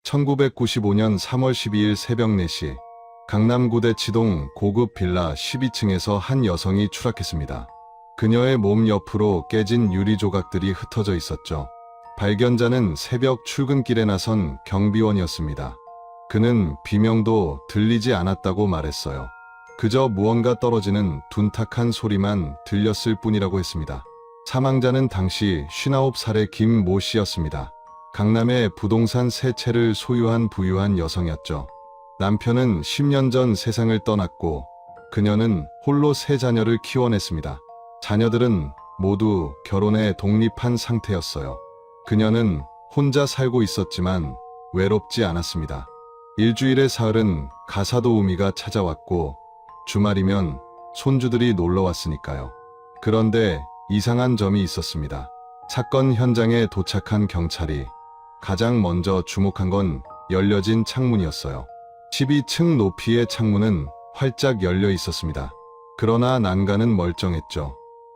1995년 3월 12일 새벽 4시 강남 구대치동 고급 빌라 12층에서 한 여성이 추락했습니다. 그녀의 몸 옆으로 깨진 유리 조각들이 흩어져 있었죠. 발견자는 새벽 출근길에 나선 경비원이었습니다. 그는 비명도 들리지 않았다고 말했어요. 그저 무언가 떨어지는 둔탁한 소리만 들렸을 뿐이라고 했습니다. 사망자는 당시 59살의 김모 씨였습니다. 강남의 부동산 3채를 소유한 부유한 여성이었죠. 남편은 10년 전 세상을 떠났고 그녀는 홀로 3자녀를 키워냈습니다. 자녀들은 모두 결혼해 독립한 상태였어요. 그녀는 혼자 살고 있었지만 외롭지 않았습니다. 일주일에 사흘은 가사도우미가 찾아왔고 주말이면 손주들이 놀러 왔으니까요. 그런데 이상한 점이 있었습니다. 사건 현장에 도착한 경찰이 가장 먼저 주목한 건 열려진 창문이었어요. 12층 높이의 창문은 활짝 열려 있었습니다. 그러나 난간은 멀쩡했죠.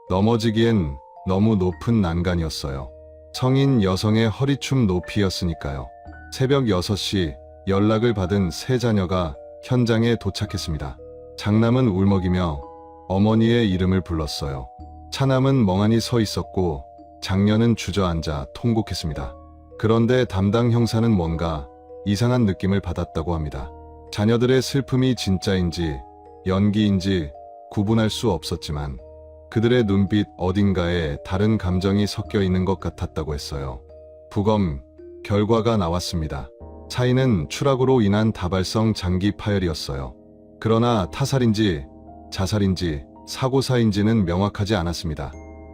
넘어지기엔 너무 높은 난간이었어요. 성인 여성의 허리춤 높이였으니까요. 새벽 6시 연락을 받은 3자녀가 현장에 도착했습니다. 장남은 울먹이며 어머니의 이름을 불렀어요. 차남은 멍하니 서 있었고 장녀는 주저앉아 통곡했습니다. 그런데 담당 형사는 뭔가 이상한 느낌을 받았다고 합니다. 자녀들의 슬픔이 진짜인지 연기인지 구분할 수 없었지만 그들의 눈빛 어딘가에 다른 감정이 섞여 있는 것 같았다고 했어요. 부검 결과가 나왔습니다. 차이는 추락으로 인한 다발성 장기 파열이었어요. 그러나 타살인지 자살인지 사고사인지는 명확하지 않았습니다.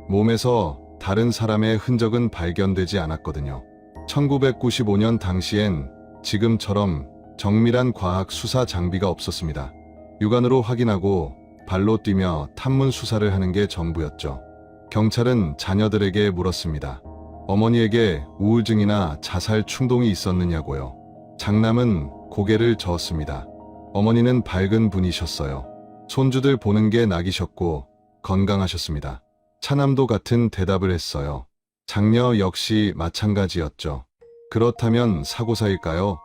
몸에서 다른 사람의 흔적은 발견되지 않았거든요. 1995년 당시엔 지금처럼 정밀한 과학 수사 장비가 없었습니다. 육안으로 확인하고 발로 뛰며 탐문 수사를 하는 게 전부였죠. 경찰은 자녀들에게 물었습니다. 어머니에게 우울증이나 자살 충동이 있었느냐고요. 장남은 고개를 저었습니다. 어머니는 밝은 분이셨어요. 손주들 보는 게 낙이셨고 건강하셨습니다. 차남도 같은 대답을 했어요. 장녀 역시 마찬가지였죠. 그렇다면 사고사일까요?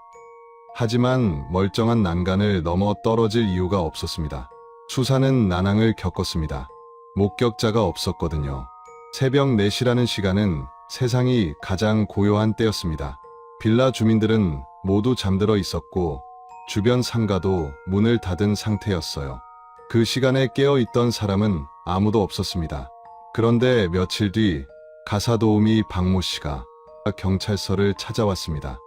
하지만 멀쩡한 난간을 넘어 떨어질 이유가 없었습니다. 수사는 난항을 겪었습니다. 목격자가 없었거든요. 새벽 4시라는 시간은 세상이 가장 고요한 때였습니다. 빌라 주민들은 모두 잠들어 있었고 주변 상가도 문을 닫은 상태였어요. 그 시간에 깨어있던 사람은 아무도 없었습니다. 그런데 며칠 뒤 가사도우미 박모 씨가 경찰서를 찾아왔습니다.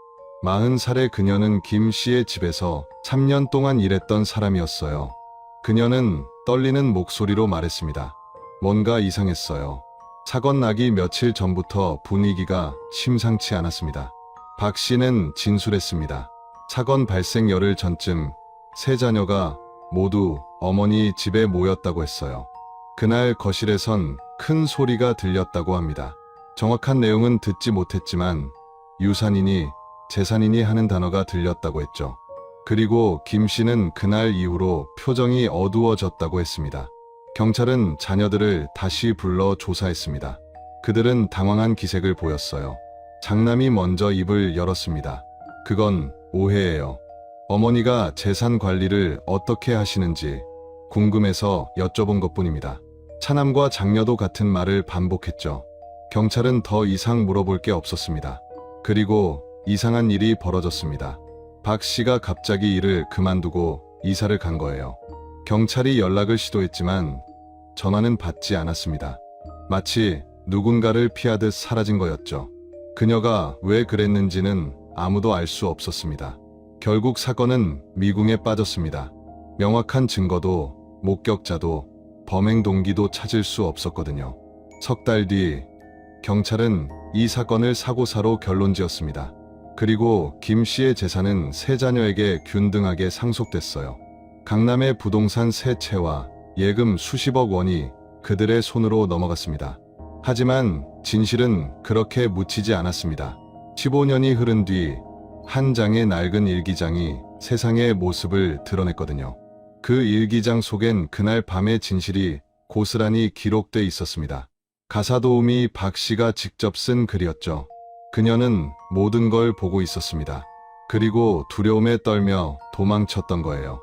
40살의 그녀는 김 씨의 집에서 3년 동안 일했던 사람이었어요. 그녀는 떨리는 목소리로 말했습니다. 뭔가 이상했어요. 사건 나기 며칠 전부터 분위기가 심상치 않았습니다. 박 씨는 진술했습니다. 사건 발생 열흘 전쯤 3자녀가 모두 어머니 집에 모였다고 했어요. 그날 거실에선 큰 소리가 들렸다고 합니다. 정확한 내용은 듣지 못했지만 유산이니 재산이니 하는 단어가 들렸다고 했죠. 그리고 김 씨는 그날 이후로 표정이 어두워졌다고 했습니다. 경찰은 자녀들을 다시 불러 조사했습니다. 그들은 당황한 기색을 보였어요. 장남이 먼저 입을 열었습니다. 그건 오해예요. 어머니가 재산 관리를 어떻게 하시는지 궁금해서 여쭤본 것뿐입니다. 차남과 장녀도 같은 말을 반복했죠. 경찰은 더 이상 물어볼 게 없었습니다. 그리고 이상한 일이 벌어졌습니다. 박 씨가 갑자기 일을 그만두고 이사를 간 거예요. 경찰이 연락을 시도했지만 전화는 받지 않았습니다. 마치 누군가를 피하듯 사라진 거였죠. 그녀가 왜 그랬는지는 아무도 알 수 없었습니다. 결국 사건은 미궁에 빠졌습니다. 명확한 증거도 목격자도 범행 동기도 찾을 수 없었거든요. 석 달 뒤 경찰은 이 사건을 사고사로 결론지었습니다. 그리고 김 씨의 재산은 3자녀에게 균등하게 상속됐어요. 강남의 부동산 3채와 예금 수십억 원이 그들의 손으로 넘어갔습니다. 하지만 진실은 그렇게 묻히지 않았습니다. 15년이 흐른 뒤 한 장의 낡은 일기장이 세상의 모습을 드러냈거든요. 그 일기장 속엔 그날 밤의 진실이 고스란히 기록돼 있었습니다. 가사도우미 박 씨가 직접 쓴 글이었죠. 그녀는 모든 걸 보고 있었습니다. 그리고 두려움에 떨며 도망쳤던 거예요.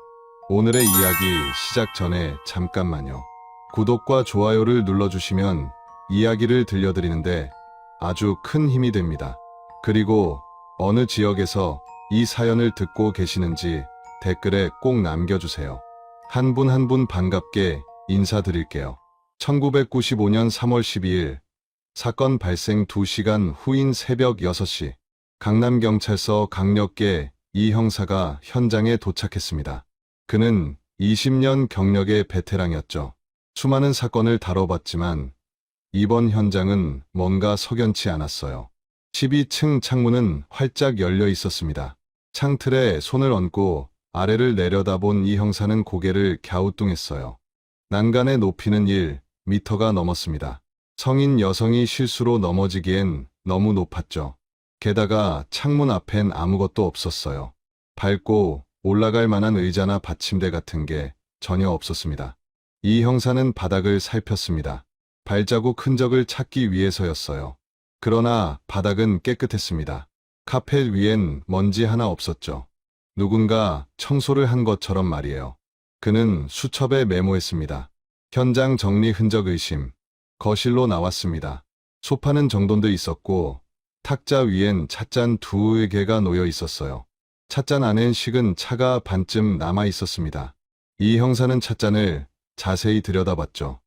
오늘의 이야기 시작 전에 잠깐만요. 구독과 좋아요를 눌러주시면 이야기를 들려드리는데 아주 큰 힘이 됩니다. 그리고 어느 지역에서 이 사연을 듣고 계시는지 댓글에 꼭 남겨주세요. 한 분 한 분 반갑게 인사드릴게요. 1995년 3월 12일 사건 발생 2시간 후인 새벽 6시 강남경찰서 강력계 이 형사가 현장에 도착했습니다. 그는 20년 경력의 베테랑이었죠. 수많은 사건을 다뤄봤지만 이번 현장은 뭔가 석연치 않았어요. 12층 창문은 활짝 열려 있었습니다. 창틀에 손을 얹고 아래를 내려다본 이 형사는 고개를 갸우뚱했어요. 난간의 높이는 1미터가 넘었습니다. 성인 여성이 실수로 넘어지기엔 너무 높았죠. 게다가 창문 앞엔 아무것도 없었어요. 밟고 올라갈 만한 의자나 받침대 같은 게 전혀 없었습니다. 이 형사는 바닥을 살폈습니다. 발자국 흔적을 찾기 위해서였어요. 그러나 바닥은 깨끗했습니다. 카펫 위엔 먼지 하나 없었죠. 누군가 청소를 한 것처럼 말이에요. 그는 수첩에 메모했습니다. 현장 정리 흔적 의심. 거실로 나왔습니다. 소파는 정돈돼 있었고 탁자 위엔 찻잔 2개가 놓여 있었어요. 찻잔 안엔 식은 차가 반쯤 남아 있었습니다. 이 형사는 찻잔을 자세히 들여다봤죠.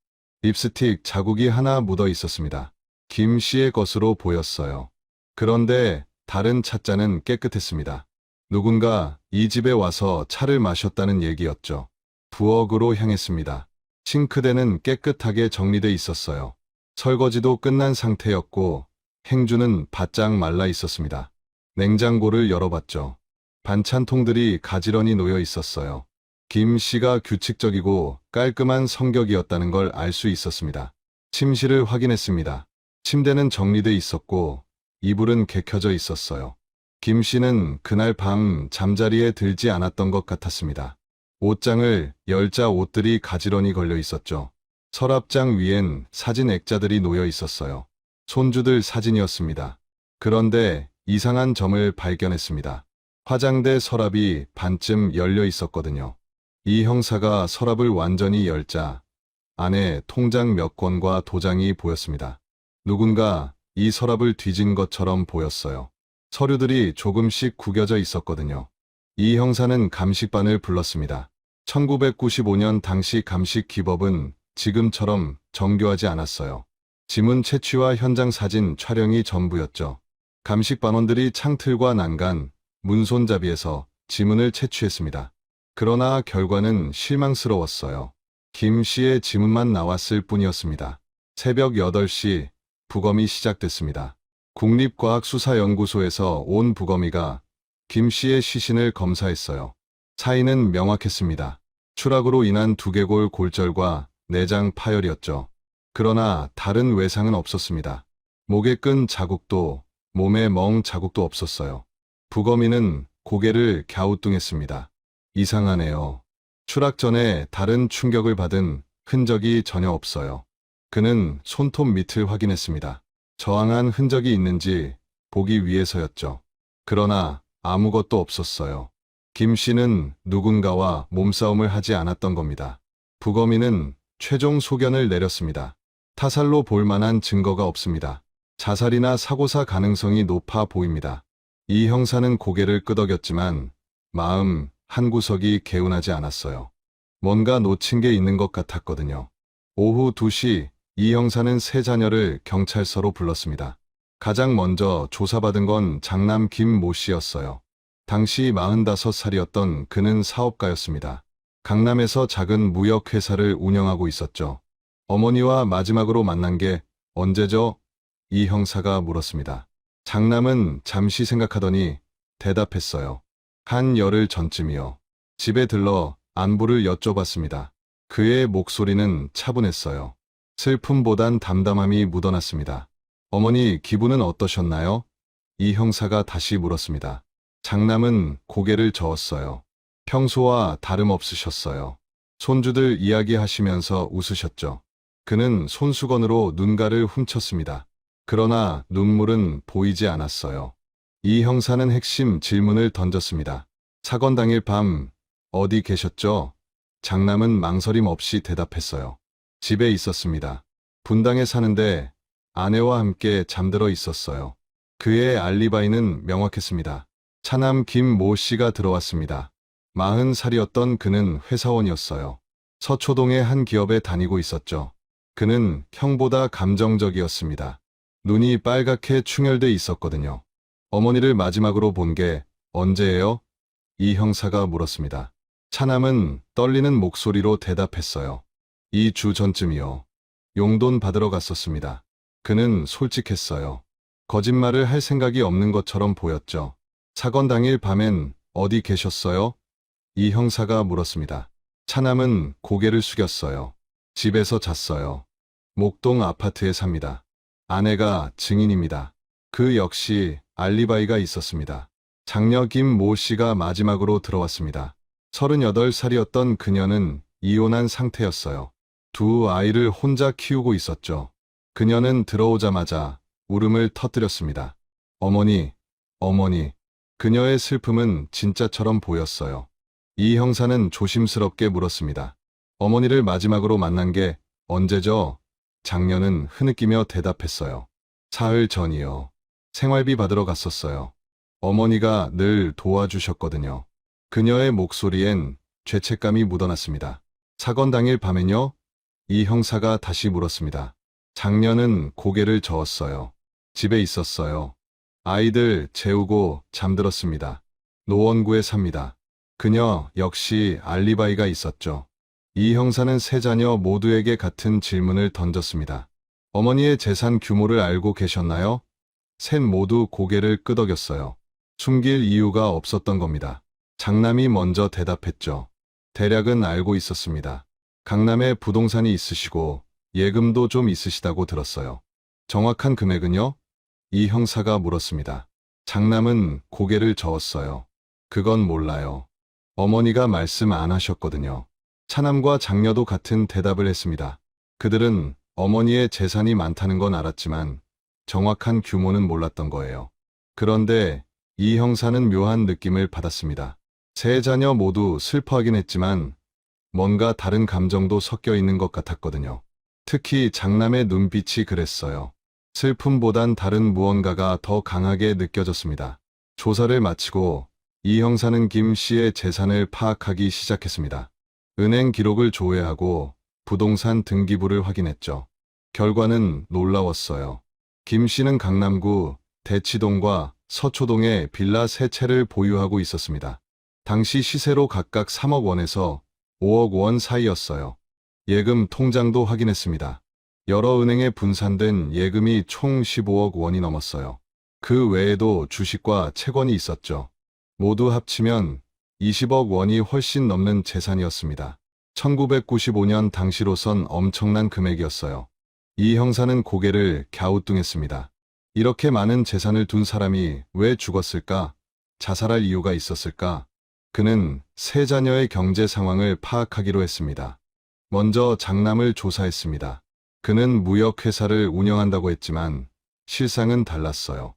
립스틱 자국이 하나 묻어 있었습니다. 김 씨의 것으로 보였어요. 그런데 다른 찻잔은 깨끗했습니다. 누군가 이 집에 와서 차를 마셨다는 얘기였죠. 부엌으로 향했습니다. 싱크대는 깨끗하게 정리돼 있었어요. 설거지도 끝난 상태였고 행주는 바짝 말라 있었습니다. 냉장고를 열어봤죠. 반찬통들이 가지런히 놓여 있었어요. 김 씨가 규칙적이고 깔끔한 성격이었다는 걸 알 수 있었습니다. 침실을 확인했습니다. 침대는 정리돼 있었고 이불은 개켜져 있었어요. 김 씨는 그날 밤 잠자리에 들지 않았던 것 같았습니다. 옷장을 열자 옷들이 가지런히 걸려 있었죠. 서랍장 위엔 사진 액자들이 놓여 있었어요. 손주들 사진이었습니다. 그런데 이상한 점을 발견했습니다. 화장대 서랍이 반쯤 열려 있었거든요. 이 형사가 서랍을 완전히 열자 안에 통장 몇 권과 도장이 보였습니다. 누군가 이 서랍을 뒤진 것처럼 보였어요. 서류들이 조금씩 구겨져 있었거든요. 이 형사는 감식반을 불렀습니다. 1995년 당시 감식 기법은 지금처럼 정교하지 않았어요. 지문 채취와 현장 사진 촬영이 전부였죠. 감식반원들이 창틀과 난간, 문손잡이에서 지문을 채취했습니다. 그러나 결과는 실망스러웠어요. 김 씨의 지문만 나왔을 뿐이었습니다. 새벽 8시 부검이 시작됐습니다. 국립과학수사연구소에서 온 부검의가 김 씨의 시신을 검사했어요. 사인은 명확했습니다. 추락으로 인한 두개골 골절과 내장 파열이었죠. 그러나 다른 외상은 없었습니다. 목에 끈 자국도 몸에 멍 자국도 없었어요. 부검의는 고개를 갸우뚱했습니다. 이상하네요. 추락 전에 다른 충격을 받은 흔적이 전혀 없어요. 그는 손톱 밑을 확인했습니다. 저항한 흔적이 있는지 보기 위해서였죠. 그러나 아무것도 없었어요. 김 씨는 누군가와 몸싸움을 하지 않았던 겁니다. 부검의는 최종 소견을 내렸습니다. 타살로 볼 만한 증거가 없습니다. 자살이나 사고사 가능성이 높아 보입니다. 이 형사는 고개를 끄덕였지만 마음 한구석이 개운하지 않았어요. 뭔가 놓친 게 있는 것 같았거든요. 오후 2시 이 형사는 세 자녀를 경찰서로 불렀습니다. 가장 먼저 조사받은 건 장남 김 모 씨였어요. 당시 45살이었던 그는 사업가였습니다. 강남에서 작은 무역회사를 운영하고 있었죠. 어머니와 마지막으로 만난 게 언제죠? 이 형사가 물었습니다. 장남은 잠시 생각하더니 대답했어요. 한 열흘 전쯤이요. 집에 들러 안부를 여쭤봤습니다. 그의 목소리는 차분했어요. 슬픔보단 담담함이 묻어났습니다. 어머니 기분은 어떠셨나요? 이 형사가 다시 물었습니다. 장남은 고개를 저었어요. 평소와 다름없으셨어요. 손주들 이야기하시면서 웃으셨죠. 그는 손수건으로 눈가를 훔쳤습니다. 그러나 눈물은 보이지 않았어요. 이 형사는 핵심 질문을 던졌습니다. 사건 당일 밤 어디 계셨죠? 장남은 망설임 없이 대답했어요. 집에 있었습니다. 분당에 사는데 아내와 함께 잠들어 있었어요. 그의 알리바이는 명확했습니다. 차남 김모 씨가 들어왔습니다. 40살이었던 그는 회사원이었어요. 서초동의 한 기업에 다니고 있었죠. 그는 형보다 감정적이었습니다. 눈이 빨갛게 충혈돼 있었거든요. 어머니를 마지막으로 본 게 언제예요? 이 형사가 물었습니다. 차남은 떨리는 목소리로 대답했어요. 2주 전쯤이요. 용돈 받으러 갔었습니다. 그는 솔직했어요. 거짓말을 할 생각이 없는 것처럼 보였죠. 사건 당일 밤엔 어디 계셨어요? 이 형사가 물었습니다. 차남은 고개를 숙였어요. 집에서 잤어요. 목동 아파트에 삽니다. 아내가 증인입니다. 그 역시 알리바이가 있었습니다. 장녀 김모 씨가 마지막으로 들어왔습니다. 38살이었던 그녀는 이혼한 상태였어요. 두 아이를 혼자 키우고 있었죠. 그녀는 들어오자마자 울음을 터뜨렸습니다. 어머니, 어머니. 그녀의 슬픔은 진짜처럼 보였어요. 이 형사는 조심스럽게 물었습니다. 어머니를 마지막으로 만난 게 언제죠? 장녀는 흐느끼며 대답했어요. 사흘 전이요. 생활비 받으러 갔었어요. 어머니가 늘 도와주셨거든요. 그녀의 목소리엔 죄책감이 묻어났습니다. 사건 당일 밤엔요? 이 형사가 다시 물었습니다. 장녀는 고개를 저었어요. 집에 있었어요. 아이들 재우고 잠들었습니다. 노원구에 삽니다. 그녀 역시 알리바이가 있었죠. 이 형사는 세 자녀 모두에게 같은 질문을 던졌습니다. 어머니의 재산 규모를 알고 계셨나요? 셋 모두 고개를 끄덕였어요. 숨길 이유가 없었던 겁니다. 장남이 먼저 대답했죠. 대략은 알고 있었습니다. 강남에 부동산이 있으시고 예금도 좀 있으시다고 들었어요. 정확한 금액은요? 이 형사가 물었습니다. 장남은 고개를 저었어요. 그건 몰라요. 어머니가 말씀 안 하셨거든요. 차남과 장녀도 같은 대답을 했습니다. 그들은 어머니의 재산이 많다는 건 알았지만 정확한 규모는 몰랐던 거예요. 그런데 이 형사는 묘한 느낌을 받았습니다. 세 자녀 모두 슬퍼하긴 했지만 뭔가 다른 감정도 섞여 있는 것 같았거든요. 특히 장남의 눈빛이 그랬어요. 슬픔보단 다른 무언가가 더 강하게 느껴졌습니다. 조사를 마치고 이 형사는 김 씨의 재산을 파악하기 시작했습니다. 은행 기록을 조회하고 부동산 등기부를 확인했죠. 결과는 놀라웠어요. 김 씨는 강남구 대치동과 서초동에 빌라 3채를 보유하고 있었습니다. 당시 시세로 각각 3억 원에서 5억 원 사이였어요. 예금 통장도 확인했습니다. 여러 은행에 분산된 예금이 총 15억 원이 넘었어요. 그 외에도 주식과 채권이 있었죠. 모두 합치면 20억 원이 훨씬 넘는 재산이었습니다. 1995년 당시로선 엄청난 금액이었어요. 이 형사는 고개를 갸우뚱했습니다. 이렇게 많은 재산을 둔 사람이 왜 죽었을까? 자살할 이유가 있었을까? 그는 세 자녀의 경제 상황을 파악하기로 했습니다. 먼저 장남을 조사했습니다. 그는 무역회사를 운영한다고 했지만 실상은 달랐어요.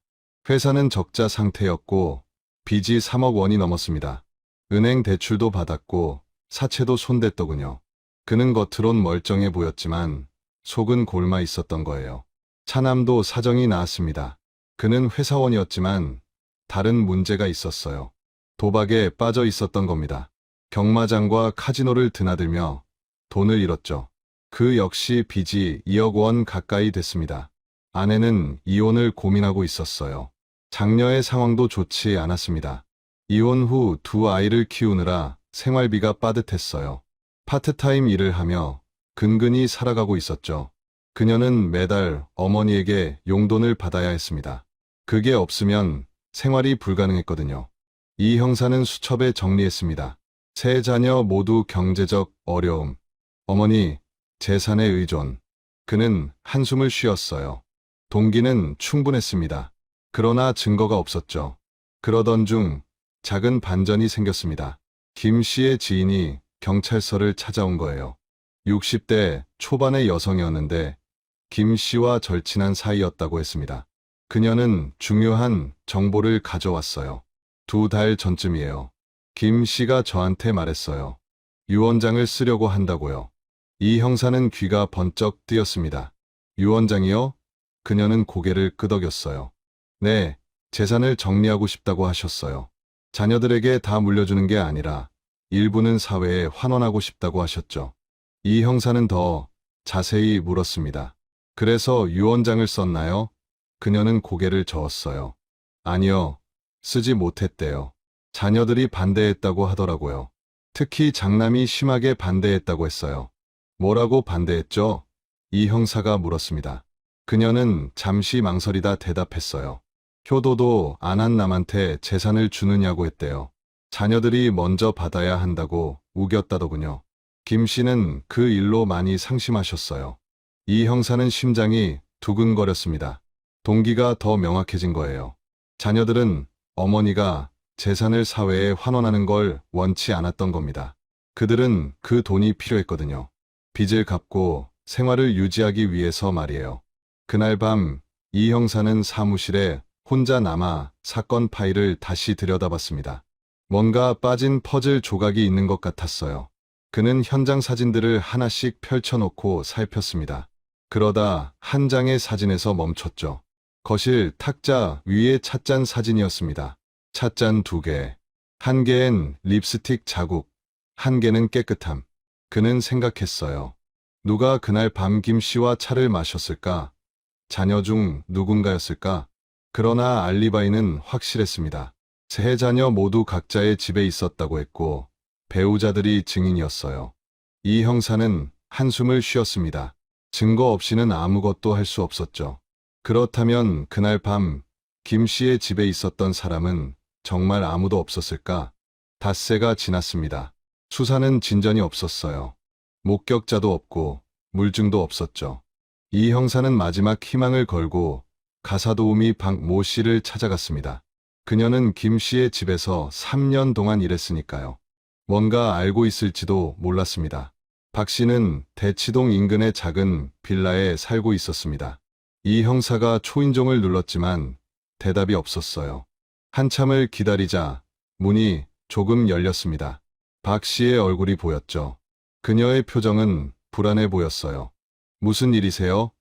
회사는 적자 상태였고 빚이 3억 원이 넘었습니다. 은행 대출도 받았고 사채도 손댔더군요. 그는 겉으론 멀쩡해 보였지만 속은 골마 있었던 거예요. 차남도 사정이 나았습니다. 그는 회사원이었지만 다른 문제가 있었어요. 도박에 빠져 있었던 겁니다. 경마장과 카지노를 드나들며 돈을 잃었죠. 그 역시 빚이 2억 원 가까이 됐습니다. 아내는 이혼을 고민하고 있었어요. 장녀의 상황도 좋지 않았습니다. 이혼 후 두 아이를 키우느라 생활비가 빠듯했어요. 파트타임 일을 하며 근근히 살아가고 있었죠. 그녀는 매달 어머니에게 용돈을 받아야 했습니다. 그게 없으면 생활이 불가능했거든요. 이 형사는 수첩에 정리했습니다. 세 자녀 모두 경제적 어려움. 어머니, 재산에 의존. 그는 한숨을 쉬었어요. 동기는 충분했습니다. 그러나 증거가 없었죠. 그러던 중 작은 반전이 생겼습니다. 김 씨의 지인이 경찰서를 찾아온 거예요. 60대 초반의 여성이었는데 김 씨와 절친한 사이였다고 했습니다. 그녀는 중요한 정보를 가져왔어요. 2달 전쯤이에요. 김 씨가 저한테 말했어요. 유언장을 쓰려고 한다고요. 이 형사는 귀가 번쩍 뜨였습니다. 유언장이요? 그녀는 고개를 끄덕였어요. 네, 재산을 정리하고 싶다고 하셨어요. 자녀들에게 다 물려주는 게 아니라 일부는 사회에 환원하고 싶다고 하셨죠. 이 형사는 더 자세히 물었습니다. 그래서 유언장을 썼나요? 그녀는 고개를 저었어요. 아니요, 쓰지 못했대요. 자녀들이 반대했다고 하더라고요. 특히 장남이 심하게 반대했다고 했어요. 뭐라고 반대했죠? 이 형사가 물었습니다. 그녀는 잠시 망설이다 대답했어요. 효도도 안 한 남한테 재산을 주느냐고 했대요. 자녀들이 먼저 받아야 한다고 우겼다더군요. 김 씨는 그 일로 많이 상심하셨어요. 이 형사는 심장이 두근거렸습니다. 동기가 더 명확해진 거예요. 자녀들은 어머니가 재산을 사회에 환원하는 걸 원치 않았던 겁니다. 그들은 그 돈이 필요했거든요. 빚을 갚고 생활을 유지하기 위해서 말이에요. 그날 밤 이 형사는 사무실에 혼자 남아 사건 파일을 다시 들여다봤습니다. 뭔가 빠진 퍼즐 조각이 있는 것 같았어요. 그는 현장 사진들을 하나씩 펼쳐놓고 살폈습니다. 그러다 한 장의 사진에서 멈췄죠. 거실 탁자 위에 찻잔 사진이었습니다. 찻잔 2개. 한 개엔 립스틱 자국, 한 개는 깨끗함. 그는 생각했어요. 누가 그날 밤 김 씨와 차를 마셨을까? 자녀 중 누군가였을까? 그러나 알리바이는 확실했습니다. 세 자녀 모두 각자의 집에 있었다고 했고 배우자들이 증인이었어요. 이 형사는 한숨을 쉬었습니다. 증거 없이는 아무것도 할 수 없었죠. 그렇다면 그날 밤 김 씨의 집에 있었던 사람은 정말 아무도 없었을까? 닷새가 지났습니다. 수사는 진전이 없었어요. 목격자도 없고 물증도 없었죠. 이 형사는 마지막 희망을 걸고 가사도우미 박모 씨를 찾아갔습니다. 그녀는 김 씨의 집에서 3년 동안 일했으니까요. 뭔가 알고 있을지도 몰랐습니다. 박 씨는 대치동 인근의 작은 빌라에 살고 있었습니다. 이 형사가 초인종을 눌렀지만 대답이 없었어요. 한참을 기다리자 문이 조금 열렸습니다. 박 씨의 얼굴이 보였죠. 그녀의 표정은 불안해 보였어요. 무슨 일이세요?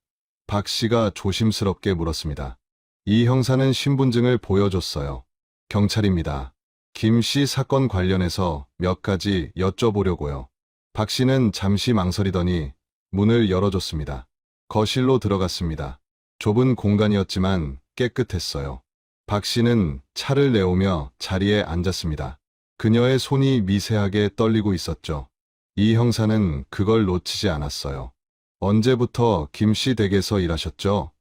박 씨가 조심스럽게 물었습니다. 이 형사는 신분증을 보여줬어요. 경찰입니다. 김 씨 사건 관련해서 몇 가지 여쭤보려고요. 박 씨는 잠시 망설이더니 문을 열어줬습니다. 거실로 들어갔습니다. 좁은 공간이었지만 깨끗했어요. 박 씨는 차를 내오며 자리에 앉았습니다. 그녀의 손이 미세하게 떨리고 있었죠. 이 형사는 그걸 놓치지 않았어요. 언제부터 김 씨 댁에서 일하셨죠?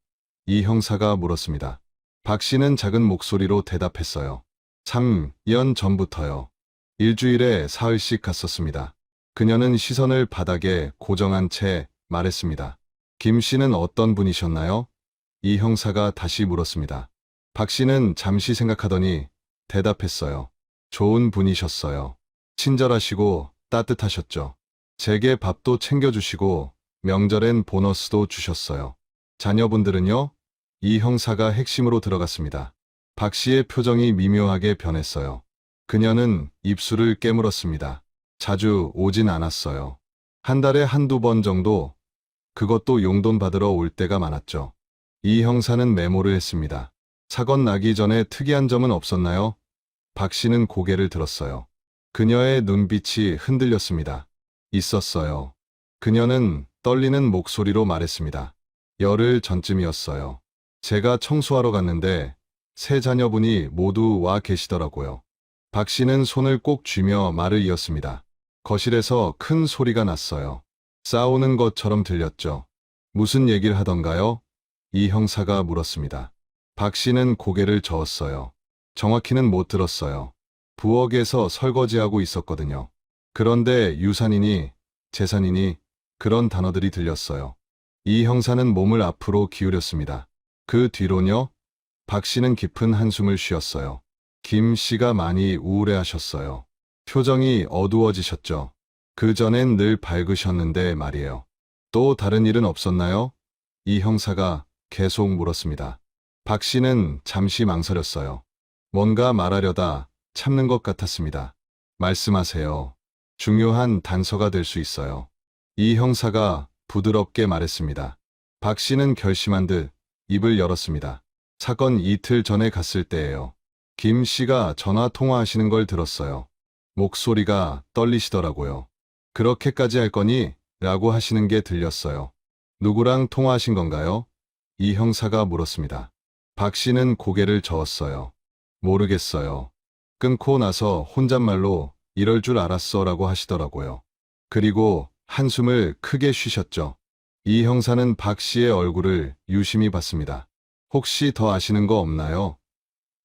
이 형사가 물었습니다. 박 씨는 작은 목소리로 대답했어요. 3년 전부터요. 일주일에 사흘씩 갔었습니다. 그녀는 시선을 바닥에 고정한 채 말했습니다. 김 씨는 어떤 분이셨나요? 이 형사가 다시 물었습니다. 박 씨는 잠시 생각하더니 대답했어요. 좋은 분이셨어요. 친절하시고 따뜻하셨죠. 제게 밥도 챙겨주시고 명절엔 보너스도 주셨어요. 자녀분들은요? 이 형사가 핵심으로 들어갔습니다. 박 씨의 표정이 미묘하게 변했어요. 그녀는 입술을 깨물었습니다. 자주 오진 않았어요. 한 달에 한두 번 정도, 그것도 용돈 받으러 올 때가 많았죠. 이 형사는 메모를 했습니다. 사건 나기 전에 특이한 점은 없었나요? 박 씨는 고개를 들었어요. 그녀의 눈빛이 흔들렸습니다. 있었어요. 그녀는 떨리는 목소리로 말했습니다. 열흘 전쯤이었어요. 제가 청소하러 갔는데 세 자녀분이 모두 와 계시더라고요. 박 씨는 손을 꼭 쥐며 말을 이었습니다. 거실에서 큰 소리가 났어요. 싸우는 것처럼 들렸죠. 무슨 얘기를 하던가요? 이 형사가 물었습니다. 박 씨는 고개를 저었어요. 정확히는 못 들었어요. 부엌에서 설거지하고 있었거든요. 그런데 유산이니 재산이니 그런 단어들이 들렸어요. 이 형사는 몸을 앞으로 기울였습니다. 그 뒤로요? 박 씨는 깊은 한숨을 쉬었어요. 김 씨가 많이 우울해하셨어요. 표정이 어두워지셨죠. 그전엔 늘 밝으셨는데 말이에요. 또 다른 일은 없었나요? 이 형사가 계속 물었습니다. 박 씨는 잠시 망설였어요. 뭔가 말하려다 참는 것 같았습니다. 말씀하세요. 중요한 단서가 될 수 있어요. 이 형사가 부드럽게 말했습니다. 박 씨는 결심한 듯 입을 열었습니다. 사건 이틀 전에 갔을 때예요. 김 씨가 전화 통화하시는 걸 들었어요. 목소리가 떨리시더라고요. 그렇게까지 할 거니? 라고 하시는 게 들렸어요. 누구랑 통화하신 건가요? 이 형사가 물었습니다. 박 씨는 고개를 저었어요. 모르겠어요. 끊고 나서 혼잣말로 이럴 줄 알았어 라고 하시더라고요. 그리고 한숨을 크게 쉬셨죠. 이 형사는 박 씨의 얼굴을 유심히 봤습니다. 혹시 더 아시는 거 없나요?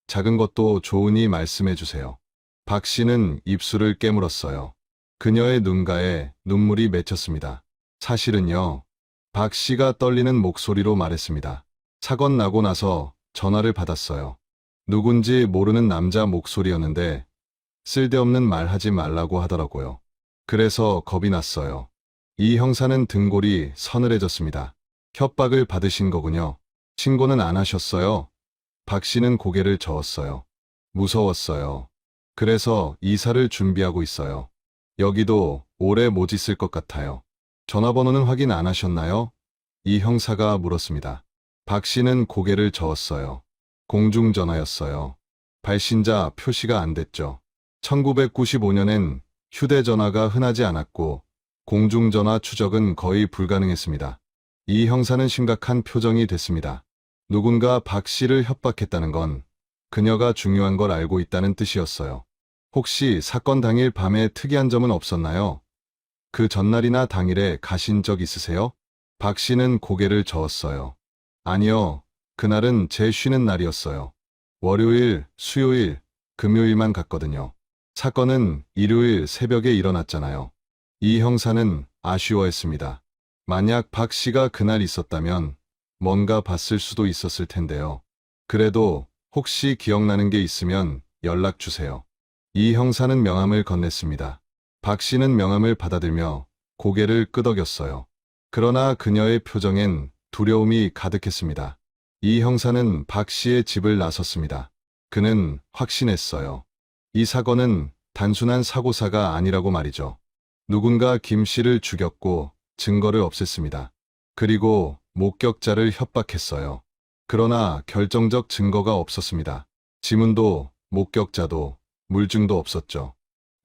작은 것도 좋으니 말씀해 주세요. 박 씨는 입술을 깨물었어요. 그녀의 눈가에 눈물이 맺혔습니다. 사실은요. 박 씨가 떨리는 목소리로 말했습니다. 사건 나고 나서 전화를 받았어요. 누군지 모르는 남자 목소리였는데 쓸데없는 말 하지 말라고 하더라고요. 그래서 겁이 났어요. 이 형사는 등골이 서늘해졌습니다. 협박을 받으신 거군요. 신고는 안 하셨어요? 박 씨는 고개를 저었어요. 무서웠어요. 그래서 이사를 준비하고 있어요. 여기도 오래 못 있을 것 같아요. 전화번호는 확인 안 하셨나요? 이 형사가 물었습니다. 박 씨는 고개를 저었어요. 공중전화였어요. 발신자 표시가 안 됐죠. 1995년엔 휴대전화가 흔하지 않았고 공중전화 추적은 거의 불가능했습니다. 이 형사는 심각한 표정이 됐습니다. 누군가 박 씨를 협박했다는 건 그녀가 중요한 걸 알고 있다는 뜻이었어요. 혹시 사건 당일 밤에 특이한 점은 없었나요? 그 전날이나 당일에 가신 적 있으세요? 박 씨는 고개를 저었어요. 아니요. 그날은 제 쉬는 날이었어요. 월요일, 수요일, 금요일만 갔거든요. 사건은 일요일 새벽에 일어났잖아요. 이 형사는 아쉬워했습니다. 만약 박 씨가 그날 있었다면 뭔가 봤을 수도 있었을 텐데요. 그래도 혹시 기억나는 게 있으면 연락 주세요. 이 형사는 명함을 건넸습니다. 박 씨는 명함을 받아들며 고개를 끄덕였어요. 그러나 그녀의 표정엔 두려움이 가득했습니다. 이 형사는 박 씨의 집을 나섰습니다. 그는 확신했어요. 이 사건은 단순한 사고사가 아니라고 말이죠. 누군가 김 씨를 죽였고 증거를 없앴습니다. 그리고 목격자를 협박했어요. 그러나 결정적 증거가 없었습니다. 지문도 목격자도 물증도 없었죠.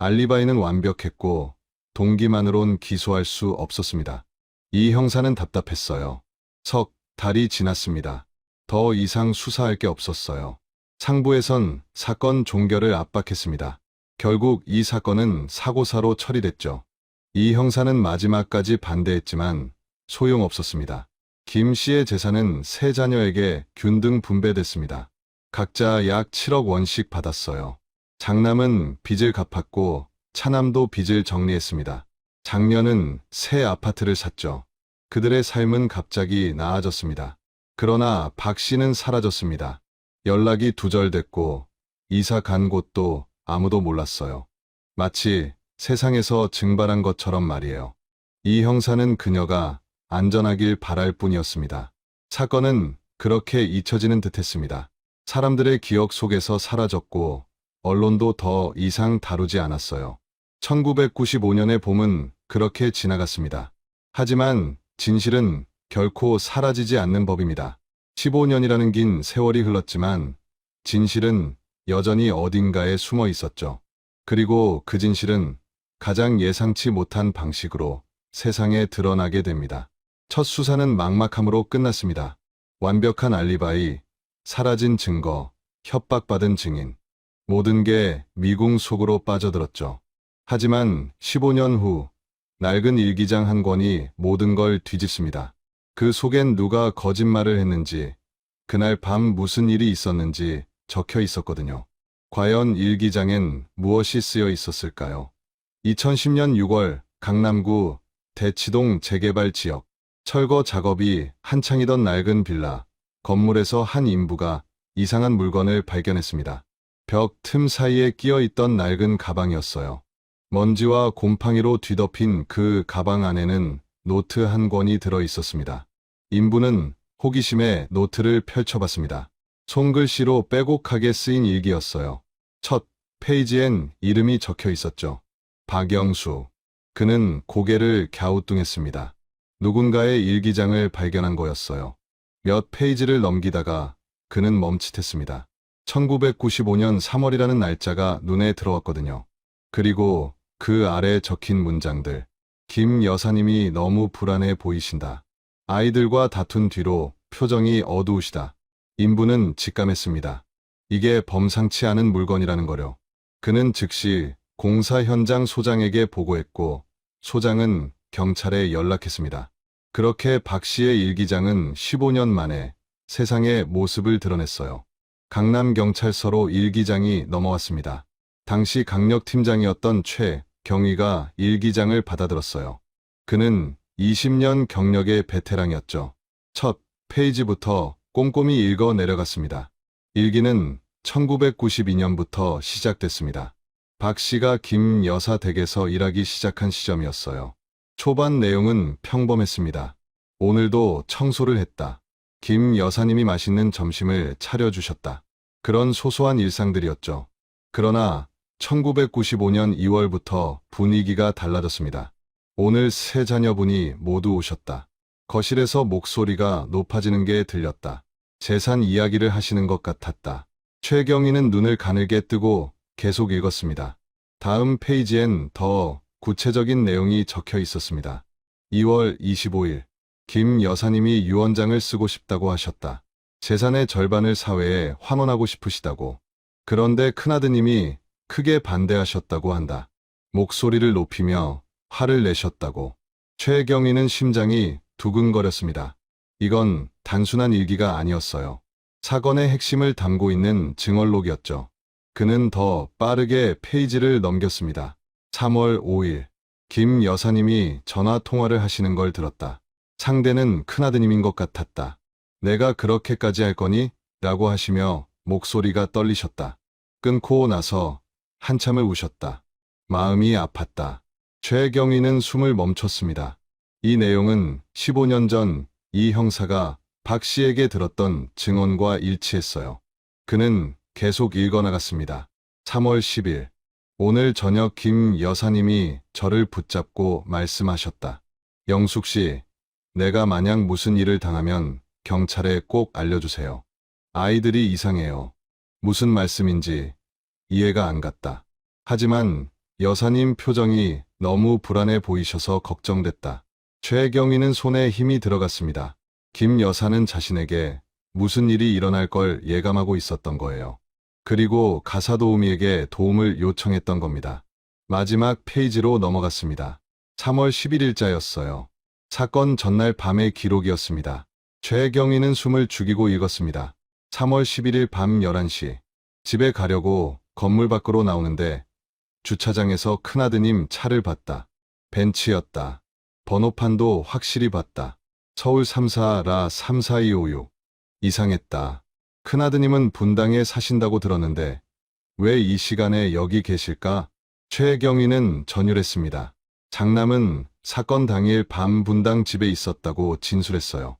알리바이는 완벽했고 동기만으론 기소할 수 없었습니다. 이 형사는 답답했어요. 석 달이 지났습니다. 더 이상 수사할 게 없었어요. 상부에선 사건 종결을 압박했습니다. 결국 이 사건은 사고사로 처리됐죠. 이 형사는 마지막까지 반대했지만 소용없었습니다. 김 씨의 재산은 세 자녀에게 균등 분배됐습니다. 각자 약 7억 원씩 받았어요. 장남은 빚을 갚았고 차남도 빚을 정리했습니다. 장녀는 새 아파트를 샀죠. 그들의 삶은 갑자기 나아졌습니다. 그러나 박 씨는 사라졌습니다. 연락이 두절됐고 이사 간 곳도 아무도 몰랐어요. 마치 세상에서 증발한 것처럼 말이에요. 이 형사는 그녀가 안전하길 바랄 뿐이었습니다. 사건은 그렇게 잊혀지는 듯했습니다. 사람들의 기억 속에서 사라졌고 언론도 더 이상 다루지 않았어요. 1995년의 봄은 그렇게 지나갔습니다. 하지만 진실은 결코 사라지지 않는 법입니다. 15년이라는 긴 세월이 흘렀지만 진실은 여전히 어딘가에 숨어 있었죠. 그리고 그 진실은 가장 예상치 못한 방식으로 세상에 드러나게 됩니다. 첫 수사는 막막함으로 끝났습니다. 완벽한 알리바이, 사라진 증거, 협박받은 증인. 모든 게 미궁 속으로 빠져들었죠. 하지만 15년 후 낡은 일기장 한 권이 모든 걸 뒤집습니다. 그 속엔 누가 거짓말을 했는지, 그날 밤 무슨 일이 있었는지 적혀 있었거든요. 과연 일기장엔 무엇이 쓰여 있었을까요? 2010년 6월 강남구 대치동 재개발 지역. 철거 작업이 한창이던 낡은 빌라. 건물에서 한 인부가 이상한 물건을 발견했습니다. 벽 틈 사이에 끼어 있던 낡은 가방이었어요. 먼지와 곰팡이로 뒤덮인 그 가방 안에는 노트 한 권이 들어 있었습니다. 인부는 호기심에 노트를 펼쳐봤습니다. 손글씨로 빼곡하게 쓰인 일기였어요. 첫 페이지엔 이름이 적혀 있었죠. 박영수. 그는 고개를 갸우뚱했습니다. 누군가의 일기장을 발견한 거였어요. 몇 페이지를 넘기다가 그는 멈칫했습니다. 1995년 3월이라는 날짜가 눈에 들어왔거든요. 그리고 그 아래 적힌 문장들. 김 여사님이 너무 불안해 보이신다. 아이들과 다툰 뒤로 표정이 어두우시다. 인부는 직감했습니다. 이게 범상치 않은 물건이라는 거려. 그는 즉시 공사 현장 소장에게 보고했고 소장은 경찰에 연락했습니다. 그렇게 박 씨의 일기장은 15년 만에 세상의 모습을 드러냈어요. 강남경찰서로 일기장이 넘어왔습니다. 당시 강력팀장이었던 최경위가 일기장을 받아들었어요. 그는 20년 경력의 베테랑이었죠. 첫 페이지부터 꼼꼼히 읽어 내려갔습니다. 일기는 1992년부터 시작됐습니다. 박 씨가 김 여사 댁에서 일하기 시작한 시점이었어요. 초반 내용은 평범했습니다. 오늘도 청소를 했다. 김 여사님이 맛있는 점심을 차려주셨다. 그런 소소한 일상들이었죠. 그러나 1995년 2월부터 분위기가 달라졌습니다. 오늘 세 자녀분이 모두 오셨다. 거실에서 목소리가 높아지는 게 들렸다. 재산 이야기를 하시는 것 같았다. 최경희는 눈을 가늘게 뜨고 계속 읽었습니다. 다음 페이지엔 더 구체적인 내용이 적혀 있었습니다. 2월 25일, 김 여사님이 유언장을 쓰고 싶다고 하셨다. 재산의 절반을 사회에 환원하고 싶으시다고. 그런데 큰아드님이 크게 반대하셨다고 한다. 목소리를 높이며 화를 내셨다고. 최경희는 심장이 두근거렸습니다. 이건 단순한 일기가 아니었어요. 사건의 핵심을 담고 있는 증언록이었죠. 그는 더 빠르게 페이지를 넘겼습니다. 3월 5일, 김 여사님이 전화 통화를 하시는 걸 들었다. 상대는 큰아드님인 것 같았다. 내가 그렇게까지 할 거니? 라고 하시며 목소리가 떨리셨다. 끊고 나서 한참을 우셨다. 마음이 아팠다. 최경희는 숨을 멈췄습니다. 이 내용은 15년 전 이 형사가 박 씨에게 들었던 증언과 일치했어요. 그는 계속 읽어나갔습니다. 3월 10일, 오늘 저녁 김 여사님이 저를 붙잡고 말씀하셨다. 영숙 씨, 내가 만약 무슨 일을 당하면 경찰에 꼭 알려주세요. 아이들이 이상해요. 무슨 말씀인지 이해가 안 갔다. 하지만 여사님 표정이 너무 불안해 보이셔서 걱정됐다. 최경희는 손에 힘이 들어갔습니다. 김 여사는 자신에게 무슨 일이 일어날 걸 예감하고 있었던 거예요. 그리고 가사도우미에게 도움을 요청했던 겁니다. 마지막 페이지로 넘어갔습니다. 3월 11일자였어요. 사건 전날 밤의 기록이었습니다. 최경희는 숨을 죽이고 읽었습니다. 3월 11일 밤 11시. 집에 가려고 건물 밖으로 나오는데 주차장에서 큰아드님 차를 봤다. 벤츠였다. 번호판도 확실히 봤다. 서울 34라 34256. 이상했다. 큰아드님은 분당에 사신다고 들었는데 왜 이 시간에 여기 계실까? 최경희는 전율했습니다. 장남은 사건 당일 밤 분당 집에 있었다고 진술했어요.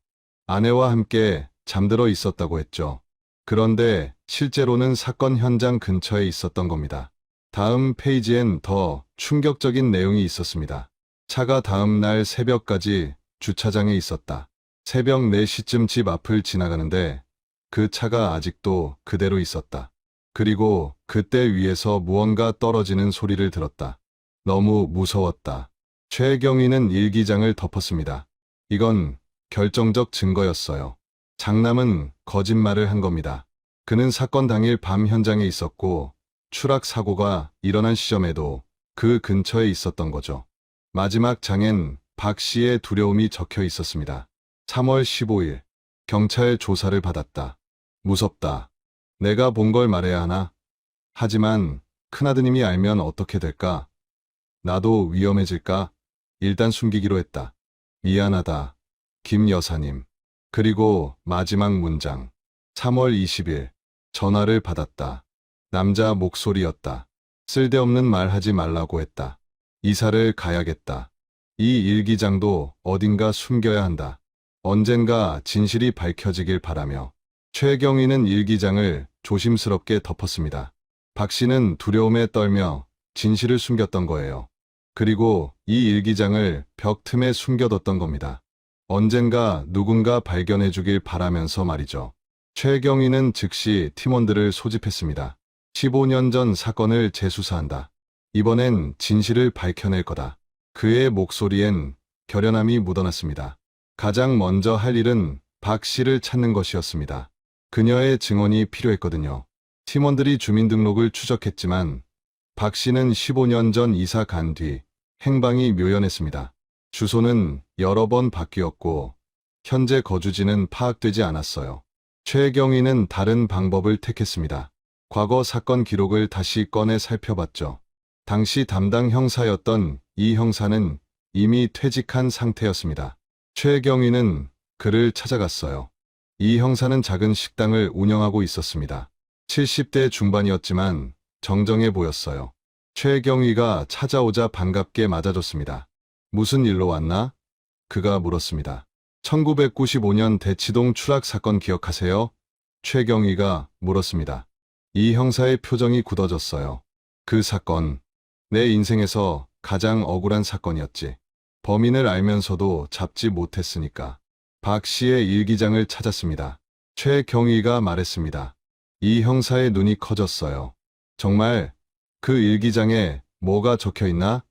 아내와 함께 잠들어 있었다고 했죠. 그런데 실제로는 사건 현장 근처에 있었던 겁니다. 다음 페이지엔 더 충격적인 내용이 있었습니다. 차가 다음 날 새벽까지 주차장에 있었다. 새벽 4시쯤 집 앞을 지나가는데 그 차가 아직도 그대로 있었다. 그리고 그때 위에서 무언가 떨어지는 소리를 들었다. 너무 무서웠다. 최경희는 일기장을 덮었습니다. 이건 결정적 증거였어요. 장남은 거짓말을 한 겁니다. 그는 사건 당일 밤 현장에 있었고 추락 사고가 일어난 시점에도 그 근처에 있었던 거죠. 마지막 장엔 박 씨의 두려움이 적혀 있었습니다. 3월 15일, 경찰 조사를 받았다. 무섭다. 내가 본 걸 말해야 하나? 하지만 큰아드님이 알면 어떻게 될까? 나도 위험해질까? 일단 숨기기로 했다. 미안하다. 김 여사님. 그리고 마지막 문장. 3월 20일, 전화를 받았다. 남자 목소리였다. 쓸데없는 말 하지 말라고 했다. 이사를 가야겠다. 이 일기장도 어딘가 숨겨야 한다. 언젠가 진실이 밝혀지길 바라며. 최경희는 일기장을 조심스럽게 덮었습니다. 박 씨는 두려움에 떨며 진실을 숨겼던 거예요. 그리고 이 일기장을 벽 틈에 숨겨뒀던 겁니다. 언젠가 누군가 발견해 주길 바라면서 말이죠. 최경희는 즉시 팀원들을 소집했습니다. 15년 전 사건을 재수사한다. 이번엔 진실을 밝혀낼 거다. 그의 목소리엔 결연함이 묻어났습니다. 가장 먼저 할 일은 박 씨를 찾는 것이었습니다. 그녀의 증언이 필요했거든요. 팀원들이 주민등록을 추적했지만 박 씨는 15년 전 이사 간 뒤 행방이 묘연했습니다. 주소는 여러 번 바뀌었고 현재 거주지는 파악되지 않았어요. 최경희는 다른 방법을 택했습니다. 과거 사건 기록을 다시 꺼내 살펴봤죠. 당시 담당 형사였던 이 형사는 이미 퇴직한 상태였습니다. 최경희는 그를 찾아갔어요. 이 형사는 작은 식당을 운영하고 있었습니다. 70대 중반이었지만 정정해 보였어요. 최경희가 찾아오자 반갑게 맞아줬습니다. 무슨 일로 왔나? 그가 물었습니다. 1995년 대치동 추락 사건 기억하세요? 최경희가 물었습니다. 이 형사의 표정이 굳어졌어요. 그 사건, 내 인생에서 가장 억울한 사건이었지. 범인을 알면서도 잡지 못했으니까. 박 씨의 일기장을 찾았습니다. 최경희가 말했습니다. 이 형사의 눈이 커졌어요. 정말 그 일기장에 뭐가 적혀 있나?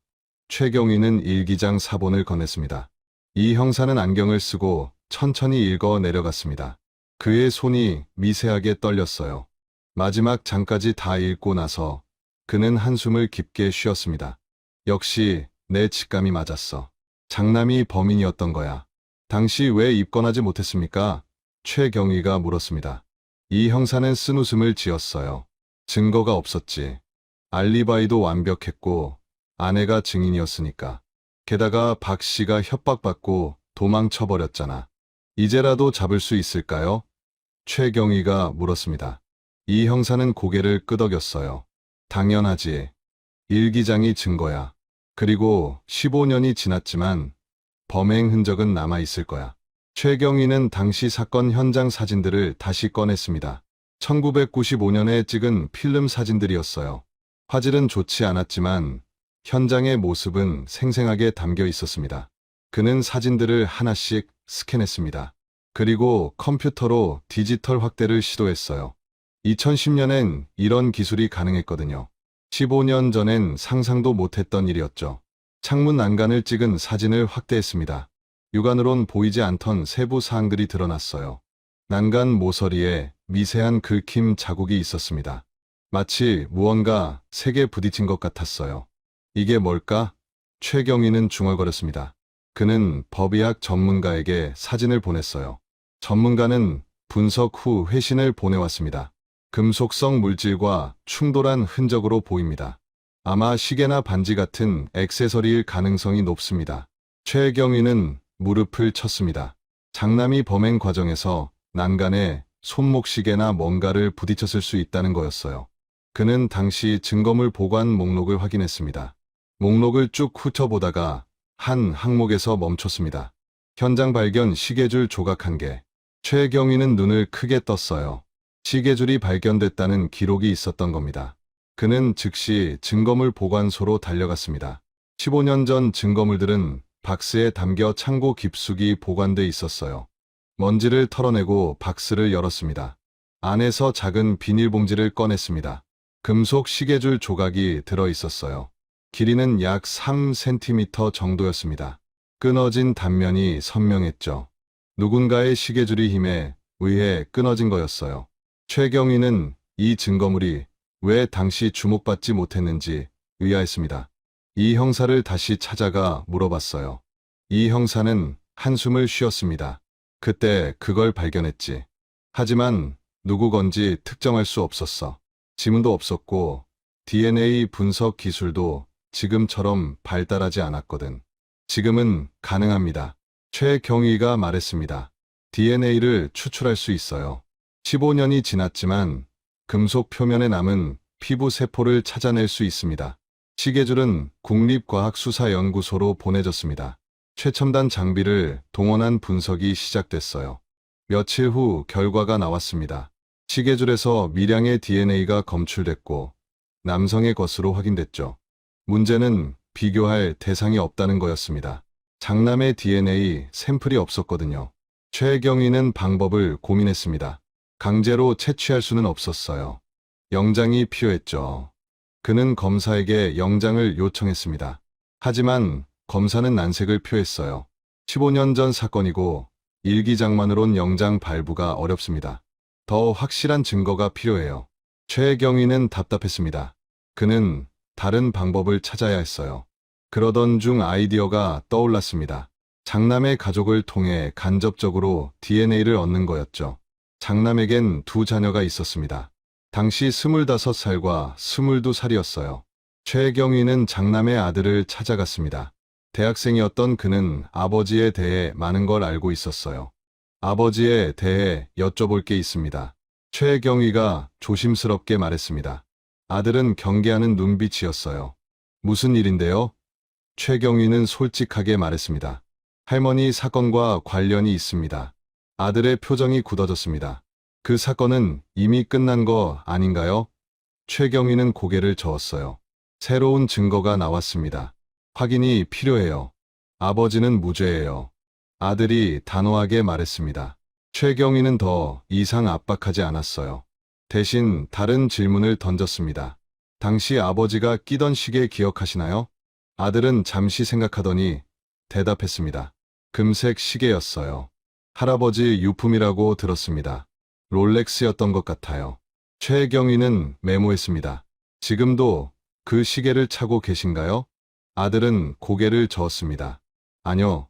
최경희는 일기장 사본을 건넸습니다. 이 형사는 안경을 쓰고 천천히 읽어 내려갔습니다. 그의 손이 미세하게 떨렸어요. 마지막 장까지 다 읽고 나서 그는 한숨을 깊게 쉬었습니다. 역시 내 직감이 맞았어. 장남이 범인이었던 거야. 당시 왜 입건하지 못했습니까? 최경희가 물었습니다. 이 형사는 쓴웃음을 지었어요. 증거가 없었지. 알리바이도 완벽했고 아내가 증인이었으니까. 게다가 박 씨가 협박받고 도망쳐버렸잖아. 이제라도 잡을 수 있을까요? 최경희가 물었습니다. 이 형사는 고개를 끄덕였어요. 당연하지. 일기장이 증거야. 그리고 15년이 지났지만 범행 흔적은 남아있을 거야. 최경희는 당시 사건 현장 사진들을 다시 꺼냈습니다. 1995년에 찍은 필름 사진들이었어요. 화질은 좋지 않았지만 현장의 모습은 생생하게 담겨 있었습니다. 그는 사진들을 하나씩 스캔했습니다. 그리고 컴퓨터로 디지털 확대를 시도했어요. 2010년엔 이런 기술이 가능했거든요. 15년 전엔 상상도 못했던 일이었죠. 창문 난간을 찍은 사진을 확대했습니다. 육안으론 보이지 않던 세부 사항들이 드러났어요. 난간 모서리에 미세한 긁힘 자국이 있었습니다. 마치 무언가 세게 부딪힌 것 같았어요. 이게 뭘까? 최경희는 중얼거렸습니다. 그는 법의학 전문가에게 사진을 보냈어요. 전문가는 분석 후 회신을 보내왔습니다. 금속성 물질과 충돌한 흔적으로 보입니다. 아마 시계나 반지 같은 액세서리일 가능성이 높습니다. 최경희는 무릎을 쳤습니다. 장남이 범행 과정에서 난간에 손목시계나 뭔가를 부딪혔을 수 있다는 거였어요. 그는 당시 증거물 보관 목록을 확인했습니다. 목록을 쭉 훑어보다가 한 항목에서 멈췄습니다. 현장 발견 시계줄 조각 1개. 최경희는 눈을 크게 떴어요. 시계줄이 발견됐다는 기록이 있었던 겁니다. 그는 즉시 증거물 보관소로 달려갔습니다. 15년 전 증거물들은 박스에 담겨 창고 깊숙이 보관돼 있었어요. 먼지를 털어내고 박스를 열었습니다. 안에서 작은 비닐봉지를 꺼냈습니다. 금속 시계줄 조각이 들어 있었어요. 길이는 약 3cm 정도였습니다. 끊어진 단면이 선명했죠. 누군가의 시계줄이 힘에 의해 끊어진 거였어요. 최경희는 이 증거물이 왜 당시 주목받지 못했는지 의아했습니다. 이 형사를 다시 찾아가 물어봤어요. 이 형사는 한숨을 쉬었습니다. 그때 그걸 발견했지. 하지만 누구 건지 특정할 수 없었어. 지문도 없었고 DNA 분석 기술도 지금처럼 발달하지 않았거든. 지금은 가능합니다. 최경희가 말했습니다. DNA를 추출할 수 있어요. 15년이 지났지만 금속 표면에 남은 피부 세포를 찾아낼 수 있습니다. 시계줄은 국립과학수사연구소로 보내졌습니다. 최첨단 장비를 동원한 분석이 시작됐어요. 며칠 후 결과가 나왔습니다. 시계줄에서 밀양의 DNA가 검출됐고 남성의 것으로 확인됐죠. 문제는 비교할 대상이 없다는 거였습니다. 장남의 DNA 샘플이 없었거든요. 최경희는 방법을 고민했습니다. 강제로 채취할 수는 없었어요. 영장이 필요했죠. 그는 검사에게 영장을 요청했습니다. 하지만 검사는 난색을 표했어요. 15년 전 사건이고 일기장만으론 영장 발부가 어렵습니다. 더 확실한 증거가 필요해요. 최경희는 답답했습니다. 그는 다른 방법을 찾아야 했어요. 그러던 중 아이디어가 떠올랐습니다. 장남의 가족을 통해 간접적으로 DNA를 얻는 거였죠. 장남에겐 두 자녀가 있었습니다. 당시 25살과 22살이었어요. 최경희는 장남의 아들을 찾아갔습니다. 대학생이었던 그는 아버지에 대해 많은 걸 알고 있었어요. 아버지에 대해 여쭤볼 게 있습니다. 최경희가 조심스럽게 말했습니다. 아들은 경계하는 눈빛이었어요. 무슨 일인데요? 최경희는 솔직하게 말했습니다. 할머니 사건과 관련이 있습니다. 아들의 표정이 굳어졌습니다. 그 사건은 이미 끝난 거 아닌가요? 최경희는 고개를 저었어요. 새로운 증거가 나왔습니다. 확인이 필요해요. 아버지는 무죄예요. 아들이 단호하게 말했습니다. 최경희는 더 이상 압박하지 않았어요. 대신 다른 질문을 던졌습니다. 당시 아버지가 끼던 시계 기억하시나요? 아들은 잠시 생각하더니 대답했습니다. 금색 시계였어요. 할아버지 유품이라고 들었습니다. 롤렉스였던 것 같아요. 최경희는 메모했습니다. 지금도 그 시계를 차고 계신가요? 아들은 고개를 저었습니다. 아니요.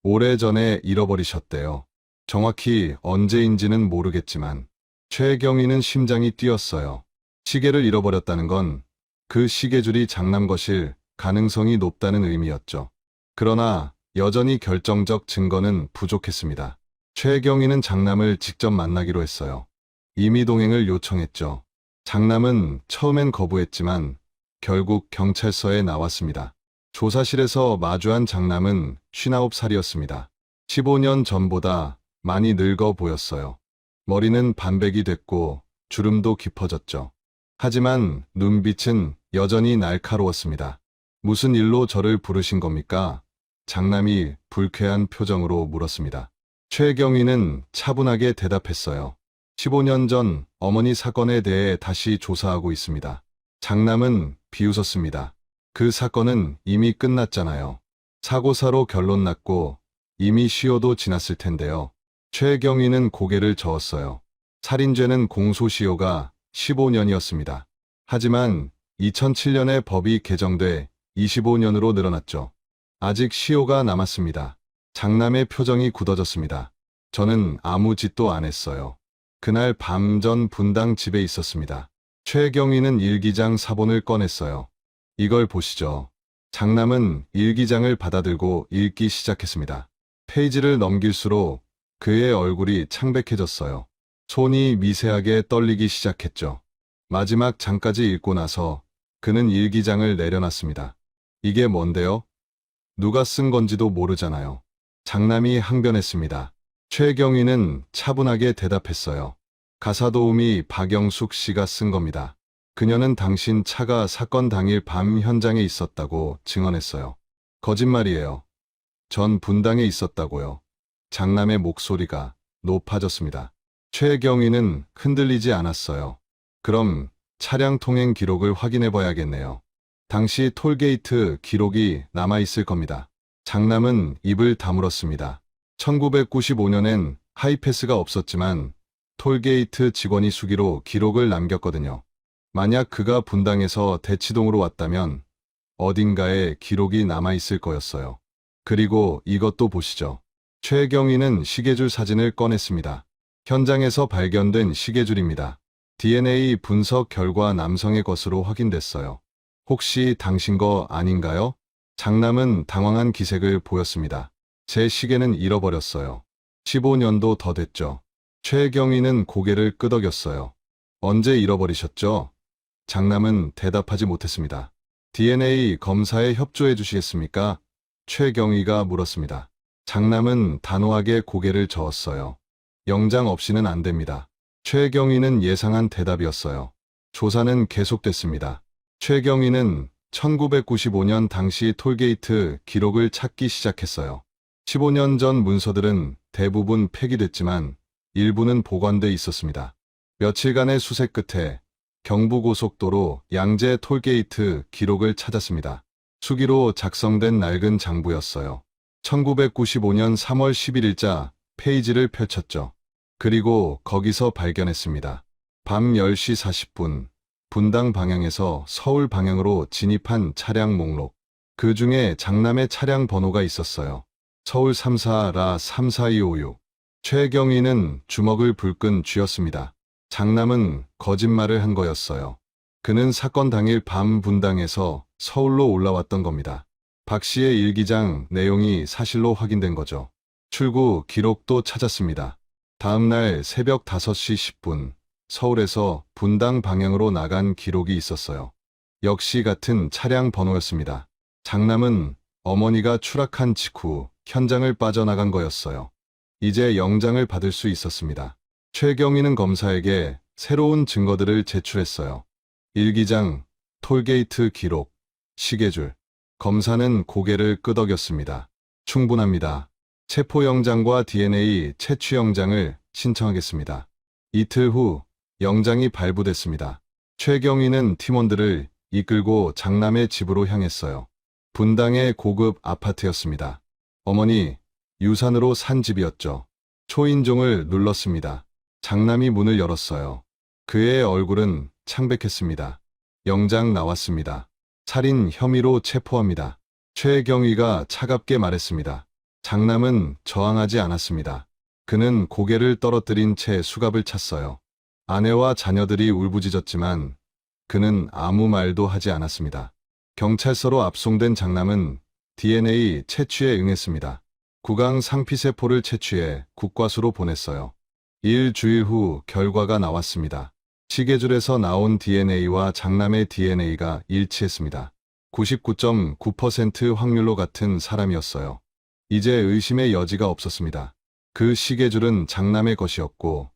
오래전에 잃어버리셨대요. 정확히 언제인지는 모르겠지만 최경희는 심장이 뛰었어요. 시계를 잃어버렸다는 건 그 시계줄이 장남 것일 가능성이 높다는 의미였죠. 그러나 여전히 결정적 증거는 부족했습니다. 최경희는 장남을 직접 만나기로 했어요. 임의동행을 요청했죠. 장남은 처음엔 거부했지만 결국 경찰서에 나왔습니다. 조사실에서 마주한 장남은 59살이었습니다. 15년 전보다 많이 늙어 보였어요. 머리는 반백이 됐고 주름도 깊어졌죠. 하지만 눈빛은 여전히 날카로웠습니다. 무슨 일로 저를 부르신 겁니까? 장남이 불쾌한 표정으로 물었습니다. 최경희는 차분하게 대답했어요. 15년 전 어머니 사건에 대해 다시 조사하고 있습니다. 장남은 비웃었습니다. 그 사건은 이미 끝났잖아요. 사고사로 결론 났고 이미 시효도 지났을 텐데요. 최경희는 고개를 저었어요. 살인죄는 공소시효가 15년이었습니다. 하지만 2007년에 법이 개정돼 25년으로 늘어났죠. 아직 시효가 남았습니다. 장남의 표정이 굳어졌습니다. 저는 아무 짓도 안 했어요. 그날 밤 전 분당 집에 있었습니다. 최경희는 일기장 사본을 꺼냈어요. 이걸 보시죠. 장남은 일기장을 받아들고 읽기 시작했습니다. 페이지를 넘길수록 그의 얼굴이 창백해졌어요. 손이 미세하게 떨리기 시작했죠. 마지막 장까지 읽고 나서 그는 일기장을 내려놨습니다. 이게 뭔데요? 누가 쓴 건지도 모르잖아요. 장남이 항변했습니다. 최경희는 차분하게 대답했어요. 가사도우미 박영숙 씨가 쓴 겁니다. 그녀는 당신 차가 사건 당일 밤 현장에 있었다고 증언했어요. 거짓말이에요. 전 분당에 있었다고요. 장남의 목소리가 높아졌습니다. 최경희는 흔들리지 않았어요. 그럼 차량 통행 기록을 확인해 봐야겠네요. 당시 톨게이트 기록이 남아있을 겁니다. 장남은 입을 다물었습니다. 1995년엔 하이패스가 없었지만 톨게이트 직원이 수기로 기록을 남겼거든요. 만약 그가 분당에서 대치동으로 왔다면 어딘가에 기록이 남아있을 거였어요. 그리고 이것도 보시죠. 최경희는 시계줄 사진을 꺼냈습니다. 현장에서 발견된 시계줄입니다. DNA 분석 결과 남성의 것으로 확인됐어요. 혹시 당신 거 아닌가요? 장남은 당황한 기색을 보였습니다. 제 시계는 잃어버렸어요. 15년도 더 됐죠. 최경희는 고개를 끄덕였어요. 언제 잃어버리셨죠? 장남은 대답하지 못했습니다. DNA 검사에 협조해 주시겠습니까? 최경희가 물었습니다. 장남은 단호하게 고개를 저었어요. 영장 없이는 안 됩니다. 최경희는 예상한 대답이었어요. 조사는 계속됐습니다. 최경희는 1995년 당시 톨게이트 기록을 찾기 시작했어요. 15년 전 문서들은 대부분 폐기됐지만 일부는 보관돼 있었습니다. 며칠간의 수색 끝에 경부고속도로 양재 톨게이트 기록을 찾았습니다. 수기로 작성된 낡은 장부였어요. 1995년 3월 11일자 페이지를 펼쳤죠. 그리고 거기서 발견했습니다. 밤 10시 40분, 분당 방향에서 서울 방향으로 진입한 차량 목록. 그 중에 장남의 차량 번호가 있었어요. 서울 34라 34256. 최경희는 주먹을 불끈 쥐었습니다. 장남은 거짓말을 한 거였어요. 그는 사건 당일 밤 분당에서 서울로 올라왔던 겁니다. 박 씨의 일기장 내용이 사실로 확인된 거죠. 출구 기록도 찾았습니다. 다음 날 새벽 5시 10분, 서울에서 분당 방향으로 나간 기록이 있었어요. 역시 같은 차량 번호였습니다. 장남은 어머니가 추락한 직후 현장을 빠져나간 거였어요. 이제 영장을 받을 수 있었습니다. 최경희는 검사에게 새로운 증거들을 제출했어요. 일기장, 톨게이트 기록, 시계줄. 검사는 고개를 끄덕였습니다. 충분합니다. 체포영장과 DNA 채취영장을 신청하겠습니다. 이틀 후 영장이 발부됐습니다. 최경희는 팀원들을 이끌고 장남의 집으로 향했어요. 분당의 고급 아파트였습니다. 어머니, 유산으로 산 집이었죠. 초인종을 눌렀습니다. 장남이 문을 열었어요. 그의 얼굴은 창백했습니다. 영장 나왔습니다. 살인 혐의로 체포합니다. 최경희가 차갑게 말했습니다. 장남은 저항하지 않았습니다. 그는 고개를 떨어뜨린 채 수갑을 찼어요. 아내와 자녀들이 울부짖었지만 그는 아무 말도 하지 않았습니다. 경찰서로 압송된 장남은 DNA 채취에 응했습니다. 구강 상피세포를 채취해 국과수로 보냈어요. 일주일 후 결과가 나왔습니다. 시계줄에서 나온 DNA와 장남의 DNA가 일치했습니다. 99.9% 확률로 같은 사람이었어요. 이제 의심의 여지가 없었습니다. 그 시계줄은 장남의 것이었고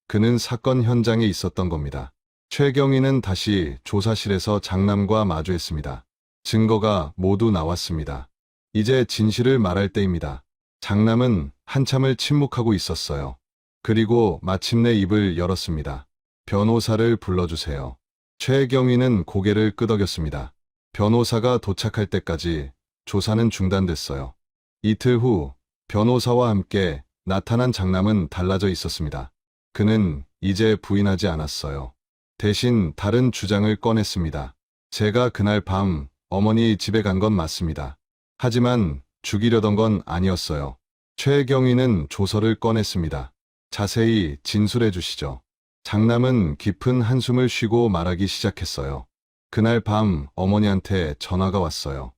그는 사건 현장에 있었던 겁니다. 최경희는 다시 조사실에서 장남과 마주했습니다. 증거가 모두 나왔습니다. 이제 진실을 말할 때입니다. 장남은 한참을 침묵하고 있었어요. 그리고 마침내 입을 열었습니다. 변호사를 불러주세요. 최경희는 고개를 끄덕였습니다. 변호사가 도착할 때까지 조사는 중단됐어요. 이틀 후 변호사와 함께 나타난 장남은 달라져 있었습니다. 그는 이제 부인하지 않았어요. 대신 다른 주장을 꺼냈습니다. 제가 그날 밤 어머니 집에 간 건 맞습니다. 하지만 죽이려던 건 아니었어요. 최경희는 조서를 꺼냈습니다. 자세히 진술해 주시죠. 장남은 깊은 한숨을 쉬고 말하기 시작했어요. 그날 밤 어머니한테 전화가 왔어요.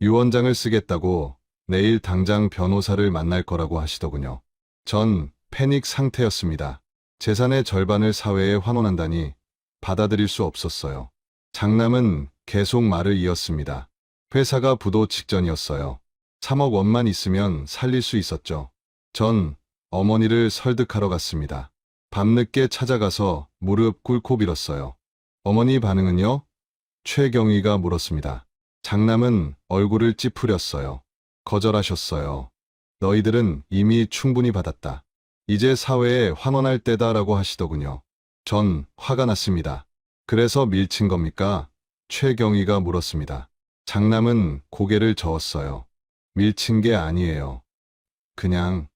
유언장을 쓰겠다고 내일 당장 변호사를 만날 거라고 하시더군요. 전 패닉 상태였습니다. 재산의 절반을 사회에 환원한다니 받아들일 수 없었어요. 장남은 계속 말을 이었습니다. 회사가 부도 직전이었어요. 3억 원만 있으면 살릴 수 있었죠. 전 어머니를 설득하러 갔습니다. 밤늦게 찾아가서 무릎 꿇고 빌었어요. 어머니 반응은요? 최경희가 물었습니다. 장남은 얼굴을 찌푸렸어요. 거절하셨어요. 너희들은 이미 충분히 받았다. 이제 사회에 환원할 때다라고 하시더군요. 전 화가 났습니다. 그래서 밀친 겁니까? 최경희가 물었습니다. 장남은 고개를 저었어요. 밀친 게 아니에요. 그냥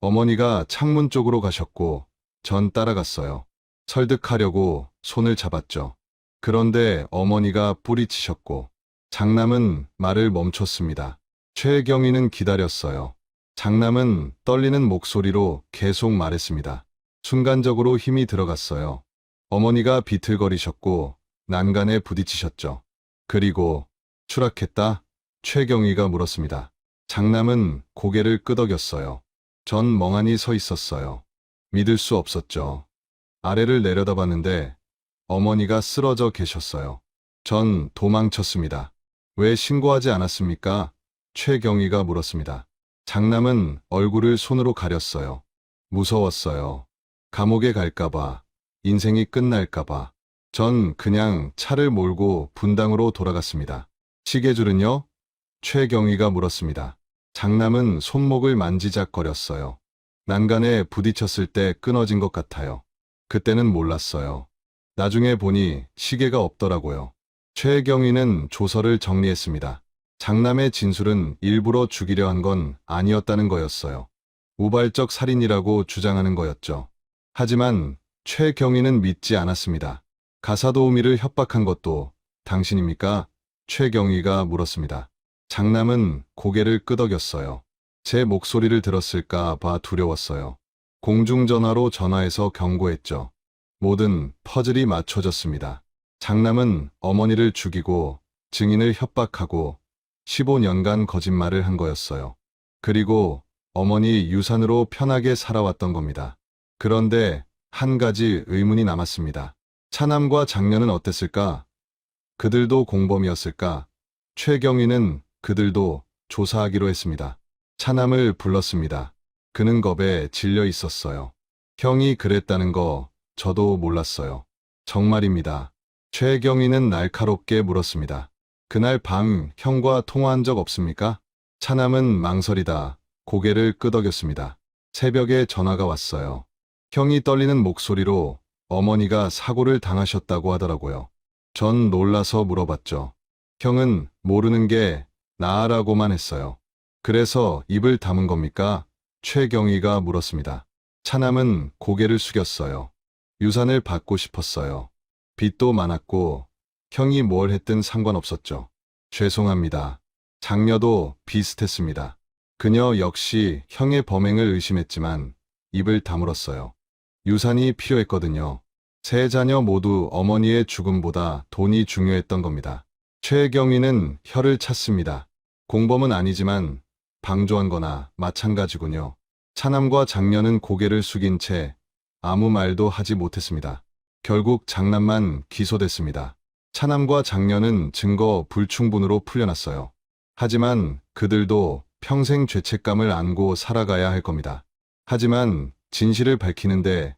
어머니가 창문 쪽으로 가셨고 전 따라갔어요. 설득하려고 손을 잡았죠. 그런데 어머니가 뿌리치셨고 장남은 말을 멈췄습니다. 최경희는 기다렸어요. 장남은 떨리는 목소리로 계속 말했습니다. 순간적으로 힘이 들어갔어요. 어머니가 비틀거리셨고 난간에 부딪히셨죠. 그리고 추락했다? 최경희가 물었습니다. 장남은 고개를 끄덕였어요. 전 멍하니 서 있었어요. 믿을 수 없었죠. 아래를 내려다봤는데 어머니가 쓰러져 계셨어요. 전 도망쳤습니다. 왜 신고하지 않았습니까? 최경희가 물었습니다. 장남은 얼굴을 손으로 가렸어요. 무서웠어요. 감옥에 갈까봐, 인생이 끝날까봐. 전 그냥 차를 몰고 분당으로 돌아갔습니다. 시계줄은요? 최경위가 물었습니다. 장남은 손목을 만지작거렸어요. 난간에 부딪혔을 때 끊어진 것 같아요. 그때는 몰랐어요. 나중에 보니 시계가 없더라고요. 최경위는 조서를 정리했습니다. 장남의 진술은 일부러 죽이려 한 건 아니었다는 거였어요. 우발적 살인이라고 주장하는 거였죠. 하지만 최경위는 믿지 않았습니다. 가사도우미를 협박한 것도 당신입니까? 최경위가 물었습니다. 장남은 고개를 끄덕였어요. 제 목소리를 들었을까 봐 두려웠어요. 공중전화로 전화해서 경고했죠. 모든 퍼즐이 맞춰졌습니다. 장남은 어머니를 죽이고 증인을 협박하고 15년간 거짓말을 한 거였어요. 그리고 어머니 유산으로 편하게 살아왔던 겁니다. 그런데 한 가지 의문이 남았습니다. 차남과 장녀는 어땠을까? 그들도 공범이었을까? 최경위는 그들도 조사하기로 했습니다. 차남을 불렀습니다. 그는 겁에 질려 있었어요. 형이 그랬다는 거 저도 몰랐어요. 정말입니다. 최경위는 날카롭게 물었습니다. 그날 밤 형과 통화한 적 없습니까? 차남은 망설이다 고개를 끄덕였습니다. 새벽에 전화가 왔어요. 형이 떨리는 목소리로 어머니가 사고를 당하셨다고 하더라고요. 전 놀라서 물어봤죠. 형은 모르는 게 나으라고만 했어요. 그래서 입을 다문 겁니까? 최경위가 물었습니다. 차남은 고개를 숙였어요. 유산을 받고 싶었어요. 빚도 많았고 형이 뭘 했든 상관없었죠. 죄송합니다. 장녀도 비슷했습니다. 그녀 역시 형의 범행을 의심했지만 입을 다물었어요. 유산이 필요했거든요. 세 자녀 모두 어머니의 죽음보다 돈이 중요했던 겁니다. 최경위는 혀를 찼습니다. 공범은 아니지만 방조한 거나 마찬가지군요. 차남과 장녀는 고개를 숙인 채 아무 말도 하지 못했습니다. 결국 장남만 기소됐습니다. 차남과 장녀는 증거 불충분으로 풀려났어요. 하지만 그들도 평생 죄책감을 안고 살아가야 할 겁니다. 하지만 진실을 밝히는데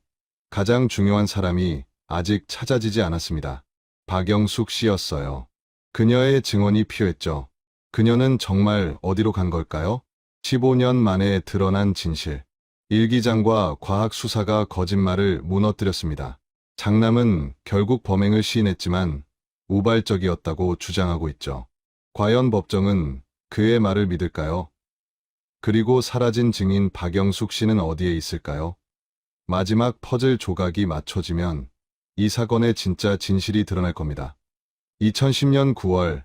가장 중요한 사람이 아직 찾아지지 않았습니다. 박영숙 씨였어요. 그녀의 증언이 필요했죠. 그녀는 정말 어디로 간 걸까요? 15년 만에 드러난 진실. 일기장과 과학 수사가 거짓말을 무너뜨렸습니다. 장남은 결국 범행을 시인했지만 우발적이었다고 주장하고 있죠. 과연 법정은 그의 말을 믿을까요? 그리고 사라진 증인 박영숙 씨는 어디에 있을까요? 마지막 퍼즐 조각이 맞춰지면 이 사건의 진짜 진실이 드러날 겁니다. 2010년 9월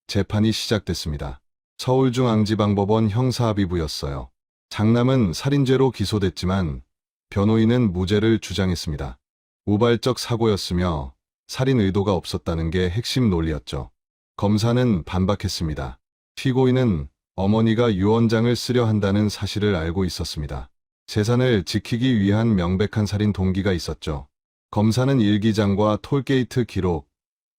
재판이 시작됐습니다. 서울중앙지방법원 형사합의부였어요. 장남은 살인죄로 기소됐지만 변호인은 무죄를 주장했습니다. 우발적 사고였으며 살인 의도가 없었다는 게 핵심 논리였죠. 검사는 반박했습니다. 피고인은 어머니가 유언장을 쓰려 한다는 사실을 알고 있었습니다. 재산을 지키기 위한 명백한 살인 동기가 있었죠. 검사는 일기장과 톨게이트 기록,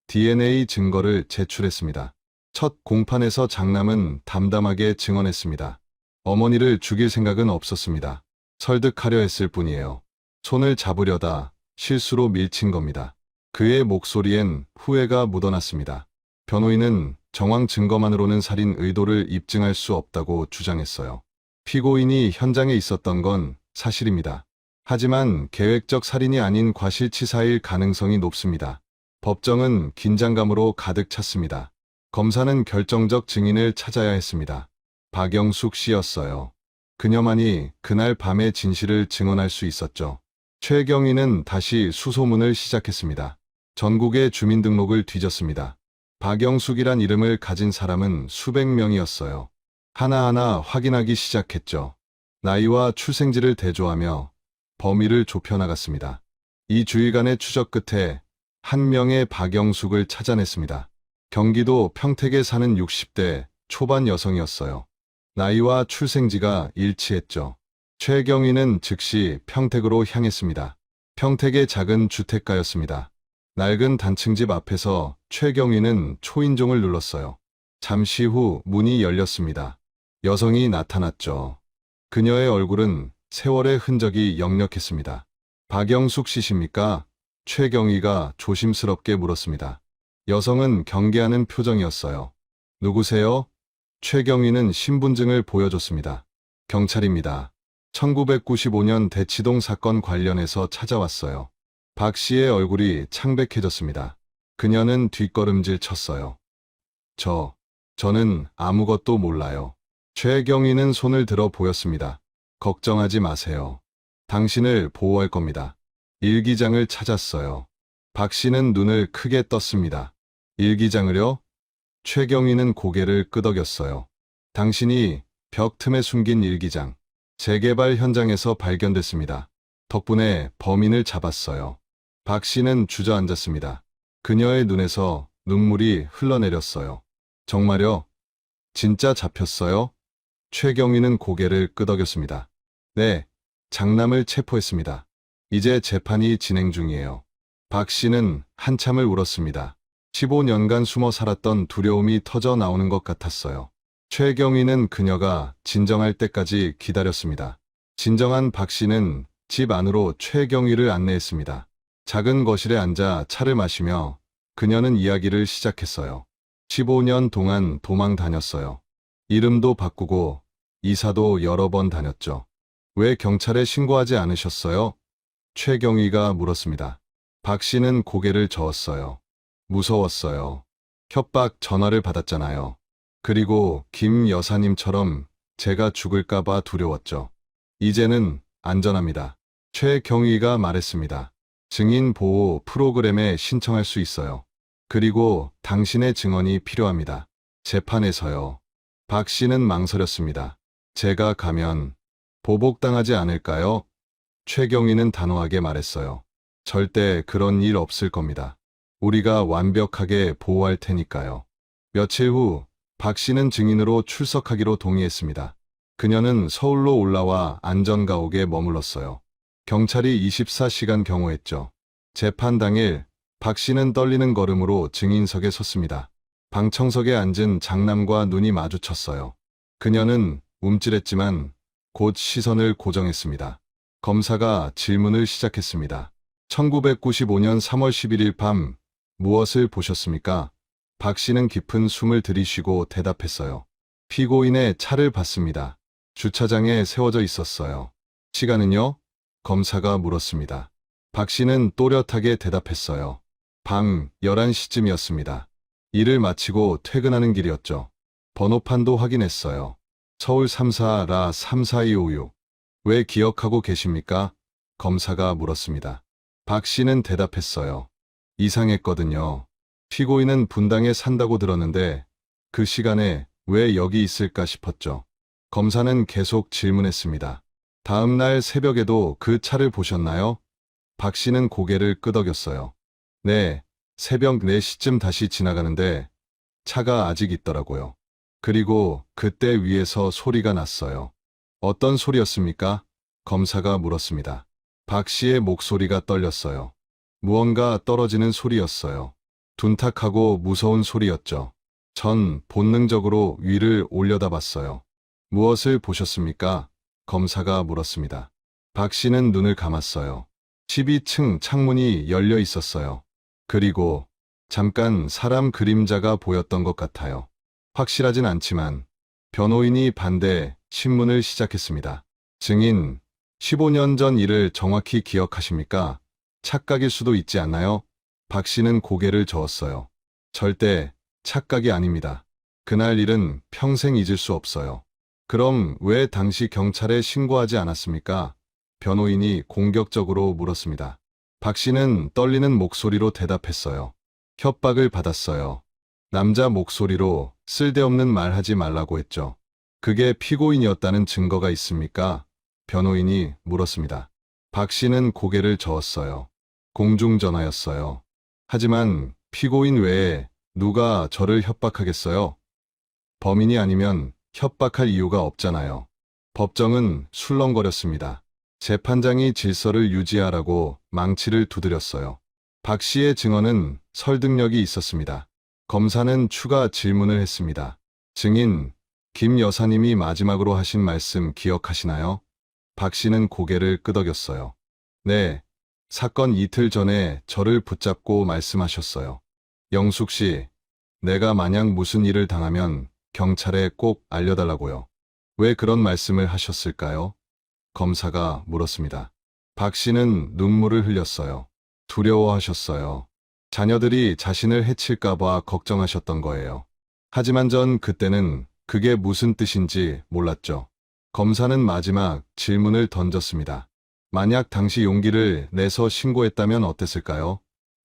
DNA 증거를 제출했습니다. 첫 공판에서 장남은 담담하게 증언했습니다. 어머니를 죽일 생각은 없었습니다. 설득하려 했을 뿐이에요. 손을 잡으려다 실수로 밀친 겁니다. 그의 목소리엔 후회가 묻어났습니다. 변호인은 정황 증거만으로는 살인 의도를 입증할 수 없다고 주장했어요. 피고인이 현장에 있었던 건 사실입니다. 하지만 계획적 살인이 아닌 과실치사일 가능성이 높습니다. 법정은 긴장감으로 가득 찼습니다. 검사는 결정적 증인을 찾아야 했습니다. 박영숙 씨였어요. 그녀만이 그날 밤의 진실을 증언할 수 있었죠. 최경위는 다시 수소문을 시작했습니다. 전국의 주민등록을 뒤졌습니다. 박영숙이란 이름을 가진 사람은 수백 명이었어요. 하나하나 확인하기 시작했죠. 나이와 출생지를 대조하며 범위를 좁혀나갔습니다. 이 주일간의 추적 끝에 한 명의 박영숙을 찾아냈습니다. 경기도 평택에 사는 60대 초반 여성이었어요. 나이와 출생지가 일치했죠. 최경위는 즉시 평택으로 향했습니다. 평택의 작은 주택가였습니다. 낡은 단층집 앞에서 최경위는 초인종을 눌렀어요. 잠시 후 문이 열렸습니다. 여성이 나타났죠. 그녀의 얼굴은 세월의 흔적이 역력했습니다. 박영숙 씨십니까? 최경희가 조심스럽게 물었습니다. 여성은 경계하는 표정이었어요. 누구세요? 최경희는 신분증을 보여줬습니다. 경찰입니다. 1995년 대치동 사건 관련해서 찾아왔어요. 박 씨의 얼굴이 창백해졌습니다. 그녀는 뒷걸음질 쳤어요. 저는 아무것도 몰라요. 최경희는 손을 들어 보였습니다. 걱정하지 마세요. 당신을 보호할 겁니다. 일기장을 찾았어요. 박 씨는 눈을 크게 떴습니다. 일기장을요? 최경희는 고개를 끄덕였어요. 당신이 벽 틈에 숨긴 일기장. 재개발 현장에서 발견됐습니다. 덕분에 범인을 잡았어요. 박 씨는 주저앉았습니다. 그녀의 눈에서 눈물이 흘러내렸어요. 정말요? 진짜 잡혔어요? 최경희는 고개를 끄덕였습니다. 네, 장남을 체포했습니다. 이제 재판이 진행 중이에요. 박 씨는 한참을 울었습니다. 15년간 숨어 살았던 두려움이 터져 나오는 것 같았어요. 최경희는 그녀가 진정할 때까지 기다렸습니다. 진정한 박 씨는 집 안으로 최경희를 안내했습니다. 작은 거실에 앉아 차를 마시며 그녀는 이야기를 시작했어요. 15년 동안 도망 다녔어요. 이름도 바꾸고 이사도 여러 번 다녔죠. 왜 경찰에 신고하지 않으셨어요? 최경희가 물었습니다. 박 씨는 고개를 저었어요. 무서웠어요. 협박 전화를 받았잖아요. 그리고 김 여사님처럼 제가 죽을까봐 두려웠죠. 이제는 안전합니다. 최경희가 말했습니다. 증인 보호 프로그램에 신청할 수 있어요. 그리고 당신의 증언이 필요합니다. 재판에서요. 박 씨는 망설였습니다. 제가 가면 보복당하지 않을까요? 최경희는 단호하게 말했어요. 절대 그런 일 없을 겁니다. 우리가 완벽하게 보호할 테니까요. 며칠 후 박 씨는 증인으로 출석하기로 동의했습니다. 그녀는 서울로 올라와 안전가옥에 머물렀어요. 경찰이 24시간 경호했죠. 재판 당일 박 씨는 떨리는 걸음으로 증인석에 섰습니다. 방청석에 앉은 장남과 눈이 마주쳤어요. 그녀는 움찔했지만 곧 시선을 고정했습니다. 검사가 질문을 시작했습니다. 1995년 3월 11일 밤 무엇을 보셨습니까? 박 씨는 깊은 숨을 들이쉬고 대답했어요. 피고인의 차를 봤습니다. 주차장에 세워져 있었어요. 시간은요? 검사가 물었습니다. 박 씨는 또렷하게 대답했어요. 밤 11시쯤이었습니다. 일을 마치고 퇴근하는 길이었죠. 번호판도 확인했어요. 서울 34라 34256. 왜 기억하고 계십니까? 검사가 물었습니다. 박 씨는 대답했어요. 이상했거든요. 피고인은 분당에 산다고 들었는데 그 시간에 왜 여기 있을까 싶었죠. 검사는 계속 질문했습니다. 다음 날 새벽에도 그 차를 보셨나요? 박 씨는 고개를 끄덕였어요. 네, 새벽 4시쯤 다시 지나가는데 차가 아직 있더라고요. 그리고 그때 위에서 소리가 났어요. 어떤 소리였습니까? 검사가 물었습니다. 박 씨의 목소리가 떨렸어요. 무언가 떨어지는 소리였어요. 둔탁하고 무서운 소리였죠. 전 본능적으로 위를 올려다봤어요. 무엇을 보셨습니까? 검사가 물었습니다. 박 씨는 눈을 감았어요. 12층 창문이 열려 있었어요. 그리고 잠깐 사람 그림자가 보였던 것 같아요. 확실하진 않지만 변호인이 반대 신문을 시작했습니다. 증인, 15년 전 일을 정확히 기억하십니까? 착각일 수도 있지 않나요? 박 씨는 고개를 저었어요. 절대 착각이 아닙니다. 그날 일은 평생 잊을 수 없어요. 그럼 왜 당시 경찰에 신고하지 않았습니까? 변호인이 공격적으로 물었습니다. 박 씨는 떨리는 목소리로 대답했어요. 협박을 받았어요. 남자 목소리로 쓸데없는 말 하지 말라고 했죠. 그게 피고인이었다는 증거가 있습니까? 변호인이 물었습니다. 박 씨는 고개를 저었어요. 공중전화였어요. 하지만 피고인 외에 누가 저를 협박하겠어요? 범인이 아니면 협박할 이유가 없잖아요. 법정은 술렁거렸습니다. 재판장이 질서를 유지하라고 망치를 두드렸어요. 박 씨의 증언은 설득력이 있었습니다. 검사는 추가 질문을 했습니다. 증인, 김 여사님이 마지막으로 하신 말씀 기억하시나요? 박 씨는 고개를 끄덕였어요. 네, 사건 이틀 전에 저를 붙잡고 말씀하셨어요. 영숙 씨, 내가 만약 무슨 일을 당하면 경찰에 꼭 알려달라고요. 왜 그런 말씀을 하셨을까요? 검사가 물었습니다. 박 씨는 눈물을 흘렸어요. 두려워하셨어요. 자녀들이 자신을 해칠까봐 걱정하셨던 거예요. 하지만 전 그때는 그게 무슨 뜻인지 몰랐죠. 검사는 마지막 질문을 던졌습니다. 만약 당시 용기를 내서 신고했다면 어땠을까요?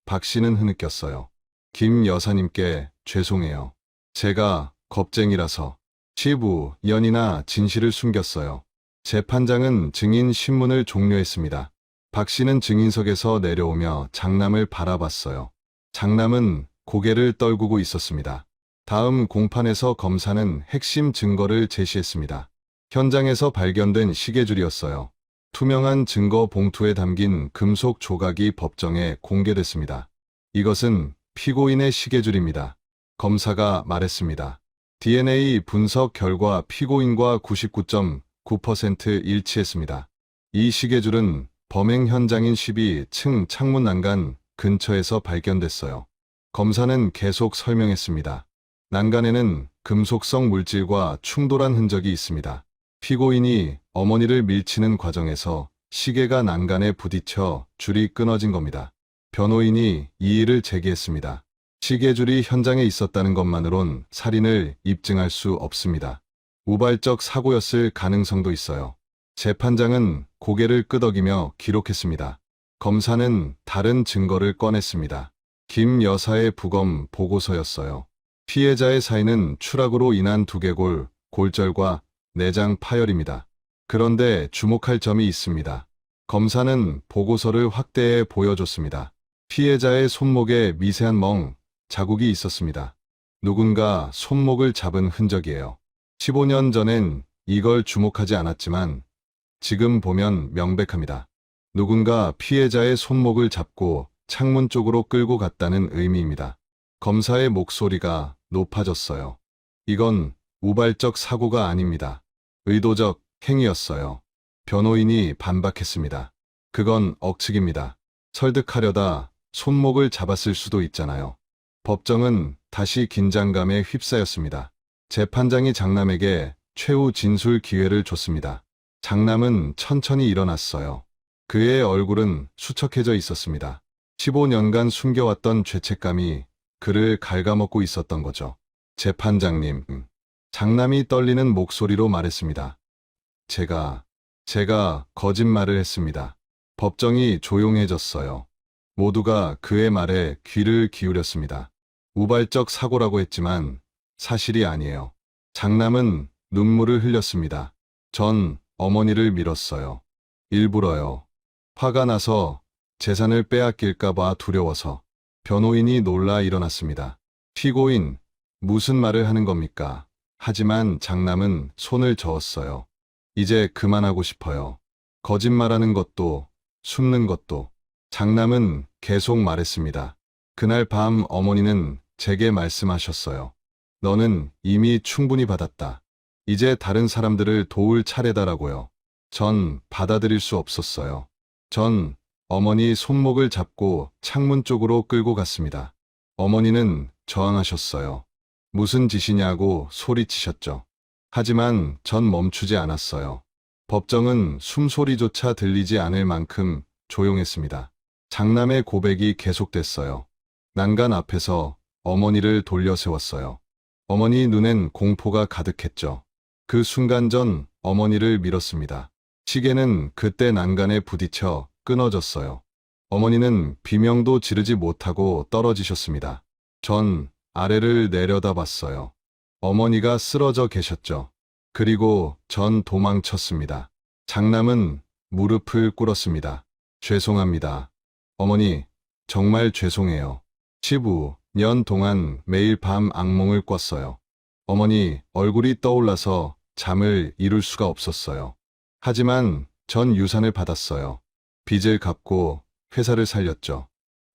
박 씨는 흐느꼈어요. 김 여사님께 죄송해요. 제가 겁쟁이라서 15년이나 진실을 숨겼어요. 재판장은 증인 신문을 종료했습니다. 박 씨는 증인석에서 내려오며 장남을 바라봤어요. 장남은 고개를 떨구고 있었습니다. 다음 공판에서 검사는 핵심 증거를 제시했습니다. 현장에서 발견된 시계줄이었어요. 투명한 증거 봉투에 담긴 금속 조각이 법정에 공개됐습니다. 이것은 피고인의 시계줄입니다. 검사가 말했습니다. DNA 분석 결과 피고인과 99.9% 일치했습니다. 이 시계줄은 범행 현장인 12층 창문 난간 근처에서 발견됐어요. 검사는 계속 설명했습니다. 난간에는 금속성 물질과 충돌한 흔적이 있습니다. 피고인이 어머니를 밀치는 과정에서 시계가 난간에 부딪혀 줄이 끊어진 겁니다. 변호인이 이의를 제기했습니다. 시계줄이 현장에 있었다는 것만으론 살인을 입증할 수 없습니다. 우발적 사고였을 가능성도 있어요. 재판장은 고개를 끄덕이며 기록했습니다. 검사는 다른 증거를 꺼냈습니다. 김 여사의 부검 보고서였어요. 피해자의 사인은 추락으로 인한 두개골, 골절과 내장 파열입니다. 그런데 주목할 점이 있습니다. 검사는 보고서를 확대해 보여줬습니다. 피해자의 손목에 미세한 멍, 자국이 있었습니다. 누군가 손목을 잡은 흔적이에요. 15년 전엔 이걸 주목하지 않았지만 지금 보면 명백합니다. 누군가 피해자의 손목을 잡고 창문 쪽으로 끌고 갔다는 의미입니다. 검사의 목소리가 높아졌어요. 이건 우발적 사고가 아닙니다. 의도적 행위였어요. 변호인이 반박했습니다. 그건 억측입니다. 설득하려다 손목을 잡았을 수도 있잖아요. 법정은 다시 긴장감에 휩싸였습니다. 재판장이 장남에게 최후 진술 기회를 줬습니다. 장남은 천천히 일어났어요. 그의 얼굴은 수척해져 있었습니다. 15년간 숨겨왔던 죄책감이 그를 갉아먹고 있었던 거죠. 재판장님, 장남이 떨리는 목소리로 말했습니다. 제가 거짓말을 했습니다. 법정이 조용해졌어요. 모두가 그의 말에 귀를 기울였습니다. 우발적 사고라고 했지만 사실이 아니에요. 장남은 눈물을 흘렸습니다. 전 어머니를 밀었어요. 일부러요. 화가 나서 재산을 빼앗길까봐 두려워서. 변호인이 놀라 일어났습니다. 피고인, 무슨 말을 하는 겁니까? 하지만 장남은 손을 저었어요. 이제 그만하고 싶어요. 거짓말하는 것도, 숨는 것도. 장남은 계속 말했습니다. 그날 밤 어머니는 제게 말씀하셨어요. 너는 이미 충분히 받았다. 이제 다른 사람들을 도울 차례다라고요. 전 받아들일 수 없었어요. 전 어머니 손목을 잡고 창문 쪽으로 끌고 갔습니다. 어머니는 저항하셨어요. 무슨 짓이냐고 소리치셨죠. 하지만 전 멈추지 않았어요. 법정은 숨소리조차 들리지 않을 만큼 조용했습니다. 장남의 고백이 계속됐어요. 난간 앞에서 어머니를 돌려 세웠어요. 어머니 눈엔 공포가 가득했죠. 그 순간 전 어머니를 밀었습니다. 시계는 그때 난간에 부딪혀 끊어졌어요. 어머니는 비명도 지르지 못하고 떨어지셨습니다. 전 아래를 내려다봤어요. 어머니가 쓰러져 계셨죠. 그리고 전 도망쳤습니다. 장남은 무릎을 꿇었습니다. 죄송합니다. 어머니, 정말 죄송해요. 15년 동안 매일 밤 악몽을 꿨어요. 어머니 얼굴이 떠올라서 잠을 이룰 수가 없었어요. 하지만 전 유산을 받았어요. 빚을 갚고 회사를 살렸죠.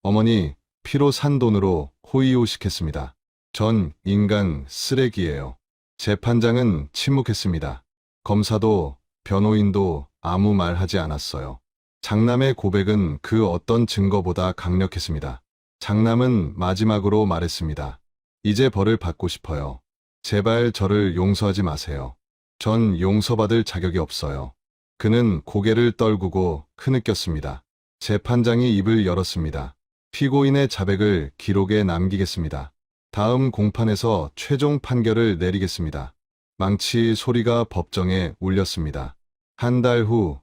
어머니 피로 산 돈으로 호의호식했습니다. 전 인간 쓰레기예요. 재판장은 침묵했습니다. 검사도 변호인도 아무 말 하지 않았어요. 장남의 고백은 그 어떤 증거보다 강력했습니다. 장남은 마지막으로 말했습니다. 이제 벌을 받고 싶어요. 제발 저를 용서하지 마세요. 전 용서받을 자격이 없어요. 그는 고개를 떨구고 흐느꼈습니다. 재판장이 입을 열었습니다. 피고인의 자백을 기록에 남기겠습니다. 다음 공판에서 최종 판결을 내리겠습니다. 망치 소리가 법정에 울렸습니다. 한 달 후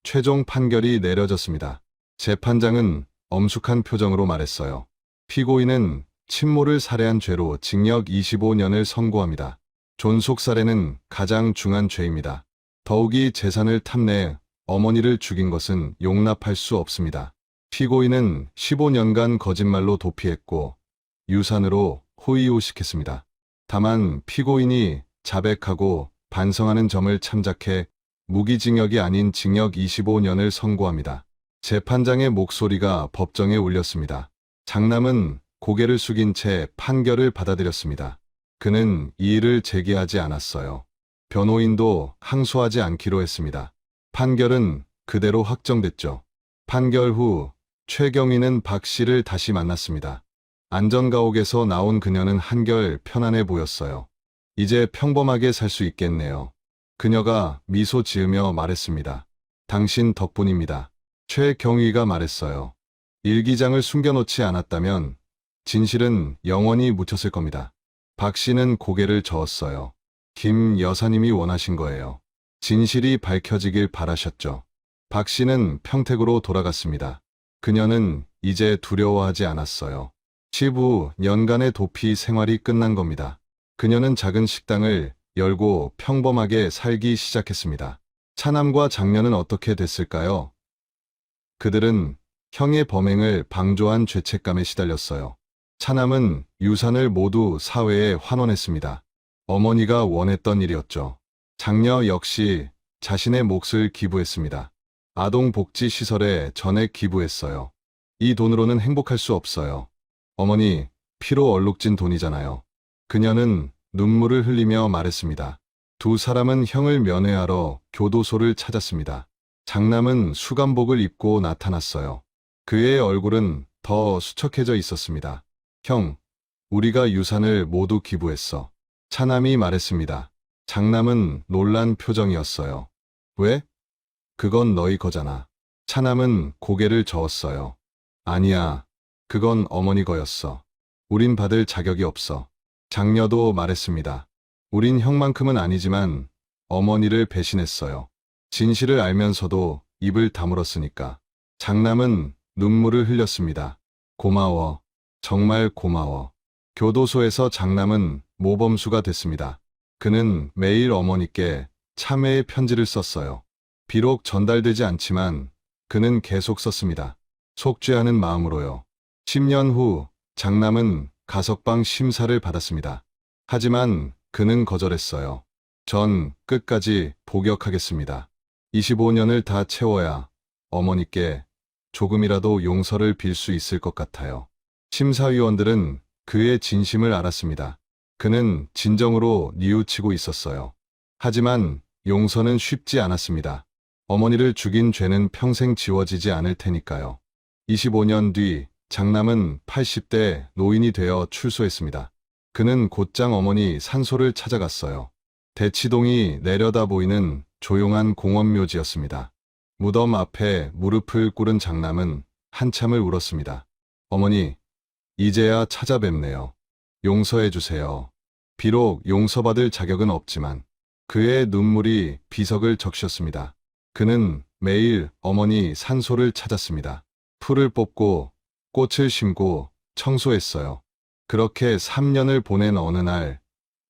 최종 판결이 내려졌습니다. 재판장은 엄숙한 표정으로 말했어요. 피고인은 친모를 살해한 죄로 징역 25년을 선고합니다. 존속살해는 가장 중한 죄입니다. 더욱이 재산을 탐내해 어머니를 죽인 것은 용납할 수 없습니다. 피고인은 15년간 거짓말로 도피했고 유산으로 호의호식했습니다. 다만 피고인이 자백하고 반성하는 점을 참작해 무기징역이 아닌 징역 25년을 선고합니다. 재판장의 목소리가 법정에 울렸습니다. 장남은 고개를 숙인 채 판결을 받아들였습니다. 그는 이의를 제기하지 않았어요. 변호인도 항소하지 않기로 했습니다. 판결은 그대로 확정됐죠. 판결 후 최경희는 박 씨를 다시 만났습니다. 안전가옥에서 나온 그녀는 한결 편안해 보였어요. 이제 평범하게 살 수 있겠네요. 그녀가 미소 지으며 말했습니다. 당신 덕분입니다. 최경희가 말했어요. 일기장을 숨겨놓지 않았다면 진실은 영원히 묻혔을 겁니다. 박 씨는 고개를 저었어요. 김 여사님이 원하신 거예요. 진실이 밝혀지길 바라셨죠. 박 씨는 평택으로 돌아갔습니다. 그녀는 이제 두려워하지 않았어요. 15년간의 도피 생활이 끝난 겁니다. 그녀는 작은 식당을 열고 평범하게 살기 시작했습니다. 차남과 장녀는 어떻게 됐을까요? 그들은 형의 범행을 방조한 죄책감에 시달렸어요. 차남은 유산을 모두 사회에 환원했습니다. 어머니가 원했던 일이었죠. 장녀 역시 자신의 몫을 기부했습니다. 아동복지시설에 전액 기부했어요. 이 돈으로는 행복할 수 없어요. 어머니, 피로 얼룩진 돈이잖아요. 그녀는 눈물을 흘리며 말했습니다. 두 사람은 형을 면회하러 교도소를 찾았습니다. 장남은 수감복을 입고 나타났어요. 그의 얼굴은 더 수척해져 있었습니다. 형, 우리가 유산을 모두 기부했어. 차남이 말했습니다. 장남은 놀란 표정이었어요. 왜? 그건 너희 거잖아. 차남은 고개를 저었어요. 아니야, 그건 어머니 거였어. 우린 받을 자격이 없어. 장녀도 말했습니다. 우린 형만큼은 아니지만 어머니를 배신했어요. 진실을 알면서도 입을 다물었으니까. 장남은 눈물을 흘렸습니다. 고마워. 정말 고마워. 교도소에서 장남은 모범수가 됐습니다. 그는 매일 어머니께 참회의 편지를 썼어요. 비록 전달되지 않지만 그는 계속 썼습니다. 속죄하는 마음으로요. 10년 후 장남은 가석방 심사를 받았습니다. 하지만 그는 거절했어요. 전 끝까지 복역하겠습니다. 25년을 다 채워야 어머니께 조금이라도 용서를 빌 수 있을 것 같아요. 심사위원들은 그의 진심을 알았습니다. 그는 진정으로 뉘우치고 있었어요. 하지만 용서는 쉽지 않았습니다. 어머니를 죽인 죄는 평생 지워지지 않을 테니까요. 25년 뒤 장남은 80대 노인이 되어 출소했습니다. 그는 곧장 어머니 산소를 찾아갔어요. 대치동이 내려다 보이는 조용한 공원묘지였습니다. 무덤 앞에 무릎을 꿇은 장남은 한참을 울었습니다. 어머니, 이제야 찾아뵙네요. 용서해 주세요. 비록 용서받을 자격은 없지만 그의 눈물이 비석을 적셨습니다. 그는 매일 어머니 산소를 찾았습니다. 풀을 뽑고 꽃을 심고 청소했어요. 그렇게 3년을 보낸 어느 날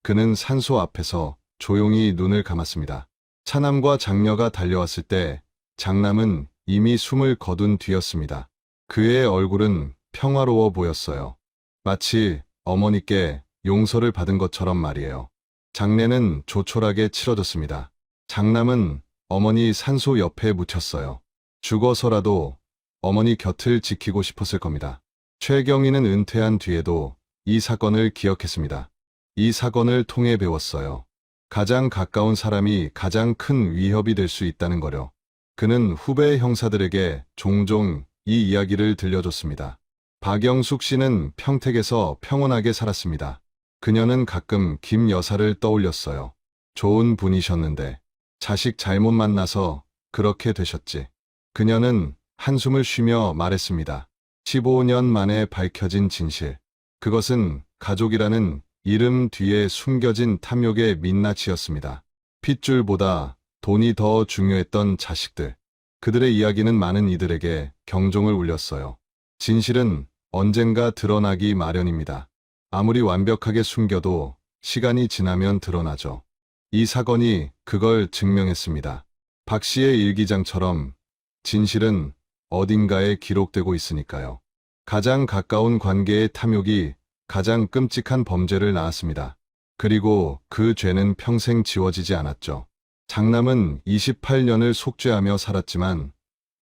그는 산소 앞에서 조용히 눈을 감았습니다. 차남과 장녀가 달려왔을 때 장남은 이미 숨을 거둔 뒤였습니다. 그의 얼굴은 평화로워 보였어요. 마치 어머니께 용서를 받은 것처럼 말이에요. 장례는 조촐하게 치러졌습니다. 장남은 어머니 산소 옆에 묻혔어요. 죽어서라도 어머니 곁을 지키고 싶었을 겁니다. 최경희는 은퇴한 뒤에도 이 사건을 기억했습니다. 이 사건을 통해 배웠어요. 가장 가까운 사람이 가장 큰 위협이 될 수 있다는 거요. 그는 후배 형사들에게 종종 이 이야기를 들려줬습니다. 박영숙 씨는 평택에서 평온하게 살았습니다. 그녀는 가끔 김 여사를 떠올렸어요. 좋은 분이셨는데 자식 잘못 만나서 그렇게 되셨지. 그녀는 한숨을 쉬며 말했습니다. 15년 만에 밝혀진 진실. 그것은 가족이라는 이름 뒤에 숨겨진 탐욕의 민낯이었습니다. 핏줄보다 돈이 더 중요했던 자식들. 그들의 이야기는 많은 이들에게 경종을 울렸어요. 진실은 언젠가 드러나기 마련입니다. 아무리 완벽하게 숨겨도 시간이 지나면 드러나죠. 이 사건이 그걸 증명했습니다. 박 씨의 일기장처럼 진실은 어딘가에 기록되고 있으니까요. 가장 가까운 관계의 탐욕이 가장 끔찍한 범죄를 낳았습니다. 그리고 그 죄는 평생 지워지지 않았죠. 장남은 28년을 속죄하며 살았지만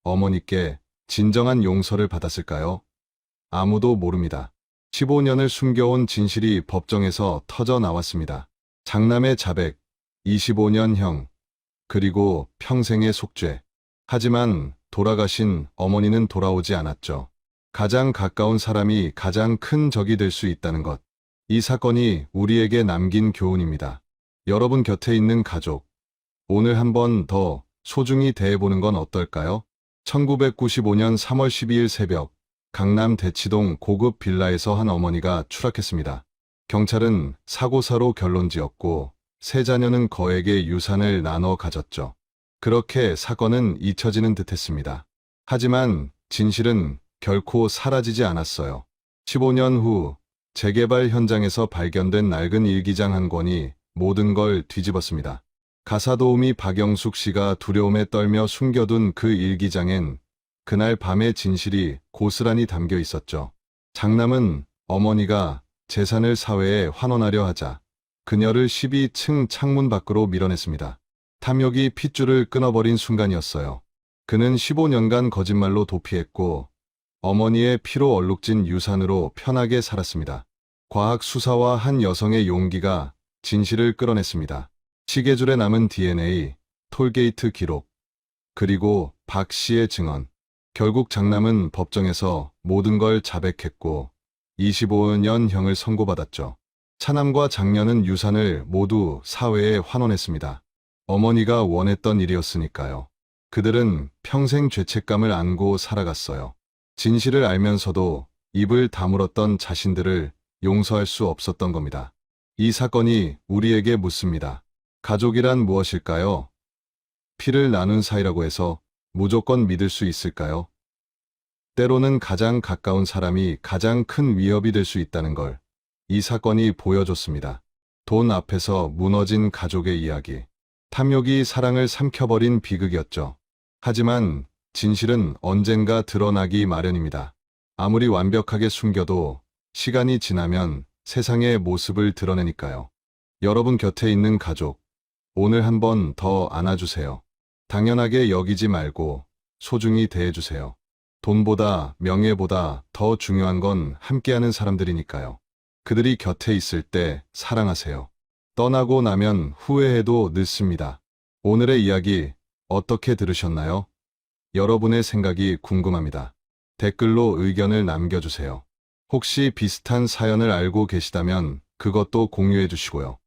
어머니께 진정한 용서를 받았을까요? 아무도 모릅니다. 15년을 숨겨온 진실이 법정에서 터져 나왔습니다. 장남의 자백, 25년형, 그리고 평생의 속죄. 하지만 돌아가신 어머니는 돌아오지 않았죠. 가장 가까운 사람이 가장 큰 적이 될 수 있다는 것. 이 사건이 우리에게 남긴 교훈입니다. 여러분 곁에 있는 가족, 오늘 한 번 더 소중히 대해보는 건 어떨까요? 1995년 3월 12일 새벽, 강남 대치동 고급 빌라에서 한 어머니가 추락했습니다. 경찰은 사고사로 결론 지었고 세 자녀는 거액의 유산을 나눠 가졌죠. 그렇게 사건은 잊혀지는 듯했습니다. 하지만 진실은 결코 사라지지 않았어요. 15년 후 재개발 현장에서 발견된 낡은 일기장 한 권이 모든 걸 뒤집었습니다. 가사도우미 박영숙 씨가 두려움에 떨며 숨겨둔 그 일기장엔 그날 밤의 진실이 고스란히 담겨 있었죠. 장남은 어머니가 재산을 사회에 환원하려 하자 그녀를 12층 창문 밖으로 밀어냈습니다. 탐욕이 핏줄을 끊어버린 순간이었어요. 그는 15년간 거짓말로 도피했고 어머니의 피로 얼룩진 유산으로 편하게 살았습니다. 과학 수사와 한 여성의 용기가 진실을 끌어냈습니다. 시계줄에 남은 DNA, 톨게이트 기록, 그리고 박 씨의 증언. 결국 장남은 법정에서 모든 걸 자백했고 25년형을 선고받았죠. 차남과 장녀는 유산을 모두 사회에 환원했습니다. 어머니가 원했던 일이었으니까요. 그들은 평생 죄책감을 안고 살아갔어요. 진실을 알면서도 입을 다물었던 자신들을 용서할 수 없었던 겁니다. 이 사건이 우리에게 묻습니다. 가족이란 무엇일까요? 피를 나눈 사이라고 해서 무조건 믿을 수 있을까요? 때로는 가장 가까운 사람이 가장 큰 위협이 될 수 있다는 걸 이 사건이 보여줬습니다. 돈 앞에서 무너진 가족의 이야기. 탐욕이 사랑을 삼켜버린 비극이었죠. 하지만 진실은 언젠가 드러나기 마련입니다. 아무리 완벽하게 숨겨도 시간이 지나면 세상의 모습을 드러내니까요. 여러분 곁에 있는 가족, 오늘 한 번 더 안아주세요. 당연하게 여기지 말고 소중히 대해주세요. 돈보다 명예보다 더 중요한 건 함께하는 사람들이니까요. 그들이 곁에 있을 때 사랑하세요. 떠나고 나면 후회해도 늦습니다. 오늘의 이야기 어떻게 들으셨나요? 여러분의 생각이 궁금합니다. 댓글로 의견을 남겨주세요. 혹시 비슷한 사연을 알고 계시다면 그것도 공유해 주시고요.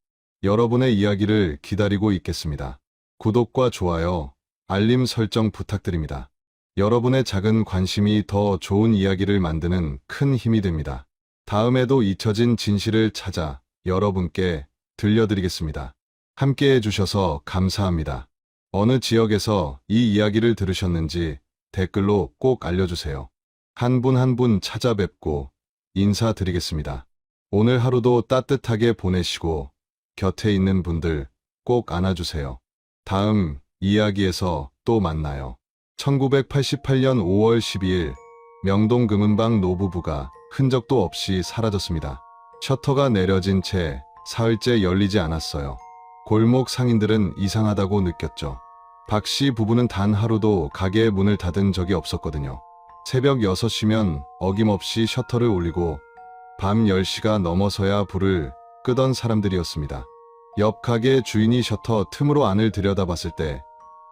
여러분의 이야기를 기다리고 있겠습니다. 구독과 좋아요, 알림 설정 부탁드립니다. 여러분의 작은 관심이 더 좋은 이야기를 만드는 큰 힘이 됩니다. 다음에도 잊혀진 진실을 찾아 여러분께 들려드리겠습니다. 함께 해주셔서 감사합니다. 어느 지역에서 이 이야기를 들으셨는지 댓글로 꼭 알려주세요. 한 분 한 분 찾아뵙고 인사드리겠습니다. 오늘 하루도 따뜻하게 보내시고 곁에 있는 분들 꼭 안아주세요. 다음 이야기에서 또 만나요. 1988년 5월 12일 명동 금은방 노부부가 흔적도 없이 사라졌습니다. 셔터가 내려진 채 사흘째 열리지 않았어요. 골목 상인들은 이상하다고 느꼈죠. 박 씨 부부는 단 하루도 가게의 문을 닫은 적이 없었거든요. 새벽 6시면 어김없이 셔터를 올리고 밤 10시가 넘어서야 불을 끄던 사람들이었습니다. 옆 가게 주인이 셔터 틈으로 안을 들여다봤을 때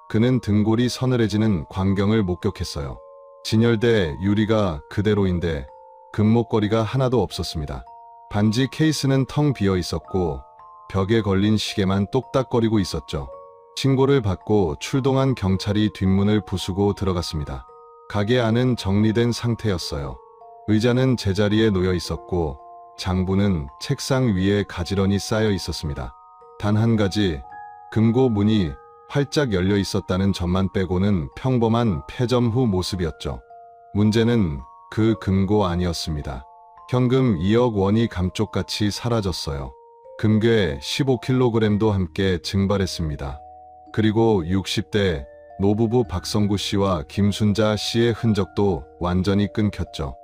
그는 등골이 서늘해지는 광경을 목격했어요. 진열대 유리가 그대로인데 금목걸이가 하나도 없었습니다. 반지 케이스는 텅 비어 있었고 벽에 걸린 시계만 똑딱거리고 있었죠. 신고를 받고 출동한 경찰이 뒷문을 부수고 들어갔습니다. 가게 안은 정리된 상태였어요. 의자는 제자리에 놓여 있었고 장부는 책상 위에 가지런히 쌓여 있었습니다. 단 한 가지, 금고 문이 활짝 열려 있었다는 점만 빼고는 평범한 폐점 후 모습이었죠. 문제는 그 금고 아니었습니다. 현금 2억 원이 감쪽같이 사라졌어요. 금괴 15kg도 함께 증발했습니다. 그리고 60대 노부부 박성구 씨와 김순자 씨의 흔적도 완전히 끊겼죠.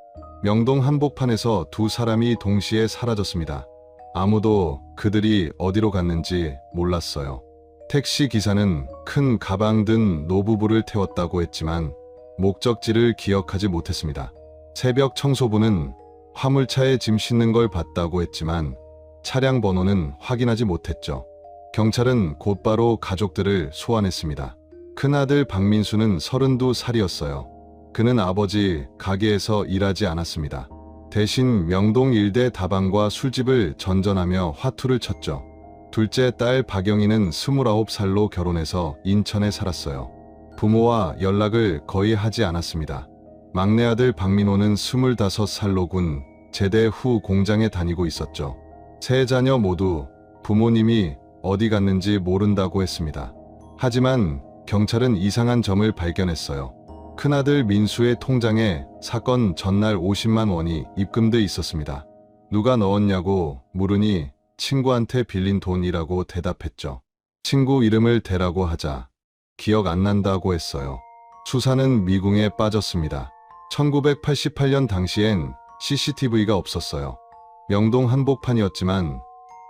명동 한복판에서 두 사람이 동시에 사라졌습니다. 아무도 그들이 어디로 갔는지 몰랐어요. 택시 기사는 큰 가방 든 노부부를 태웠다고 했지만 목적지를 기억하지 못했습니다. 새벽 청소부는 화물차에 짐 싣는 걸 봤다고 했지만 차량 번호는 확인하지 못했죠. 경찰은 곧바로 가족들을 소환했습니다. 큰아들 박민수는 32살이었어요. 그는 아버지 가게에서 일하지 않았습니다. 대신 명동 일대 다방과 술집을 전전하며 화투를 쳤죠. 둘째 딸 박영희는 29살로 결혼해서 인천에 살았어요. 부모와 연락을 거의 하지 않았습니다. 막내 아들 박민호는 25살로 군 제대 후 공장에 다니고 있었죠. 세 자녀 모두 부모님이 어디 갔는지 모른다고 했습니다. 하지만 경찰은 이상한 점을 발견했어요. 큰아들 민수의 통장에 사건 전날 50만 원이 입금돼 있었습니다. 누가 넣었냐고 물으니 친구한테 빌린 돈이라고 대답했죠. 친구 이름을 대라고 하자 기억 안 난다고 했어요. 수사는 미궁에 빠졌습니다. 1988년 당시엔 CCTV가 없었어요. 명동 한복판이었지만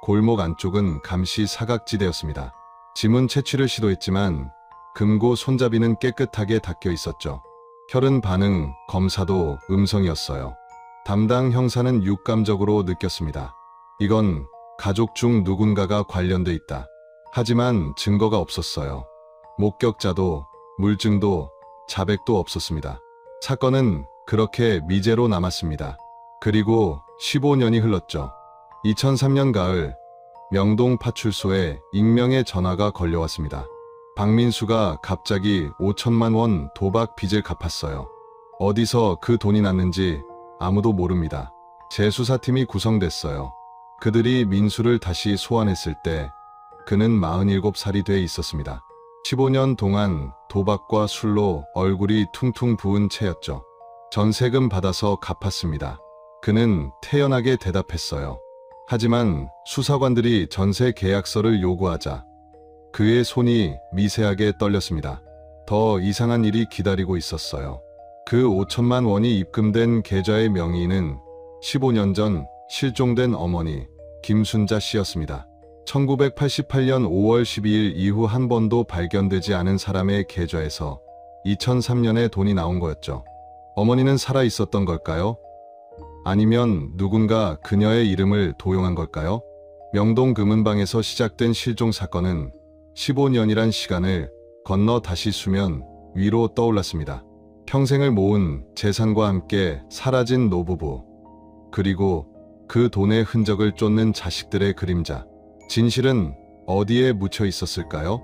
골목 안쪽은 감시 사각지대였습니다. 지문 채취를 시도했지만 금고 손잡이는 깨끗하게 닦여 있었죠. 혈흔 반응 검사도 음성이었어요. 담당 형사는 육감적으로 느꼈습니다. 이건 가족 중 누군가가 관련돼 있다. 하지만 증거가 없었어요. 목격자도 물증도 자백도 없었습니다. 사건은 그렇게 미제로 남았습니다. 그리고 15년이 흘렀죠. 2003년 가을 명동 파출소에 익명의 전화가 걸려왔습니다. 박민수가 갑자기 5천만 원 도박 빚을 갚았어요. 어디서 그 돈이 났는지 아무도 모릅니다. 재수사팀이 구성됐어요. 그들이 민수를 다시 소환했을 때 그는 47살이 돼 있었습니다. 15년 동안 도박과 술로 얼굴이 퉁퉁 부은 채였죠. 전세금 받아서 갚았습니다. 그는 태연하게 대답했어요. 하지만 수사관들이 전세 계약서를 요구하자 그의 손이 미세하게 떨렸습니다. 더 이상한 일이 기다리고 있었어요. 그 5천만 원이 입금된 계좌의 명의는 15년 전 실종된 어머니 김순자 씨였습니다. 1988년 5월 12일 이후 한 번도 발견되지 않은 사람의 계좌에서 2003년에 돈이 나온 거였죠. 어머니는 살아 있었던 걸까요? 아니면 누군가 그녀의 이름을 도용한 걸까요? 명동 금은방에서 시작된 실종 사건은 15년이란 시간을 건너 다시 수면 위로 떠올랐습니다. 평생을 모은 재산과 함께 사라진 노부부, 그리고 그 돈의 흔적을 쫓는 자식들의 그림자. 진실은 어디에 묻혀 있었을까요?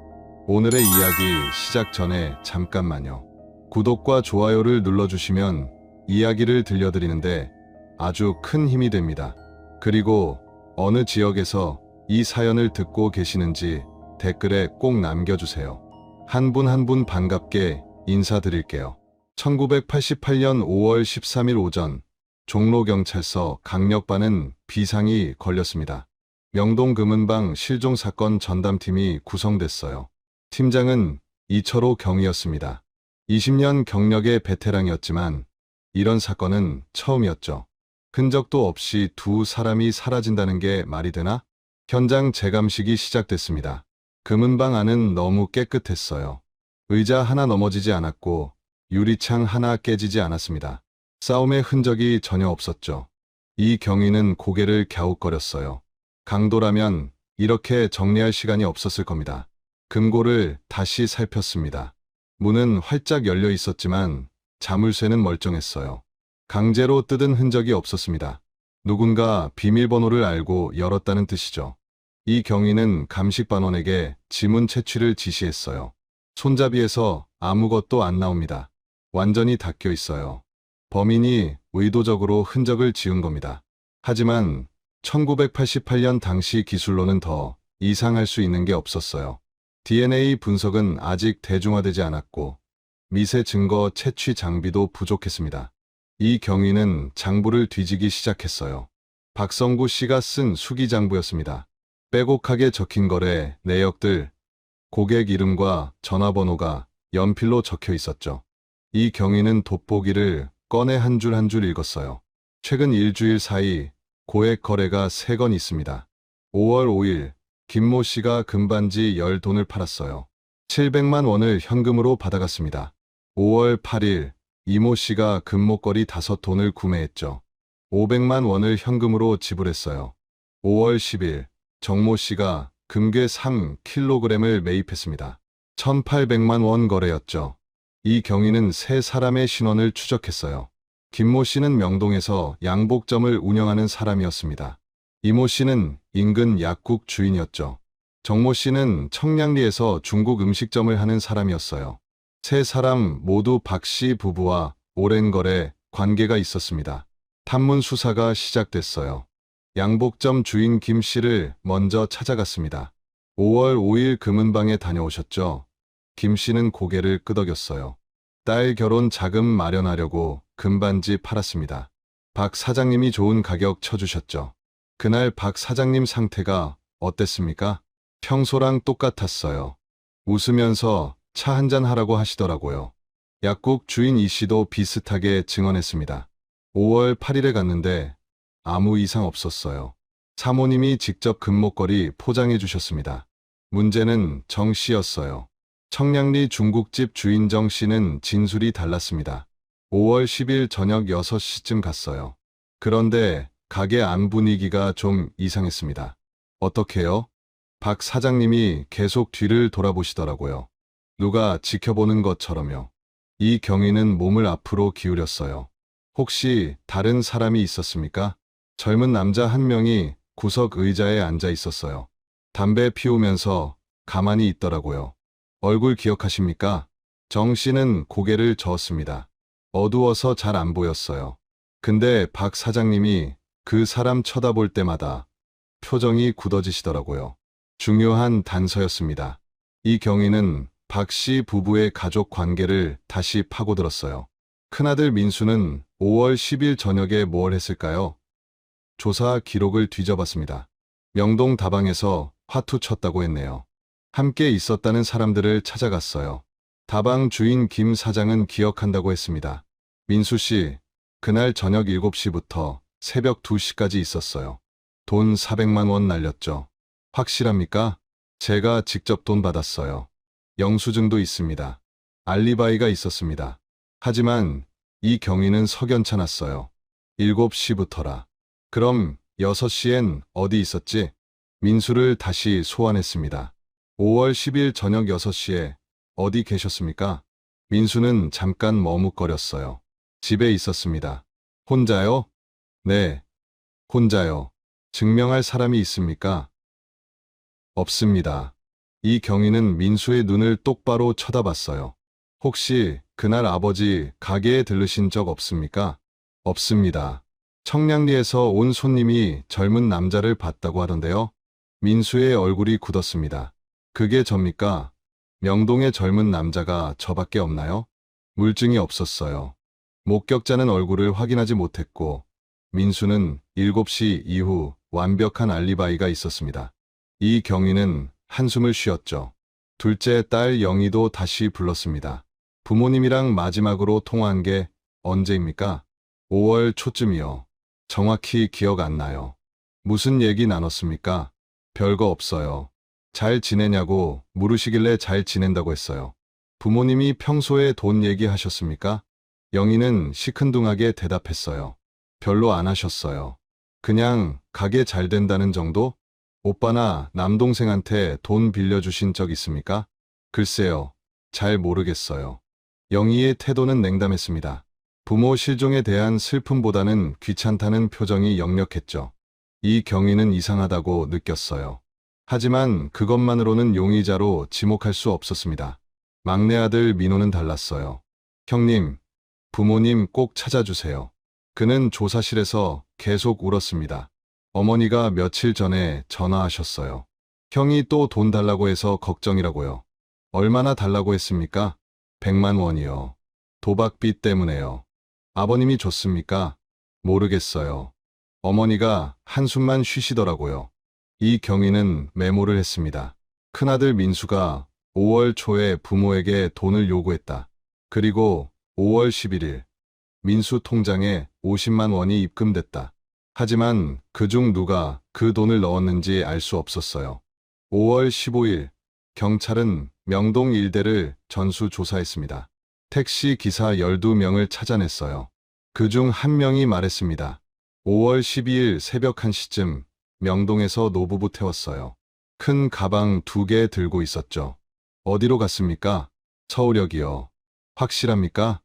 오늘의 이야기 시작 전에 잠깐만요. 구독과 좋아요를 눌러주시면 이야기를 들려드리는데 아주 큰 힘이 됩니다. 그리고 어느 지역에서 이 사연을 듣고 계시는지 댓글에 꼭 남겨주세요. 한 분 한 분 반갑게 인사드릴게요. 1988년 5월 13일 오전 종로경찰서 강력반은 비상이 걸렸습니다. 명동 금은방 실종사건 전담팀이 구성됐어요. 팀장은 이철호 경위였습니다. 20년 경력의 베테랑이었지만 이런 사건은 처음이었죠. 흔적도 없이 두 사람이 사라진다는 게 말이 되나? 현장 재감식이 시작됐습니다. 금은방 안은 너무 깨끗했어요. 의자 하나 넘어지지 않았고 유리창 하나 깨지지 않았습니다. 싸움의 흔적이 전혀 없었죠. 이 경위는 고개를 갸웃거렸어요. 강도라면 이렇게 정리할 시간이 없었을 겁니다. 금고를 다시 살폈습니다. 문은 활짝 열려 있었지만 자물쇠는 멀쩡했어요. 강제로 뜯은 흔적이 없었습니다. 누군가 비밀번호를 알고 열었다는 뜻이죠. 이 경위는 감식반원에게 지문 채취를 지시했어요. 손잡이에서 아무것도 안 나옵니다. 완전히 닫혀 있어요. 범인이 의도적으로 흔적을 지운 겁니다. 하지만 1988년 당시 기술로는 더 이상할 수 있는 게 없었어요. DNA 분석은 아직 대중화되지 않았고 미세 증거 채취 장비도 부족했습니다. 이 경위는 장부를 뒤지기 시작했어요. 박성구 씨가 쓴 수기장부였습니다. 빼곡하게 적힌 거래 내역들, 고객 이름과 전화번호가 연필로 적혀 있었죠. 이 경위는 돋보기를 꺼내 한 줄 한 줄 읽었어요. 최근 일주일 사이 고액 거래가 3건 있습니다. 5월 5일 김모 씨가 금반지 10돈을 팔았어요. 700만 원을 현금으로 받아갔습니다. 5월 8일 이모 씨가 금목걸이 5돈을 구매했죠. 500만 원을 현금으로 지불했어요. 5월 10일 정모 씨가 금괴 3kg을 매입했습니다. 1,800만 원 거래였죠. 이 경위는 3사람의 신원을 추적했어요. 김모 씨는 명동에서 양복점을 운영하는 사람이었습니다. 이모 씨는 인근 약국 주인이었죠. 정모 씨는 청량리에서 중국 음식점을 하는 사람이었어요. 3사람 모두 박 씨 부부와 오랜 거래 관계가 있었습니다. 탐문 수사가 시작됐어요. 양복점 주인 김 씨를 먼저 찾아갔습니다. 5월 5일 금은방에 다녀오셨죠? 김 씨는 고개를 끄덕였어요. 딸 결혼 자금 마련하려고 금반지 팔았습니다. 박 사장님이 좋은 가격 쳐주셨죠. 그날 박 사장님 상태가 어땠습니까? 평소랑 똑같았어요. 웃으면서 차 한잔 하라고 하시더라고요. 약국 주인 이 씨도 비슷하게 증언했습니다. 5월 8일에 갔는데 아무 이상 없었어요. 사모님이 직접 금목걸이 포장해 주셨습니다. 문제는 정 씨였어요. 청량리 중국집 주인 정 씨는 진술이 달랐습니다. 5월 10일 저녁 6시쯤 갔어요. 그런데 가게 안 분위기가 좀 이상했습니다. 어떻게요? 박 사장님이 계속 뒤를 돌아보시더라고요. 누가 지켜보는 것처럼요. 이 경위는 몸을 앞으로 기울였어요. 혹시 다른 사람이 있었습니까? 젊은 남자 한 명이 구석 의자에 앉아 있었어요. 담배 피우면서 가만히 있더라고요. 얼굴 기억하십니까? 정 씨는 고개를 저었습니다. 어두워서 잘 안 보였어요. 근데 박 사장님이 그 사람 쳐다볼 때마다 표정이 굳어지시더라고요. 중요한 단서였습니다. 이 경위는 박 씨 부부의 가족 관계를 다시 파고들었어요. 큰아들 민수는 5월 10일 저녁에 뭘 했을까요? 조사 기록을 뒤져봤습니다. 명동 다방에서 화투 쳤다고 했네요. 함께 있었다는 사람들을 찾아갔어요. 다방 주인 김 사장은 기억한다고 했습니다. 민수 씨, 그날 저녁 7시부터 새벽 2시까지 있었어요. 돈 400만 원 날렸죠. 확실합니까? 제가 직접 돈 받았어요. 영수증도 있습니다. 알리바이가 있었습니다. 하지만 이 경위는 석연찮았어요. 7시부터라. 그럼 6시엔 어디 있었지? 민수를 다시 소환했습니다. 5월 10일 저녁 6시에 어디 계셨습니까? 민수는 잠깐 머뭇거렸어요. 집에 있었습니다. 혼자요? 네, 혼자요. 증명할 사람이 있습니까? 없습니다. 이 경위는 민수의 눈을 똑바로 쳐다봤어요. 혹시 그날 아버지 가게에 들르신 적 없습니까? 없습니다. 청량리에서 온 손님이 젊은 남자를 봤다고 하던데요. 민수의 얼굴이 굳었습니다. 그게 접니까? 명동의 젊은 남자가 저밖에 없나요? 물증이 없었어요. 목격자는 얼굴을 확인하지 못했고 민수는 7시 이후 완벽한 알리바이가 있었습니다. 이 경위는 한숨을 쉬었죠. 둘째 딸 영희도 다시 불렀습니다. 부모님이랑 마지막으로 통화한 게 언제입니까? 5월 초쯤이요. 정확히 기억 안 나요. 무슨 얘기 나눴습니까? 별거 없어요. 잘 지내냐고 물으시길래 잘 지낸다고 했어요. 부모님이 평소에 돈 얘기하셨습니까? 영희는 시큰둥하게 대답했어요. 별로 안 하셨어요. 그냥 가게 잘 된다는 정도? 오빠나 남동생한테 돈 빌려주신 적 있습니까? 글쎄요. 잘 모르겠어요. 영희의 태도는 냉담했습니다. 부모 실종에 대한 슬픔보다는 귀찮다는 표정이 역력했죠. 이 경위는 이상하다고 느꼈어요. 하지만 그것만으로는 용의자로 지목할 수 없었습니다. 막내 아들 민호는 달랐어요. 형님, 부모님 꼭 찾아주세요. 그는 조사실에서 계속 울었습니다. 어머니가 며칠 전에 전화하셨어요. 형이 또 돈 달라고 해서 걱정이라고요. 얼마나 달라고 했습니까? 100만 원이요. 도박빚 때문에요. 아버님이 줬습니까? 모르겠어요. 어머니가 한숨만 쉬시더라고요. 이 경위는 메모를 했습니다. 큰아들 민수가 5월 초에 부모에게 돈을 요구했다. 그리고 5월 11일 민수 통장에 50만 원이 입금됐다. 하지만 그중 누가 그 돈을 넣었는지 알 수 없었어요. 5월 15일 경찰은 명동 일대를 전수조사했습니다. 택시 기사 12명을 찾아냈어요. 그중 한 명이 말했습니다. 5월 12일 새벽 1시쯤 명동에서 노부부 태웠어요. 큰 가방 2개 들고 있었죠. 어디로 갔습니까? 서울역이요. 확실합니까?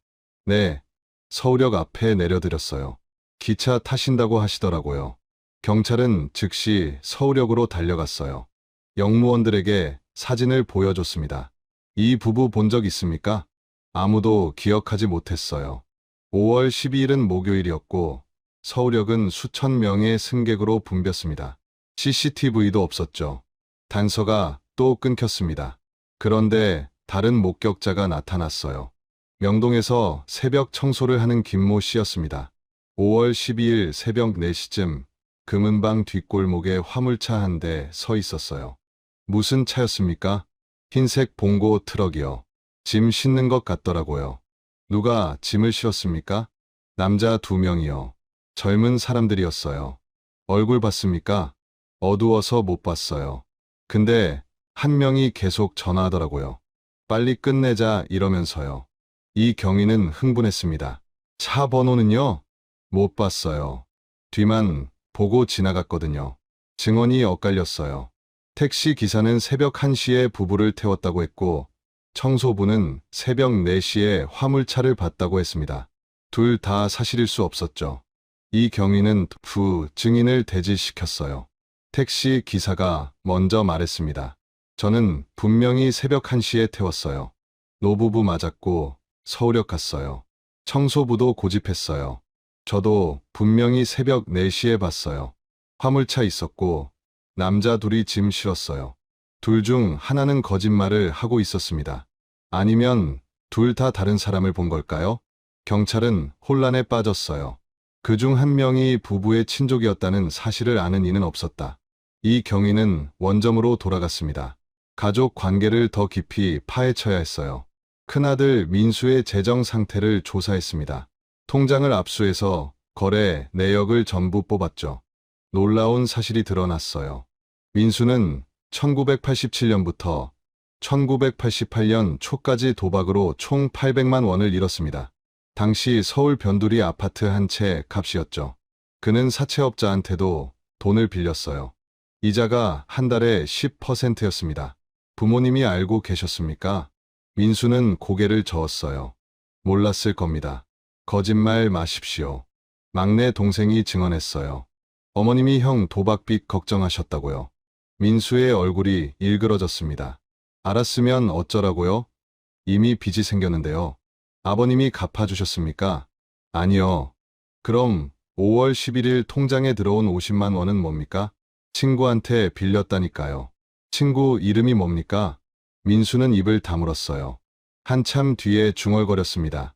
네. 서울역 앞에 내려드렸어요. 기차 타신다고 하시더라고요. 경찰은 즉시 서울역으로 달려갔어요. 영무원들에게 사진을 보여줬습니다. 이 부부 본 적 있습니까? 아무도 기억하지 못했어요. 5월 12일은 목요일이었고 서울역은 수천 명의 승객으로 붐볐습니다. CCTV도 없었죠. 단서가 또 끊겼습니다. 그런데 다른 목격자가 나타났어요. 명동에서 새벽 청소를 하는 김모 씨였습니다. 5월 12일 새벽 4시쯤 금은방 뒷골목에 화물차 한 대 서 있었어요. 무슨 차였습니까? 흰색 봉고 트럭이요. 짐 싣는 것 같더라고요. 누가 짐을 실었습니까? 남자 2명이요. 젊은 사람들이었어요. 얼굴 봤습니까? 어두워서 못 봤어요. 근데 한 명이 계속 전화하더라고요. 빨리 끝내자 이러면서요. 이 경위는 흥분했습니다. 차 번호는요? 못 봤어요. 뒤만 보고 지나갔거든요. 증언이 엇갈렸어요. 택시 기사는 새벽 1시에 부부를 태웠다고 했고 청소부는 새벽 4시에 화물차를 봤다고 했습니다. 둘 다 사실일 수 없었죠. 이 경위는 부 증인을 대질시켰어요. 택시 기사가 먼저 말했습니다. 저는 분명히 새벽 1시에 태웠어요. 노부부 맞았고 서울역 갔어요. 청소부도 고집했어요. 저도 분명히 새벽 4시에 봤어요. 화물차 있었고 남자 둘이 짐 실었어요. 둘 중 하나는 거짓말을 하고 있었습니다. 아니면 둘 다 다른 사람을 본 걸까요? 경찰은 혼란에 빠졌어요. 그중 한 명이 부부의 친족이었다는 사실을 아는 이는 없었다. 이 경위는 원점으로 돌아갔습니다. 가족 관계를 더 깊이 파헤쳐야 했어요. 큰아들 민수의 재정 상태를 조사했습니다. 통장을 압수해서 거래 내역을 전부 뽑았죠. 놀라운 사실이 드러났어요. 민수는 1987년부터 1988년 초까지 도박으로 총 800만 원을 잃었습니다. 당시 서울 변두리 아파트 한 채 값이었죠. 그는 사채업자한테도 돈을 빌렸어요. 이자가 한 달에 10%였습니다. 부모님이 알고 계셨습니까? 민수는 고개를 저었어요. 몰랐을 겁니다. 거짓말 마십시오. 막내 동생이 증언했어요. 어머님이 형 도박빚 걱정하셨다고요. 민수의 얼굴이 일그러졌습니다. 알았으면 어쩌라고요? 이미 빚이 생겼는데요. 아버님이 갚아주셨습니까? 아니요. 그럼 5월 11일 통장에 들어온 50만 원은 뭡니까? 친구한테 빌렸다니까요. 친구 이름이 뭡니까? 민수는 입을 다물었어요. 한참 뒤에 중얼거렸습니다.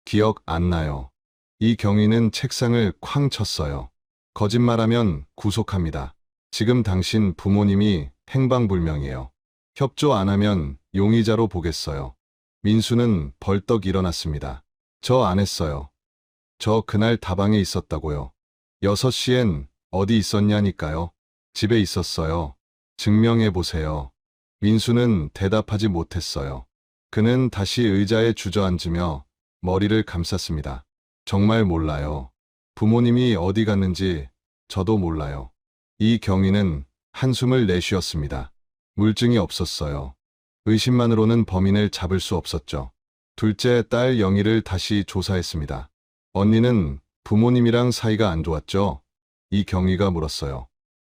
기억 안 나요. 이 경위는 책상을 쾅 쳤어요. 거짓말하면 구속합니다. 지금 당신 부모님이 행방불명이에요. 협조 안 하면 용의자로 보겠어요. 민수는 벌떡 일어났습니다. 저 안 했어요. 저 그날 다방에 있었다고요. 6시엔 어디 있었냐니까요. 집에 있었어요. 증명해 보세요. 민수는 대답하지 못했어요. 그는 다시 의자에 주저앉으며 머리를 감쌌습니다. 정말 몰라요. 부모님이 어디 갔는지 저도 몰라요. 이 경위는 한숨을 내쉬었습니다. 물증이 없었어요. 의심만으로는 범인을 잡을 수 없었죠. 둘째 딸 영희를 다시 조사했습니다. 언니는 부모님이랑 사이가 안 좋았죠? 이경희가 물었어요.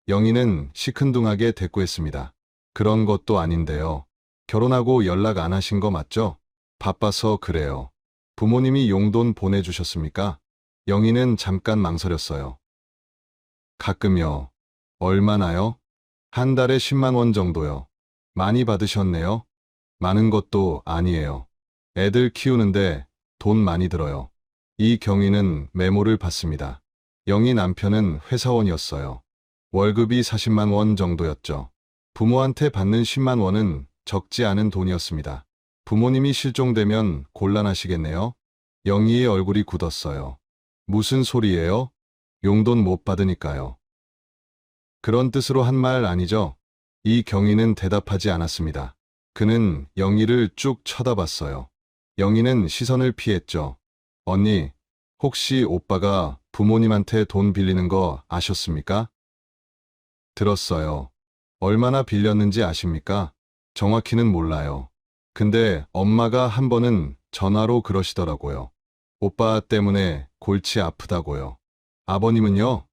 영희는 시큰둥하게 대꾸했습니다. 그런 것도 아닌데요. 결혼하고 연락 안 하신 거 맞죠? 바빠서 그래요. 부모님이 용돈 보내주셨습니까? 영희는 잠깐 망설였어요. 가끔요. 얼마나요? 한 달에 10만 원 정도요. 많이 받으셨네요. 많은 것도 아니에요. 애들 키우는데 돈 많이 들어요. 이경희는 메모를 받습니다. 영희 남편은 회사원이었어요. 월급이 40만 원 정도였죠. 부모한테 받는 10만 원은 적지 않은 돈이었습니다. 부모님이 실종되면 곤란하시겠네요. 영희의 얼굴이 굳었어요. 무슨 소리예요? 용돈 못 받으니까요. 그런 뜻으로 한 말 아니죠? 이경희는 대답하지 않았습니다. 그는 영희를 쭉 쳐다봤어요. 영희는 시선을 피했죠. 언니, 혹시 오빠가 부모님한테 돈 빌리는 거 아셨습니까? 들었어요. 얼마나 빌렸는지 아십니까? 정확히는 몰라요. 근데 엄마가 한 번은 전화로 그러시더라고요. 오빠 때문에 골치 아프다고요. 아버님은요?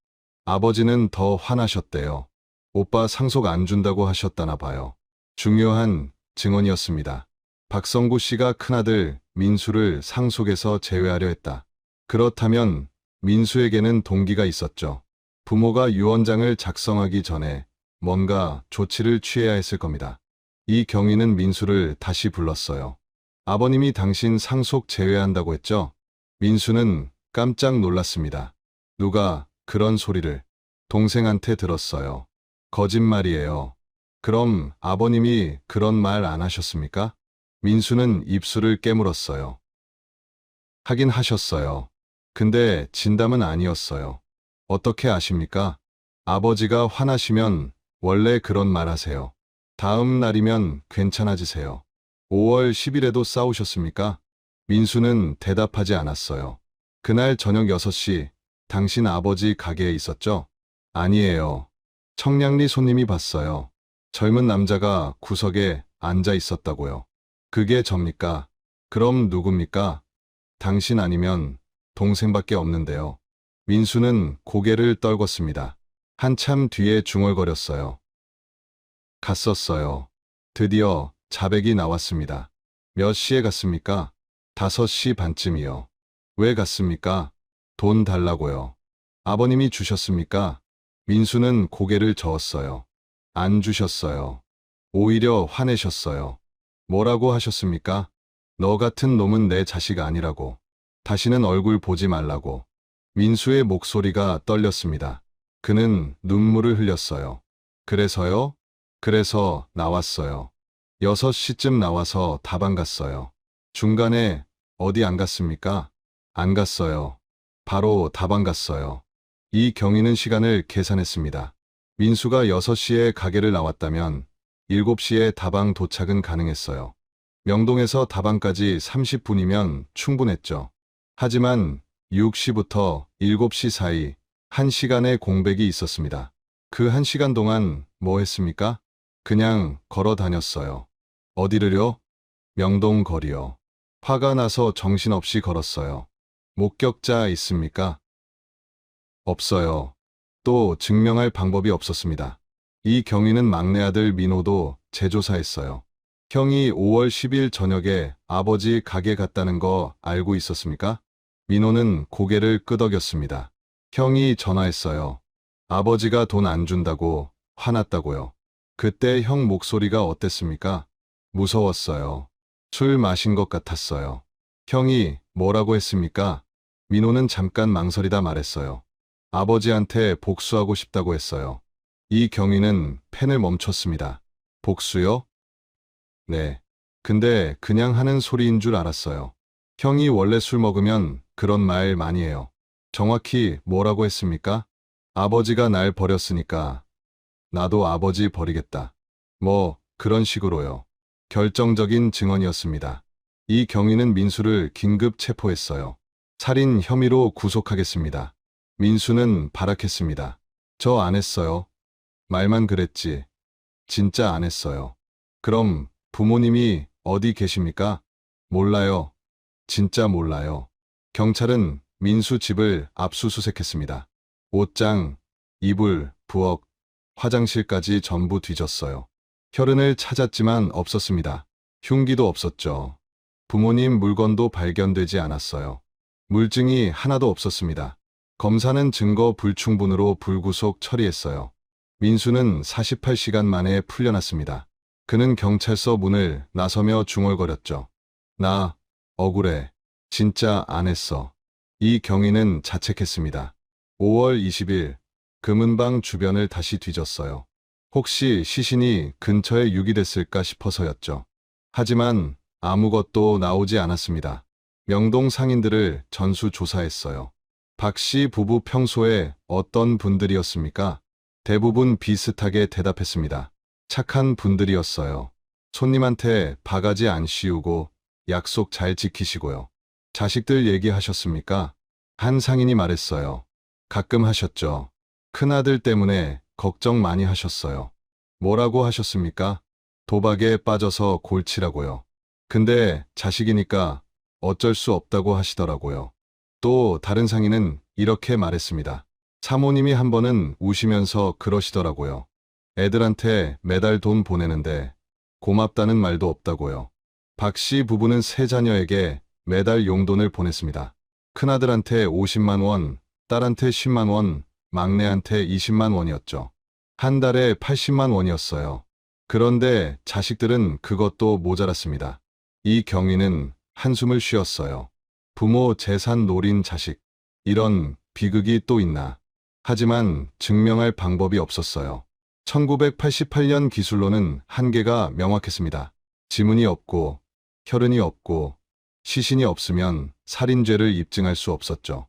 아버지는 더 화나셨대요. 오빠 상속 안 준다고 하셨다나 봐요. 중요한 증언이었습니다. 박성구 씨가 큰아들 민수를 상속에서 제외하려 했다. 그렇다면 민수에게는 동기가 있었죠. 부모가 유언장을 작성하기 전에 뭔가 조치를 취해야 했을 겁니다. 이경희는 민수를 다시 불렀어요. 아버님이 당신 상속 제외한다고 했죠? 민수는 깜짝 놀랐습니다. 누가 그런 소리를 동생한테 들었어요. 거짓말이에요. 그럼 아버님이 그런 말 안 하셨습니까? 민수는 입술을 깨물었어요. 하긴 하셨어요. 근데 진담은 아니었어요. 어떻게 아십니까? 아버지가 화나시면 원래 그런 말 하세요. 다음 날이면 괜찮아지세요. 5월 10일에도 싸우셨습니까? 민수는 대답하지 않았어요. 그날 저녁 6시 당신 아버지 가게에 있었죠? 아니에요. 청량리 손님이 봤어요. 젊은 남자가 구석에 앉아 있었다고요. 그게 접니까? 그럼 누굽니까? 당신 아니면 동생밖에 없는데요. 민수는 고개를 떨궜습니다. 한참 뒤에 중얼거렸어요. 갔었어요. 드디어 자백이 나왔습니다. 몇 시에 갔습니까? 5시 반쯤이요. 왜 갔습니까? 돈 달라고요. 아버님이 주셨습니까? 민수는 고개를 저었어요. 안 주셨어요. 오히려 화내셨어요. 뭐라고 하셨습니까? 너 같은 놈은 내 자식 아니라고. 다시는 얼굴 보지 말라고. 민수의 목소리가 떨렸습니다. 그는 눈물을 흘렸어요. 그래서요? 그래서 나왔어요. 6시쯤 나와서 다방 갔어요. 중간에 어디 안 갔습니까? 안 갔어요. 바로 다방 갔어요. 이경희는 시간을 계산했습니다. 민수가 6시에 가게를 나왔다면 7시에 다방 도착은 가능했어요. 명동에서 다방까지 30분이면 충분했죠. 하지만 6시부터 7시 사이 1시간의 공백이 있었습니다. 그 1시간 동안 뭐 했습니까? 그냥 걸어 다녔어요. 어디를요? 명동 거리요. 화가 나서 정신없이 걸었어요. 목격자 있습니까? 없어요. 또 증명할 방법이 없었습니다. 이경희는 막내 아들 민호도 재조사했어요. 형이 5월 10일 저녁에 아버지 가게 갔다는 거 알고 있었습니까? 민호는 고개를 끄덕였습니다. 형이 전화했어요. 아버지가 돈 안 준다고 화났다고요. 그때 형 목소리가 어땠습니까? 무서웠어요. 술 마신 것 같았어요. 형이 뭐라고 했습니까? 민호는 잠깐 망설이다 말했어요. 아버지한테 복수하고 싶다고 했어요. 이경희는 펜을 멈췄습니다. 복수요? 네. 근데 그냥 하는 소리인 줄 알았어요. 형이 원래 술 먹으면 그런 말 많이 해요. 정확히 뭐라고 했습니까? 아버지가 날 버렸으니까 나도 아버지 버리겠다. 뭐 그런 식으로요. 결정적인 증언이었습니다. 이경희는 민수를 긴급 체포했어요. 살인 혐의로 구속하겠습니다. 민수는 발악했습니다. 저 안 했어요. 말만 그랬지. 진짜 안 했어요. 그럼 부모님이 어디 계십니까? 몰라요. 진짜 몰라요. 경찰은 민수 집을 압수수색했습니다. 옷장, 이불, 부엌, 화장실까지 전부 뒤졌어요. 혈흔을 찾았지만 없었습니다. 흉기도 없었죠. 부모님 물건도 발견되지 않았어요. 물증이 하나도 없었습니다. 검사는 증거 불충분으로 불구속 처리했어요. 민수는 48시간 만에 풀려났습니다. 그는 경찰서 문을 나서며 중얼거렸죠. 나 억울해. 진짜 안 했어. 이 경위는 자책했습니다. 5월 20일 금은방 주변을 다시 뒤졌어요. 혹시 시신이 근처에 유기됐을까 싶어서였죠. 하지만 아무것도 나오지 않았습니다. 명동 상인들을 전수조사했어요. 박 씨 부부 평소에 어떤 분들이었습니까? 대부분 비슷하게 대답했습니다. 착한 분들이었어요. 손님한테 바가지 안 씌우고 약속 잘 지키시고요. 자식들 얘기하셨습니까? 한 상인이 말했어요. 가끔 하셨죠. 큰아들 때문에 걱정 많이 하셨어요. 뭐라고 하셨습니까? 도박에 빠져서 골치라고요. 근데 자식이니까 어쩔 수 없다고 하시더라고요. 또 다른 상인은 이렇게 말했습니다. 사모님이 한 번은 우시면서 그러시더라고요. 애들한테 매달 돈 보내는데 고맙다는 말도 없다고요. 박 씨 부부는 세 자녀에게 매달 용돈을 보냈습니다. 큰아들한테 50만 원, 딸한테 10만 원, 막내한테 20만 원이었죠. 한 달에 80만 원이었어요. 그런데 자식들은 그것도 모자랐습니다. 이 경위는 한숨을 쉬었어요. 부모 재산 노린 자식. 이런 비극이 또 있나. 하지만 증명할 방법이 없었어요. 1988년 기술로는 한계가 명확했습니다. 지문이 없고, 혈흔이 없고, 시신이 없으면 살인죄를 입증할 수 없었죠.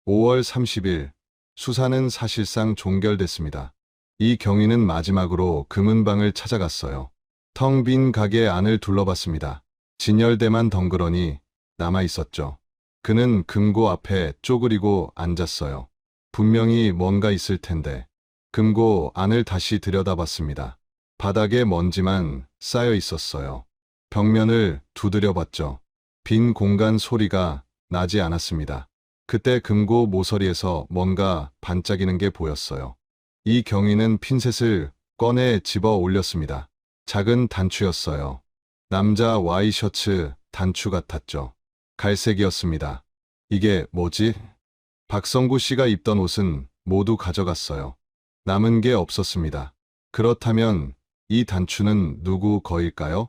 5월 30일, 수사는 사실상 종결됐습니다. 이 경위는 마지막으로 금은방을 찾아갔어요. 텅 빈 가게 안을 둘러봤습니다. 진열대만 덩그러니 남아 있었죠. 그는 금고 앞에 쪼그리고 앉았어요. 분명히 뭔가 있을 텐데. 금고 안을 다시 들여다봤습니다. 바닥에 먼지만 쌓여 있었어요. 벽면을 두드려봤죠. 빈 공간 소리가 나지 않았습니다. 그때 금고 모서리에서 뭔가 반짝이는 게 보였어요. 이 경위는 핀셋을 꺼내 집어 올렸습니다. 작은 단추였어요. 남자 와이셔츠 단추 같았죠. 갈색이었습니다. 이게 뭐지? 박성구 씨가 입던 옷은 모두 가져갔어요. 남은 게 없었습니다. 그렇다면 이 단추는 누구 거일까요?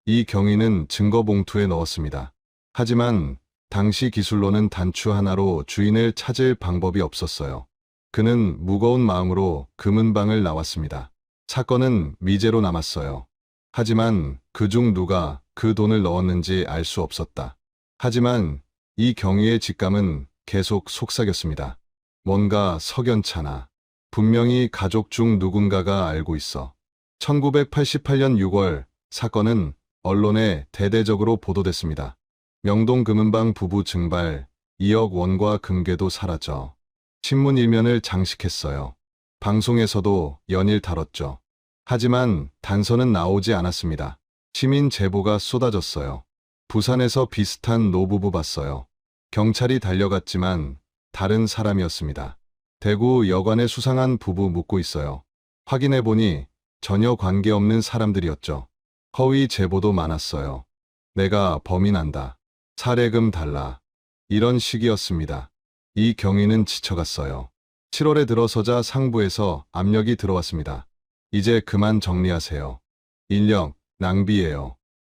이 경위는 증거 봉투에 넣었습니다. 하지만 당시 기술로는 단추 하나로 주인을 찾을 방법이 없었어요. 그는 무거운 마음으로 금은방을 나왔습니다. 사건은 미제로 남았어요. 하지만 그중 누가 그 돈을 넣었는지 알 수 없었다. 하지만 이 경위의 직감은 계속 속삭였습니다. 뭔가 석연찮아. 분명히 가족 중 누군가가 알고 있어. 1988년 6월 사건은 언론에 대대적으로 보도됐습니다. 명동 금은방 부부 증발, 2억 원과 금괴도 사라져. 신문 일면을 장식했어요. 방송에서도 연일 다뤘죠. 하지만 단서는 나오지 않았습니다. 시민 제보가 쏟아졌어요. 부산에서 비슷한 노부부 봤어요. 경찰이 달려갔지만 다른 사람이었습니다. 대구 여관에 수상한 부부 묻고 있어요. 확인해보니 전혀 관계없는 사람들이었죠. 허위 제보도 많았어요. 내가 범인한다. 사례금 달라. 이런 식이었습니다. 이 경위는 지쳐갔어요. 7월에 들어서자 상부에서 압력이 들어왔습니다. 이제 그만 정리하세요. 인력 낭비예요.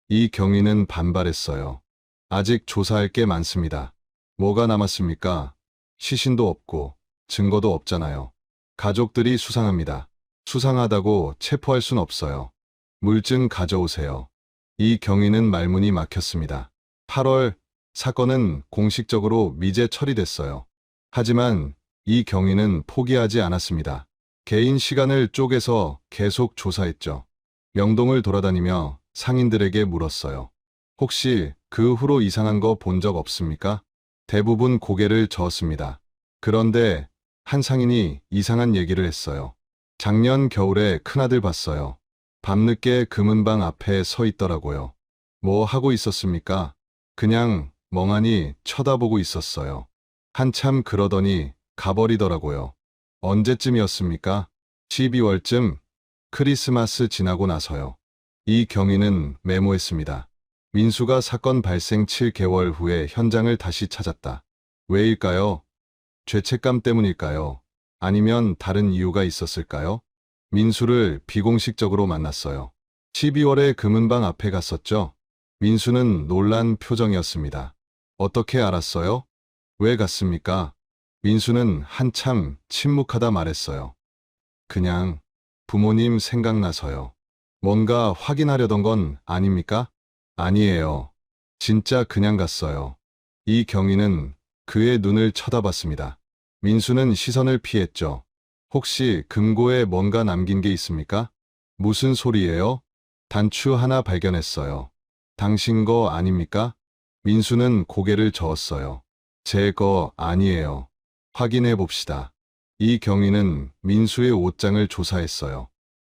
이 경위는 반발했어요. 아직 조사할 게 많습니다. 뭐가 남았습니까? 시신도 없고 증거도 없잖아요. 가족들이 수상합니다. 수상하다고 체포할 순 없어요. 물증 가져오세요. 이 경위는 말문이 막혔습니다. 8월 사건은 공식적으로 미제 처리됐어요. 하지만 이 경위는 포기하지 않았습니다. 개인 시간을 쪼개서 계속 조사했죠. 명동을 돌아다니며 상인들에게 물었어요. 혹시 그 후로 이상한 거 본 적 없습니까? 대부분 고개를 저었습니다. 그런데 한 상인이 이상한 얘기를 했어요. 작년 겨울에 큰아들 봤어요. 밤늦게 금은방 앞에 서 있더라고요. 뭐 하고 있었습니까? 그냥 멍하니 쳐다보고 있었어요. 한참 그러더니 가버리더라고요. 언제쯤이었습니까? 12월쯤 크리스마스 지나고 나서요. 이 경위는 메모했습니다. 민수가 사건 발생 7개월 후에 현장을 다시 찾았다. 왜일까요? 죄책감 때문일까요? 아니면 다른 이유가 있었을까요? 민수를 비공식적으로 만났어요. 12월에 금은방 앞에 갔었죠. 민수는 놀란 표정이었습니다. 어떻게 알았어요? 왜 갔습니까? 민수는 한참 침묵하다 말했어요. 그냥 부모님 생각나서요. 뭔가 확인하려던 건 아닙니까? 아니에요. 진짜 그냥 갔어요. 이 경위는 그의 눈을 쳐다봤습니다. 민수는 시선을 피했죠. 혹시 금고에 뭔가 남긴 게 있습니까? 무슨 소리예요? 단추 하나 발견했어요. 당신 거 아닙니까? 민수는 고개를 저었어요. 제 거 아니에요. 확인해 봅시다. 이 경위는 민수의 옷장을 조사했어요.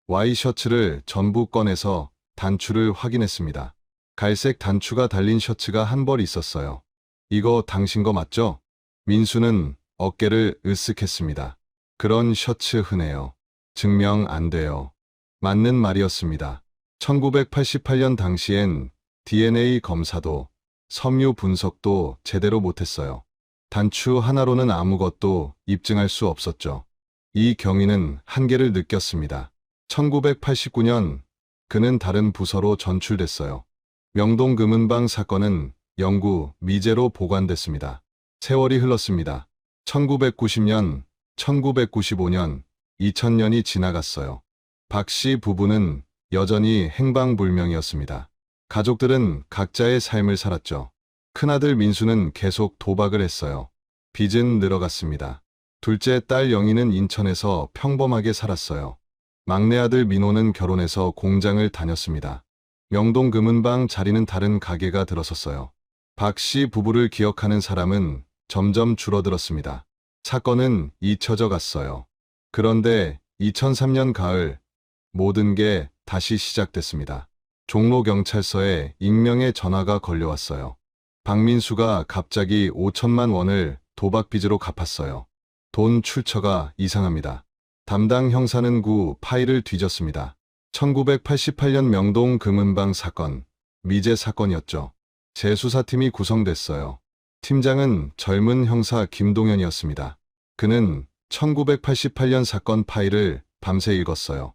와이셔츠를 전부 꺼내서 단추를 확인했습니다. 갈색 단추가 달린 셔츠가 한 벌 있었어요. 이거 당신 거 맞죠? 민수는 어깨를 으쓱했습니다. 그런 셔츠 흔해요. 증명 안 돼요. 맞는 말이었습니다. 1988년 당시엔 DNA 검사도 섬유 분석도 제대로 못했어요. 단추 하나로는 아무것도 입증할 수 없었죠. 이 경위는 한계를 느꼈습니다. 1989년 그는 다른 부서로 전출됐어요. 명동 금은방 사건은 영구 미제로 보관됐습니다. 세월이 흘렀습니다. 1990년, 1995년, 2000년이 지나갔어요. 박 씨 부부는 여전히 행방불명이었습니다. 가족들은 각자의 삶을 살았죠. 큰아들 민수는 계속 도박을 했어요. 빚은 늘어갔습니다. 둘째 딸 영희는 인천에서 평범하게 살았어요. 막내 아들 민호는 결혼해서 공장을 다녔습니다. 명동 금은방 자리는 다른 가게가 들어섰어요. 박 씨 부부를 기억하는 사람은 점점 줄어들었습니다. 사건은 잊혀져 갔어요. 그런데 2003년 가을 모든 게 다시 시작됐습니다. 종로경찰서에 익명의 전화가 걸려왔어요. 박민수가 갑자기 5천만 원을 도박빚으로 갚았어요. 돈 출처가 이상합니다. 담당 형사는 구 파일을 뒤졌습니다. 1988년 명동 금은방 사건, 미제 사건이었죠. 재수사팀이 구성됐어요. 팀장은 젊은 형사 김동현이었습니다. 그는 1988년 사건 파일을 밤새 읽었어요.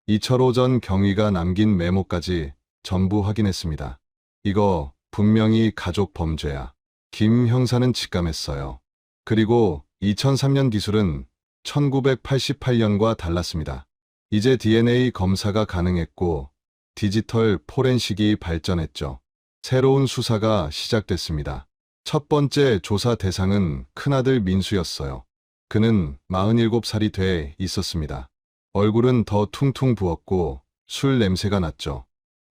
이철호 전 경위가 남긴 메모까지 전부 확인했습니다. 이거 분명히 가족 범죄야. 김 형사는 직감했어요. 그리고 2003년 기술은 1988년과 달랐습니다. 이제 DNA 검사가 가능했고 디지털 포렌식이 발전했죠. 새로운 수사가 시작됐습니다. 첫 번째 조사 대상은 큰아들 민수였어요. 그는 47살이 돼 있었습니다. 얼굴은 더 퉁퉁 부었고 술 냄새가 났죠.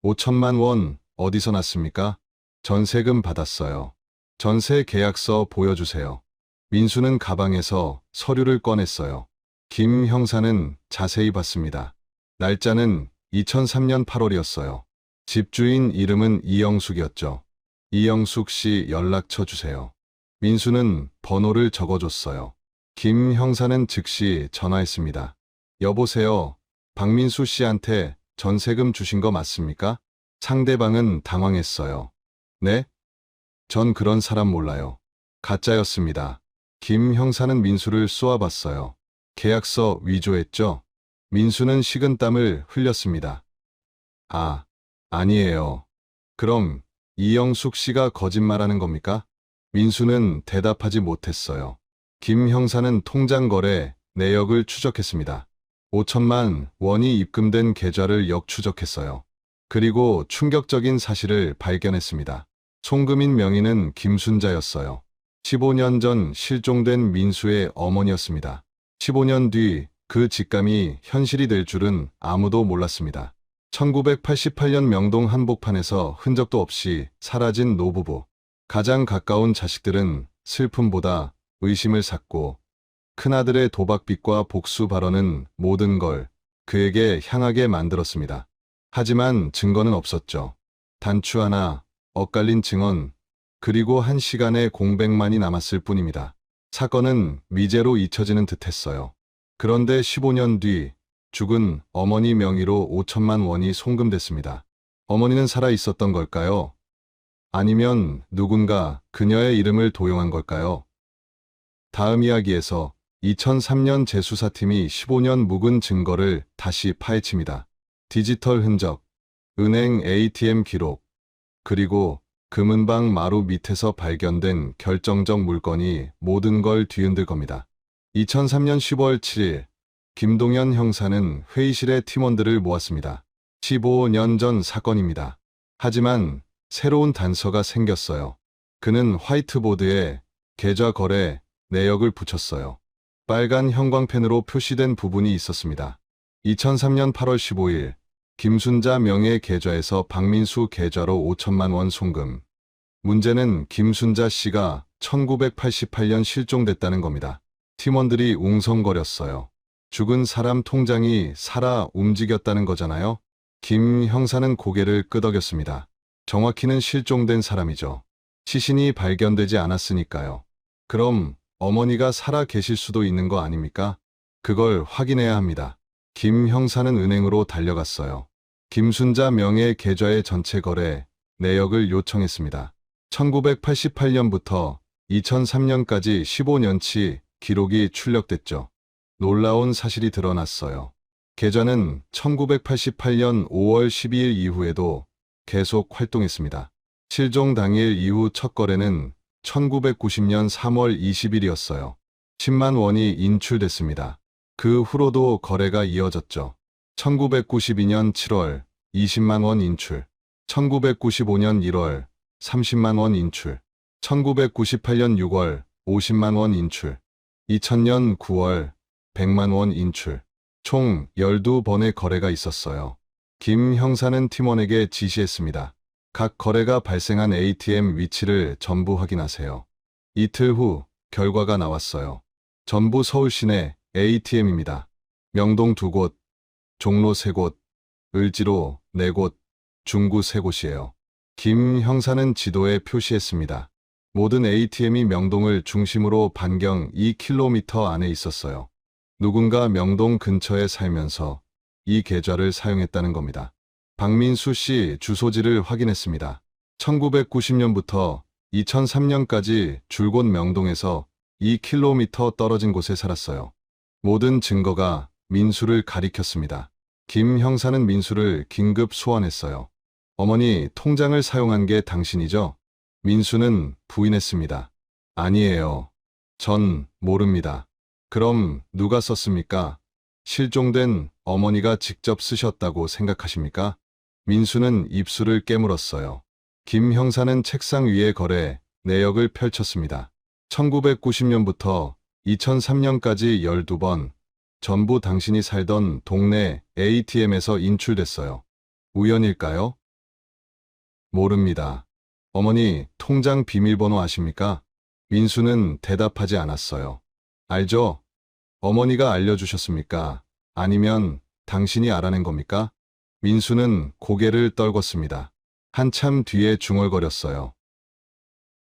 5천만 원 어디서 났습니까? 전세금 받았어요. 전세 계약서 보여주세요. 민수는 가방에서 서류를 꺼냈어요. 김 형사는 자세히 봤습니다. 날짜는 2003년 8월이었어요. 집주인 이름은 이영숙이었죠. 이영숙 씨 연락처 주세요. 민수는 번호를 적어줬어요. 김 형사는 즉시 전화했습니다. 여보세요. 박민수 씨한테 전세금 주신 거 맞습니까? 상대방은 당황했어요. 네? 전 그런 사람 몰라요. 가짜였습니다. 김 형사는 민수를 쏘아봤어요. 계약서 위조했죠? 민수는 식은땀을 흘렸습니다. 아, 아니에요. 그럼 이영숙 씨가 거짓말하는 겁니까? 민수는 대답하지 못했어요. 김 형사는 통장 거래 내역을 추적했습니다. 5천만 원이 입금된 계좌를 역추적했어요. 그리고 충격적인 사실을 발견했습니다. 송금인 명의는 김순자였어요. 15년 전 실종된 민수의 어머니였습니다. 15년 뒤 그 직감이 현실이 될 줄은 아무도 몰랐습니다. 1988년 명동 한복판에서 흔적도 없이 사라진 노부부. 가장 가까운 자식들은 슬픔보다 의심을 샀고 큰아들의 도박빚과 복수 발언은 모든 걸 그에게 향하게 만들었습니다. 하지만 증거는 없었죠. 단추 하나, 엇갈린 증언, 그리고 1시간의 공백만이 남았을 뿐입니다. 사건은 미제로 잊혀지는 듯했어요. 그런데 15년 뒤 죽은 어머니 명의로 5천만 원이 송금됐습니다. 어머니는 살아 있었던 걸까요? 아니면 누군가 그녀의 이름을 도용한 걸까요? 다음 이야기에서 2003년 재수사팀이 15년 묵은 증거를 다시 파헤칩니다. 디지털 흔적, 은행 ATM 기록, 그리고 금은방 마루 밑에서 발견된 결정적 물건이 모든 걸 뒤흔들 겁니다. 2003년 10월 7일, 김동현 형사는 회의실에 팀원들을 모았습니다. 15년 전 사건입니다. 하지만 새로운 단서가 생겼어요. 그는 화이트보드에 계좌 거래 내역을 붙였어요. 빨간 형광펜으로 표시된 부분이 있었습니다. 2003년 8월 15일, 김순자 명의 계좌에서 박민수 계좌로 5천만 원 송금. 문제는 김순자 씨가 1988년 실종됐다는 겁니다. 팀원들이 웅성거렸어요. 죽은 사람 통장이 살아 움직였다는 거잖아요. 김 형사는 고개를 끄덕였습니다. 정확히는 실종된 사람이죠. 시신이 발견되지 않았으니까요. 그럼 어머니가 살아 계실 수도 있는 거 아닙니까? 그걸 확인해야 합니다. 김 형사는 은행으로 달려갔어요. 김순자 명의 계좌의 전체 거래 내역을 요청했습니다. 1988년부터 2003년까지 15년치 기록이 출력됐죠. 놀라운 사실이 드러났어요. 계좌는 1988년 5월 12일 이후에도 계속 활동했습니다. 실종 당일 이후 첫 거래는 1990년 3월 20일이었어요. 10만 원이 인출됐습니다. 그 후로도 거래가 이어졌죠. 1992년 7월 20만 원 인출, 1995년 1월 30만 원 인출, 1998년 6월 50만 원 인출, 2000년 9월 100만 원 인출, 총 12번의 거래가 있었어요. 김 형사는 팀원에게 지시했습니다. 각 거래가 발생한 ATM 위치를 전부 확인하세요. 이틀 후 결과가 나왔어요. 전부 서울 시내 ATM입니다. 명동 2곳, 종로 3곳, 을지로 4곳, 중구 3곳이에요. 김 형사는 지도에 표시했습니다. 모든 ATM이 명동을 중심으로 반경 2km 안에 있었어요. 누군가 명동 근처에 살면서 이 계좌를 사용했다는 겁니다. 박민수 씨 주소지를 확인했습니다. 1990년부터 2003년까지 줄곧 명동에서 2km 떨어진 곳에 살았어요. 모든 증거가 민수를 가리켰습니다. 김 형사는 민수를 긴급 소환했어요. 어머니 통장을 사용한 게 당신이죠? 민수는 부인했습니다. 아니에요. 전 모릅니다. 그럼 누가 썼습니까? 실종된 어머니가 직접 쓰셨다고 생각하십니까? 민수는 입술을 깨물었어요. 김 형사는 책상 위에 거래 내역을 펼쳤습니다. 1990년부터 2003년까지 12번, 전부 당신이 살던 동네 ATM에서 인출됐어요. 우연일까요? 모릅니다. 어머니 통장 비밀번호 아십니까? 민수는 대답하지 않았어요. 알죠? 어머니가 알려주셨습니까? 아니면 당신이 알아낸 겁니까? 민수는 고개를 떨궜습니다. 한참 뒤에 중얼거렸어요.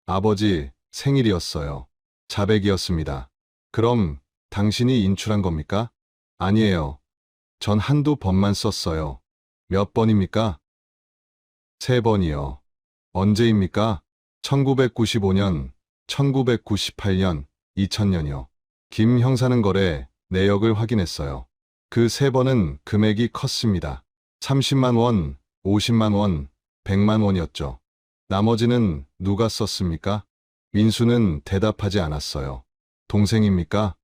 아버지 생일이었어요. 자백이었습니다. 그럼 당신이 인출한 겁니까? 아니에요. 전 한두 번만 썼어요. 몇 번입니까? 3번이요. 언제입니까? 1995년, 1998년, 2000년이요. 김 형사는 거래 내역을 확인했어요. 그 3번은 금액이 컸습니다. 30만 원, 50만 원, 100만 원이었죠. 나머지는 누가 썼습니까? 민수는 대답하지 않았어요. 동생입니까?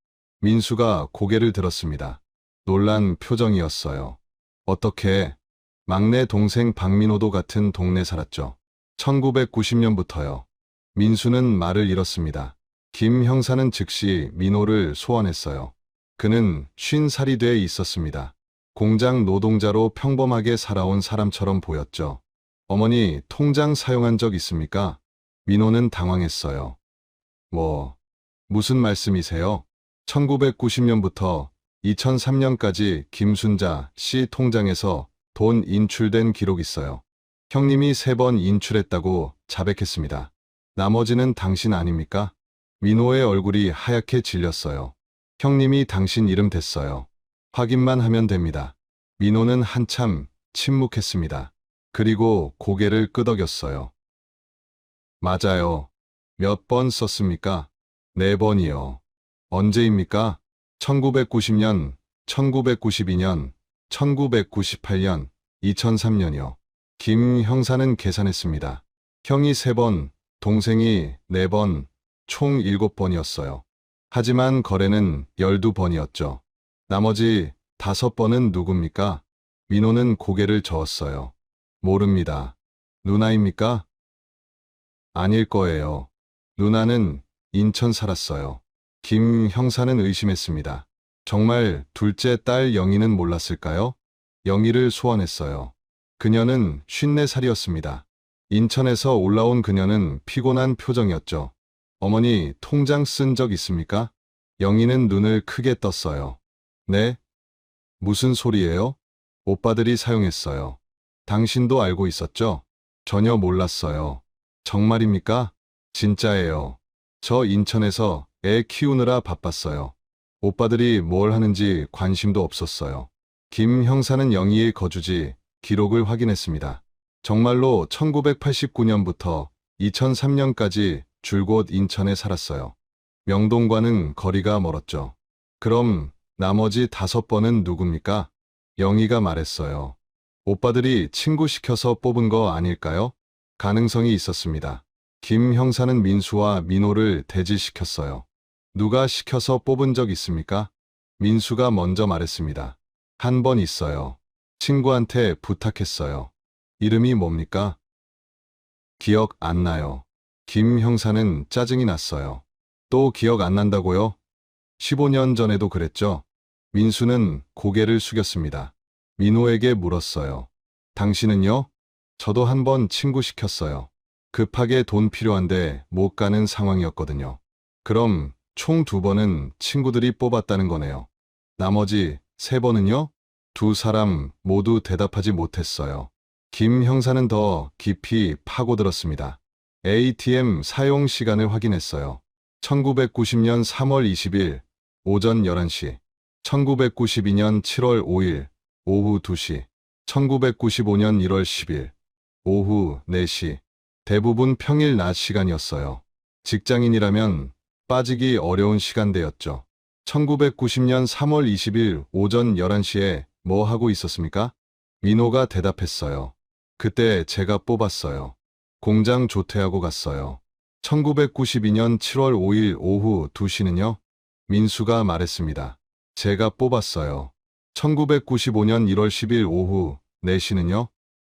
민수가 고개를 들었습니다. 놀란 표정이었어요. 어떻게? 막내 동생 박민호도 같은 동네 살았죠. 1990년부터요. 민수는 말을 잃었습니다. 김 형사는 즉시 민호를 소환했어요. 그는 50살이 돼 있었습니다. 공장 노동자로 평범하게 살아온 사람처럼 보였죠. 어머니 통장 사용한 적 있습니까? 민호는 당황했어요. 무슨 말씀이세요? 1990년부터 2003년까지 김순자 씨 통장에서 돈 인출된 기록 있어요. 형님이 3번 인출했다고 자백했습니다. 나머지는 당신 아닙니까? 민호의 얼굴이 하얗게 질렸어요. 형님이 당신 이름 댔어요. 확인만 하면 됩니다. 민호는 한참 침묵했습니다. 그리고 고개를 끄덕였어요. 맞아요. 몇 번 썼습니까? 4번이요. 언제입니까? 1990년, 1992년, 1998년, 2003년이요. 김 형사는 계산했습니다. 형이 3번, 동생이 4번, 총 7번이었어요. 하지만 거래는 12번이었죠. 나머지 5번은 누굽니까? 민호는 고개를 저었어요. 모릅니다. 누나입니까? 아닐 거예요. 누나는 인천 살았어요. 김 형사는 의심했습니다. 정말 둘째 딸 영희는 몰랐을까요? 영희를 소환했어요. 그녀는 54살이었습니다. 인천에서 올라온 그녀는 피곤한 표정이었죠. 어머니, 통장 쓴 적 있습니까? 영희는 눈을 크게 떴어요. 네? 무슨 소리예요? 오빠들이 사용했어요. 당신도 알고 있었죠? 전혀 몰랐어요. 정말입니까? 진짜예요. 저 인천에서 애 키우느라 바빴어요. 오빠들이 뭘 하는지 관심도 없었어요. 김 형사는 영희의 거주지 기록을 확인했습니다. 정말로 1989년부터 2003년까지 줄곧 인천에 살았어요. 명동과는 거리가 멀었죠. 그럼 나머지 5번은 누굽니까? 영희가 말했어요. 오빠들이 친구 시켜서 뽑은 거 아닐까요? 가능성이 있었습니다. 김 형사는 민수와 민호를 대질시켰어요. 누가 시켜서 뽑은 적 있습니까? 민수가 먼저 말했습니다. 한 번 있어요. 친구한테 부탁했어요. 이름이 뭡니까? 기억 안 나요. 김 형사는 짜증이 났어요. 또 기억 안 난다고요? 15년 전에도 그랬죠? 민수는 고개를 숙였습니다. 민호에게 물었어요. 당신은요? 저도 한 번 친구 시켰어요. 급하게 돈 필요한데 못 가는 상황이었거든요. 그럼 총 2번은 친구들이 뽑았다는 거네요. 나머지 3번은요? 2사람 모두 대답하지 못했어요. 김 형사는 더 깊이 파고들었습니다. ATM 사용 시간을 확인했어요. 1990년 3월 20일 오전 11시, 1992년 7월 5일 오후 2시, 1995년 1월 10일 오후 4시, 대부분 평일 낮 시간이었어요. 직장인이라면 빠지기 어려운 시간대였죠. 1990년 3월 20일 오전 11시에 뭐 하고 있었습니까? 민호가 대답했어요. 그때 제가 뽑았어요. 공장 조퇴하고 갔어요. 1992년 7월 5일 오후 2시는요? 민수가 말했습니다. 제가 뽑았어요. 1995년 1월 10일 오후 4시는요?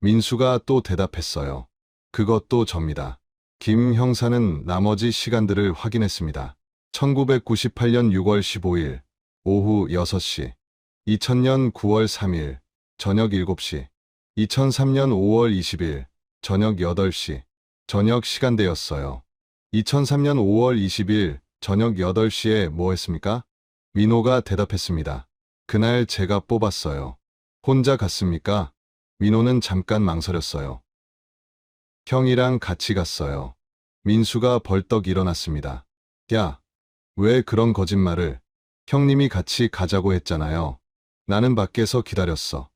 민수가 또 대답했어요. 그것도 접니다. 김 형사는 나머지 시간들을 확인했습니다. 1998년 6월 15일 오후 6시, 2000년 9월 3일 저녁 7시, 2003년 5월 20일 저녁 8시, 저녁 시간대였어요. 2003년 5월 20일 저녁 8시에 뭐 했습니까? 민호가 대답했습니다. 그날 제가 뽑았어요. 혼자 갔습니까? 민호는 잠깐 망설였어요. 형이랑 같이 갔어요. 민수가 벌떡 일어났습니다. 야, 왜 그런 거짓말을? 형님이 같이 가자고 했잖아요. 나는 밖에서 기다렸어.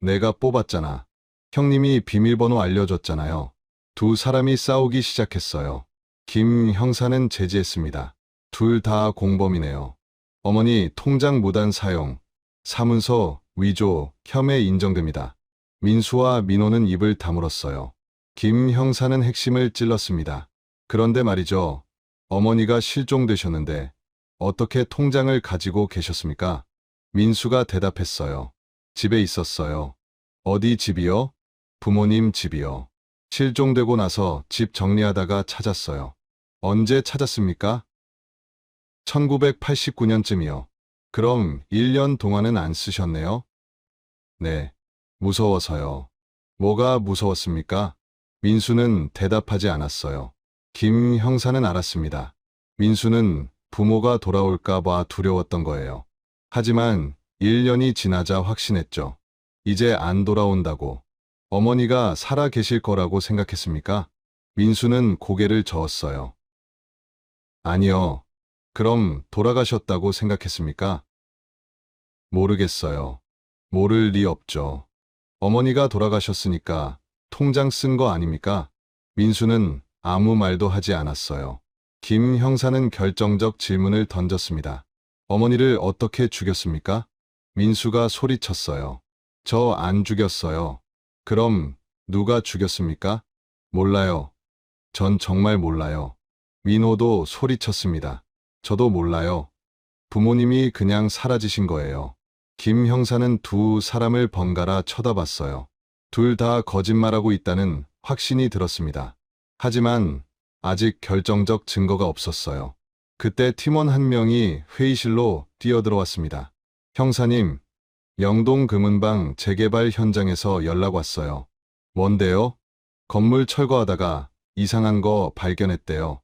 내가 뽑았잖아. 형님이 비밀번호 알려줬잖아요. 2사람이 싸우기 시작했어요. 김 형사는 제지했습니다. 둘 다 공범이네요. 어머니 통장 무단 사용, 사문서 위조 혐의 인정됩니다. 민수와 민호는 입을 다물었어요. 김 형사는 핵심을 찔렀습니다. 그런데 말이죠. 어머니가 실종되셨는데 어떻게 통장을 가지고 계셨습니까? 민수가 대답했어요. 집에 있었어요. 어디 집이요? 부모님 집이요. 실종되고 나서 집 정리하다가 찾았어요. 언제 찾았습니까? 1989년쯤이요. 그럼 1년 동안은 안 쓰셨네요? 네. 무서워서요. 뭐가 무서웠습니까? 민수는 대답하지 않았어요. 김 형사는 알았습니다. 민수는 부모가 돌아올까 봐 두려웠던 거예요. 하지만 1년이 지나자 확신했죠. 이제 안 돌아온다고. 어머니가 살아 계실 거라고 생각했습니까? 민수는 고개를 저었어요. 아니요. 그럼 돌아가셨다고 생각했습니까? 모르겠어요. 모를 리 없죠. 어머니가 돌아가셨으니까 통장 쓴 거 아닙니까? 민수는 아무 말도 하지 않았어요. 김 형사는 결정적 질문을 던졌습니다. 어머니를 어떻게 죽였습니까? 민수가 소리쳤어요. 저 안 죽였어요. 그럼 누가 죽였습니까? 몰라요. 전 정말 몰라요. 민호도 소리쳤습니다. 저도 몰라요. 부모님이 그냥 사라지신 거예요. 김 형사는 두 사람을 번갈아 쳐다봤어요. 둘 다 거짓말하고 있다는 확신이 들었습니다. 하지만 아직 결정적 증거가 없었어요. 그때 팀원 한 명이 회의실로 뛰어들어왔습니다. 형사님, 영동 금은방 재개발 현장에서 연락 왔어요. 뭔데요? 건물 철거하다가 이상한 거 발견했대요.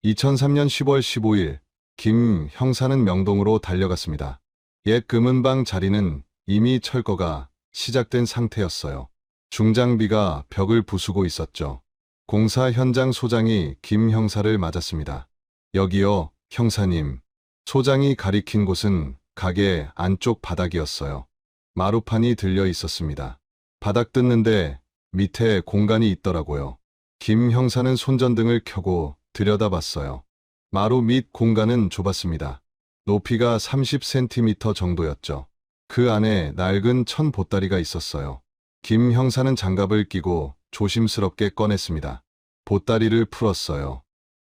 2003년 10월 15일, 김 형사는 명동으로 달려갔습니다. 옛 금은방 자리는 이미 철거가 시작된 상태였어요. 중장비가 벽을 부수고 있었죠. 공사 현장 소장이 김 형사를 맞았습니다. 여기요, 형사님. 소장이 가리킨 곳은 가게 안쪽 바닥이었어요. 마루판이 들려 있었습니다. 바닥 뜯는데 밑에 공간이 있더라고요. 김 형사는 손전등을 켜고 들여다봤어요. 마루 밑 공간은 좁았습니다. 높이가 30cm 정도였죠. 그 안에 낡은 천 보따리가 있었어요. 김 형사는 장갑을 끼고 조심스럽게 꺼냈습니다. 보따리를 풀었어요.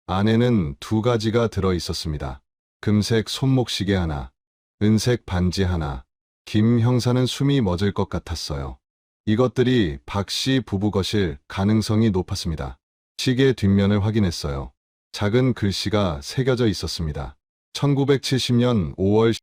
안에는 두 가지가 들어 있었습니다. 금색 손목시계 하나, 은색 반지 하나. 김 형사는 숨이 멎을 것 같았어요. 이것들이 박 씨 부부 것일 가능성이 높았습니다. 시계 뒷면을 확인했어요. 작은 글씨가 새겨져 있었습니다. 1970년 5월